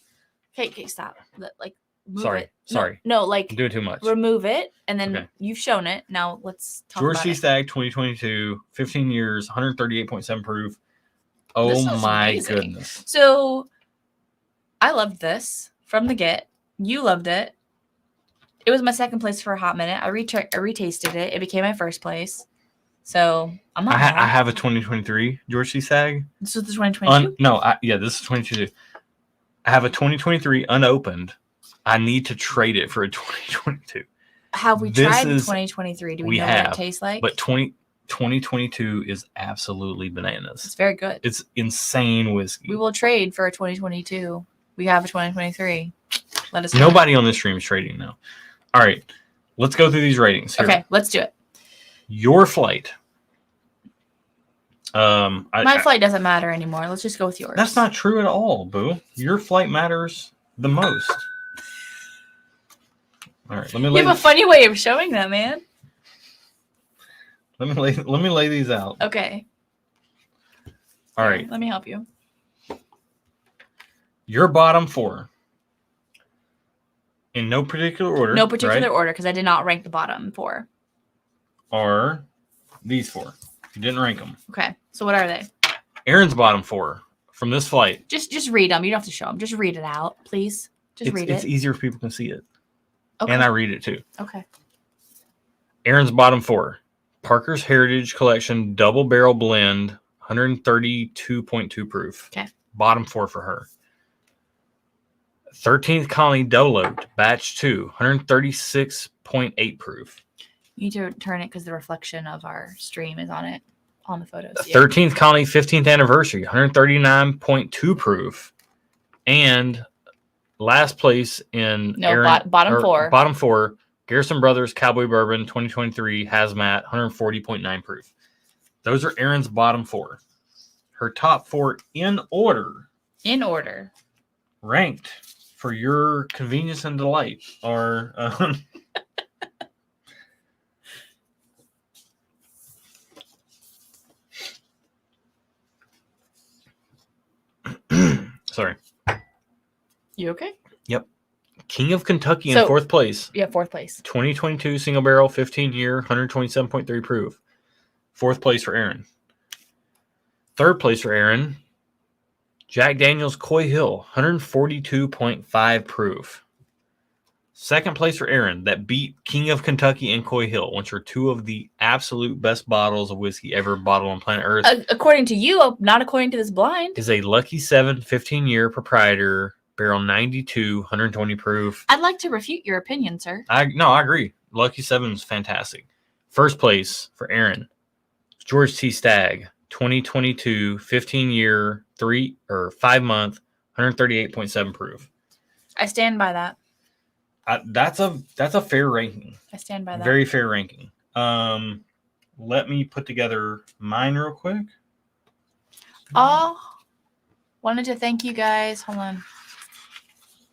Okay, stop. Like, move sorry. it. No, like, I'm doing too much. Remove it, and then you've shown it. Now let's talk George about C. it. Stagg 2022, 15 years, 138.7 proof. Oh my goodness. So I loved this from the get. You loved it. It was my second place for a hot minute. I retasted it. It became my first place. So I'm not. I have a 2023 George C. Stagg. This was the 2022. This is 2022. I have a 2023 unopened. I need to trade it for a 2022. Have we tried 2023? Do we know what it tastes like? But 2022 is absolutely bananas. It's very good. It's insane whiskey. We will trade for a 2022. We have a 2023. Let us know. Nobody on this stream is trading now. All right. Let's go through these ratings here. Okay, let's do it. Your flight. My flight doesn't matter anymore. Let's just go with yours. That's not true at all, Boo. Your flight matters the most. All right, you have a funny way of showing that, man. Let me lay these out. Okay. All right. Let me help you. Your bottom 4. In no particular order. No particular order, because I did not rank the bottom 4. Are these 4. You didn't rank them. Okay. So what are they? Aaron's bottom 4 from this flight. Just read them. You don't have to show them. Just read it out, please. Read it. It's easier if people can see it. Okay. And I read it too. Okay. Aaron's bottom 4. Parker's Heritage Collection Double Barrel Blend, 132.2 proof. Okay. Bottom 4 for her. 13th Colony Double Oaked Batch 2, 136.8 proof. You need to turn it because the reflection of our stream is on it, on the photos. 13th Colony 15th Anniversary, 139.2 proof. And last place in bottom 4. Bottom 4, Garrison Brothers Cowboy Bourbon 2023 Hazmat, 140.9 proof. Those are Erin's bottom 4. Her top 4 in order. In order. Ranked for your convenience and delight are... Sorry. You okay? Yep. King of Kentucky in 4th place. Yeah, 4th place. 2022 single barrel, 15-year, 127.3 proof. 4th place for Erin. 3rd place for Erin. Jack Daniel's Coy Hill, 142.5 proof. 2nd place for Erin, that beat King of Kentucky and Coy Hill, which are 2 of the absolute best bottles of whiskey ever bottled on planet Earth. According to you, not according to this blind. Is a Lucky 7 15-year proprietor, barrel 92, 120 proof. I'd like to refute your opinion, sir. I agree. Lucky 7 is fantastic. 1st place for Erin, George T. Stagg, 2022 15-year, 5-month, 138.7 proof. I stand by that. That's a fair ranking. I stand by that. Very fair ranking. Let me put together mine real quick. Wanted to thank you guys. Hold on.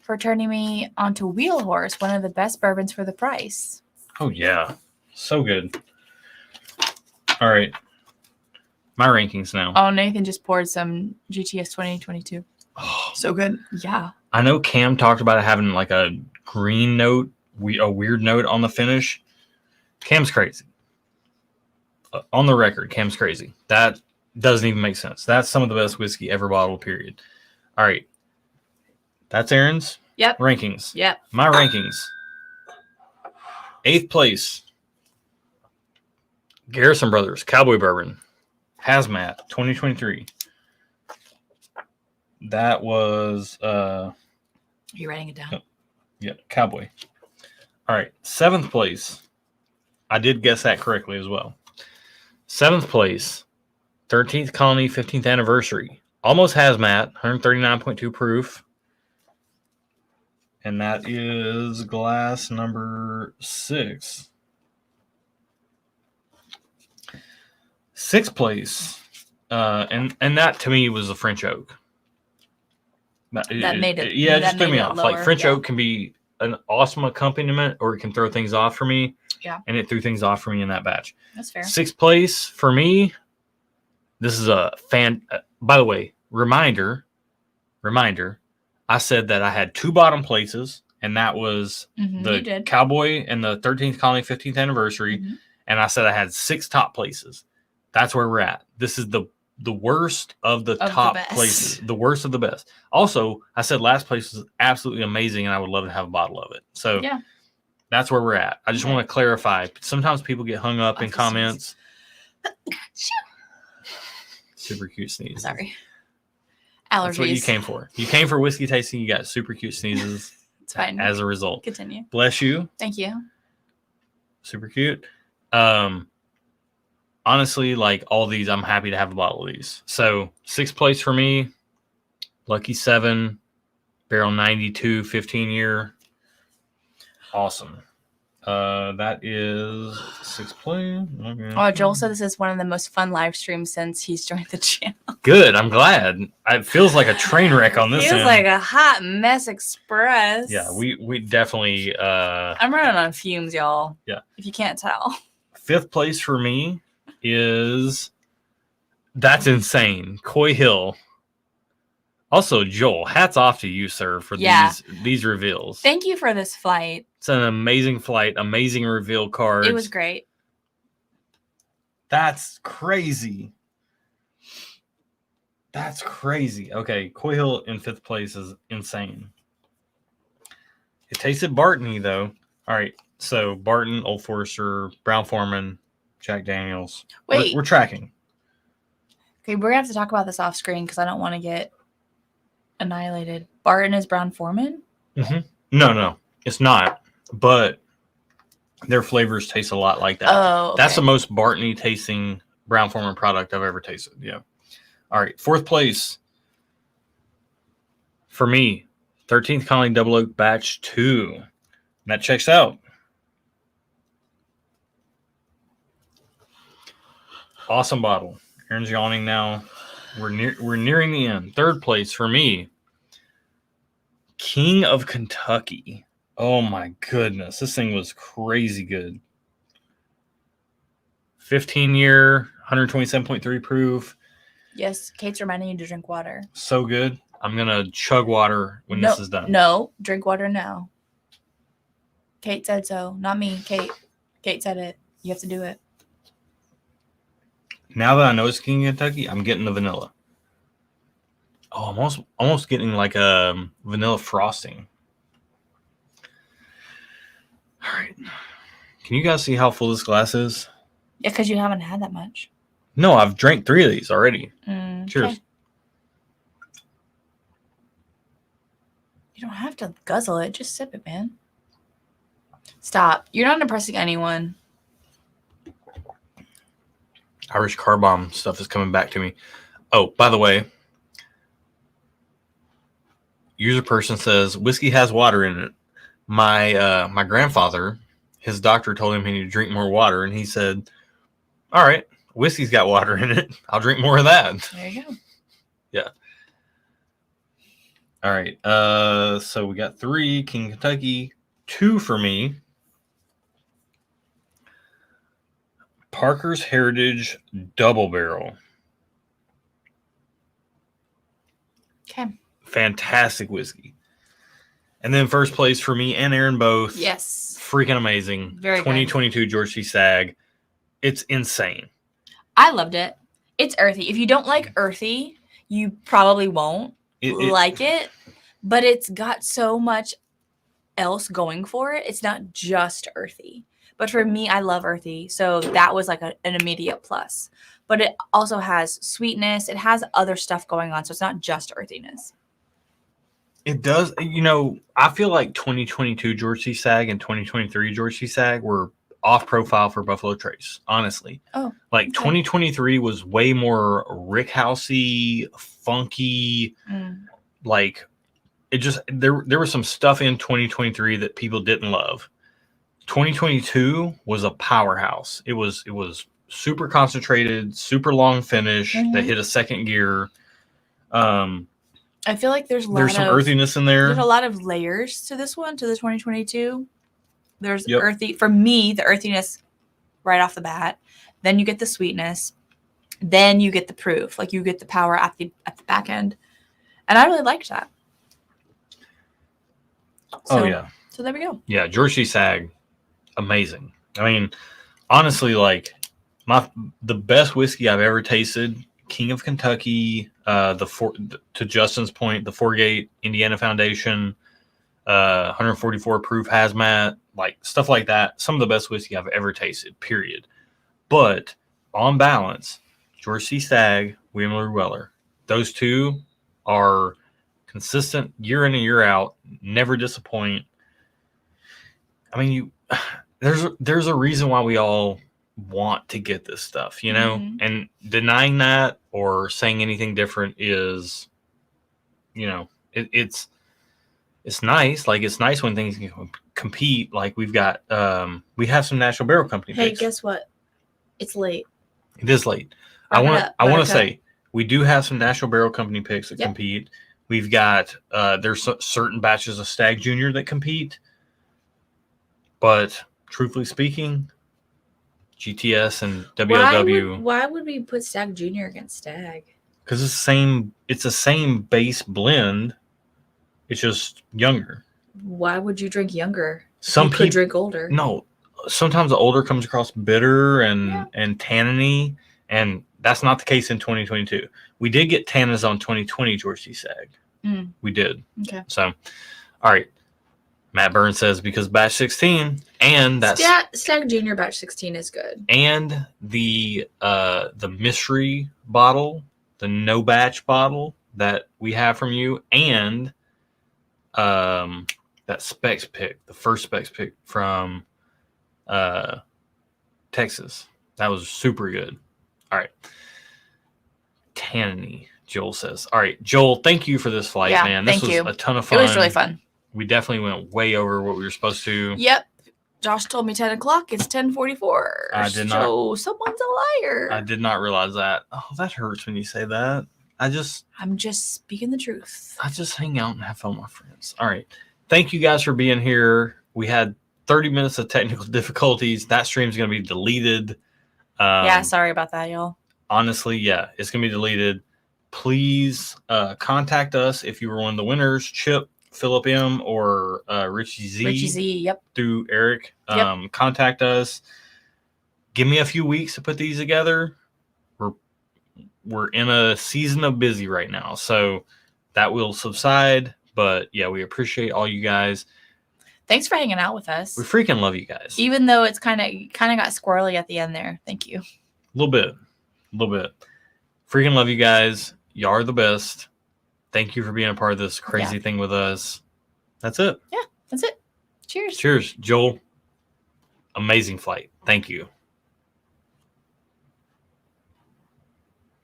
For turning me onto Wheel Horse, one of the best bourbons for the price. Oh yeah, so good. All right, my rankings now. Oh, Nathan just poured some GTS 2022. Oh, so good. Yeah. I know Cam talked about it having like a green note, a weird note on the finish. Cam's crazy. On the record, Cam's crazy. That doesn't even make sense. That's some of the best whiskey ever bottled, period. All right. That's Erin's rankings. Yep. My rankings. 8th place. Garrison Brothers, Cowboy Bourbon. Hazmat, 2023. That was... you writing it down? Yeah, Cowboy. All right. 7th place. I did guess that correctly as well. 7th place. 13th Colony, 15th Anniversary. Almost Hazmat, 139.2 proof. And that is glass number 6. 6th place. And that to me was the French Oak. That made it. Yeah, it just threw me off. Lower. Like French Oak can be an awesome accompaniment, or it can throw things off for me. Yeah. And it threw things off for me in that batch. That's fair. 6th place for me. This is a fan. By the way, reminder. I said that I had 2 bottom places, and that was the Cowboy and the 13th Colony 15th Anniversary. Mm-hmm. And I said I had 6 top places. That's where we're at. This is the worst of the top places. The worst of the best. Also, I said last place was absolutely amazing, and I would love to have a bottle of it. So that's where we're at. I just want to clarify. Sometimes people get hung up in comments. Super cute sneeze. Sorry. Allergies. That's what you came for. You came for whiskey tasting. You got super cute sneezes. It's fine. As a result. Continue. Bless you. Thank you. Super cute. Honestly, like all these, I'm happy to have a bottle of these. So 6th place for me, Lucky 7, barrel 92, 15-year. Awesome. That is 6th place. Okay. Oh, Joel said this is one of the most fun live streams since he's joined the channel. Good. I'm glad. It feels like a train wreck on this Feels end. like a hot mess express. Yeah, we definitely... I'm running on fumes, y'all. Yeah. If you can't tell. 5th place for me is... That's insane. Coy Hill. Also, Joel, hats off to you, sir, for these reveals. Thank you for this flight. It's an amazing flight, amazing reveal cards. It was great. That's crazy. That's crazy. Okay, Coy Hill in 5th place is insane. It tasted Barton-y, though. All right, so Barton, Old Forester, Brown Foreman, Jack Daniels. Wait. We're tracking. Okay, we're going to have to talk about this off screen because I don't want to get annihilated. Barton is Brown Foreman? Mm-hmm. No, it's not. But their flavors taste a lot like that. Oh, okay. That's the most Barton-y tasting Brown Foreman product I've ever tasted. Yeah. All right, 4th place for me, 13th Colony Double Oak Batch 2. That checks out. Awesome bottle. Aaron's yawning now. We're nearing the end. Third place for me. King of Kentucky. Oh my goodness. This thing was crazy good. 15-year, 127.3 proof. Yes, Kate's reminding you to drink water. So good. I'm going to chug water when this is done. No, drink water now. Kate said so, not me. Kate said it. You have to do it. Now that I know it's King of Kentucky, I'm getting the vanilla. Oh, I'm almost getting like a vanilla frosting. All right. Can you guys see how full this glass is? Yeah, because you haven't had that much. No, I've drank 3 of these already. Cheers. Okay. You don't have to guzzle it. Just sip it, man. Stop. You're not impressing anyone. Irish Car Bomb stuff is coming back to me. Oh, by the way, user person says whiskey has water in it. My grandfather, his doctor told him he needed to drink more water, and he said, all right, whiskey's got water in it. I'll drink more of that. There you go. Yeah. All right. So we got 3, King of Kentucky, 2 for me. Parker's Heritage Double Barrel. Okay. Fantastic whiskey. And then first place for me and Aaron both. Yes. Freaking amazing. Very 2022 George C. Stagg. It's insane. I loved it. It's earthy. If you don't like earthy, you probably won't like it. But it's got so much else going for it. It's not just earthy. But for me, I love earthy. So that was like an immediate plus. But it also has sweetness. It has other stuff going on. So it's not just earthiness. It does. You know, I feel like 2022 George C. Stagg and 2023 George C. Stagg were off profile for Buffalo Trace, honestly. Oh. Like 2023 was way more Rickhousey, funky. Like it just there was some stuff in 2023 that people didn't love. 2022 was a powerhouse. It was super concentrated, super long finish. They hit a second gear. I feel like there's some earthiness in there. There's a lot of layers to this one, to the 2022. There's earthy, for me, the earthiness right off the bat. Then you get the sweetness. Then you get the proof. Like you get the power at the back end. And I really liked that. So there we go. Yeah, George C. Stagg, amazing. I mean, honestly, like the best whiskey I've ever tasted, King of Kentucky, to Justin's point, the 4-Gate Indiana Foundation, 144 proof Hazmat, like stuff like that. Some of the best whiskey I've ever tasted, period. But on balance, George C. Stagg, William Lloyd Weller, those two are consistent year in and year out, never disappoint. I mean, there's a reason why we all want to get this stuff, you know, and denying that or saying anything different is, you know, it's nice. Like it's nice when things can compete. Like we have some National Barrel Company picks. Hey, guess what? It's late. It is late. I want to say we do have some National Barrel Company picks that compete. We've got there's certain batches of Stagg Junior that compete, but truthfully speaking, GTS and WLW. Why would we put Stagg Junior against Stagg? Because it's the same base blend. It's just younger. Why would you drink younger? Some people drink older. No, sometimes the older comes across bitter and tanniny, and that's not the case in 2022. We did get tannins on 2020 George C. Stagg. We did. Okay. So, all right. Matt Burns says because batch 16 and that's Stagg Junior batch 16 is good. And the mystery bottle, the no batch bottle that we have from you, and that specs pick, the first specs pick from Texas. That was super good. All right. Tanniny, Joel says. All right, Joel, thank you for this flight, man. This was a ton of fun. It was really fun. We definitely went way over what we were supposed to. Yep. Josh told me 10 o'clock. It's 10:44. I did not. So someone's a liar. I did not realize that. Oh, that hurts when you say that. I'm just speaking the truth. I just hang out and have fun with my friends. All right. Thank you guys for being here. We had 30 minutes of technical difficulties. That stream's going to be deleted. Yeah, sorry about that, y'all. Honestly, yeah, it's going to be deleted. Please contact us if you were one of the winners. Chip, Philip M, or Richie Z. Richie Z, yep. Through Eric. Yep. Contact us. Give me a few weeks to put these together. We're in a season of busy right now, so that will subside. But yeah, we appreciate all you guys. Thanks for hanging out with us. We freaking love you guys. Even though it's kind of got squirrely at the end there. Thank you. A little bit. Freaking love you guys. Y'all are the best. Thank you for being a part of this crazy thing with us. That's it. Yeah, that's it. Cheers. Cheers, Joel. Amazing flight. Thank you.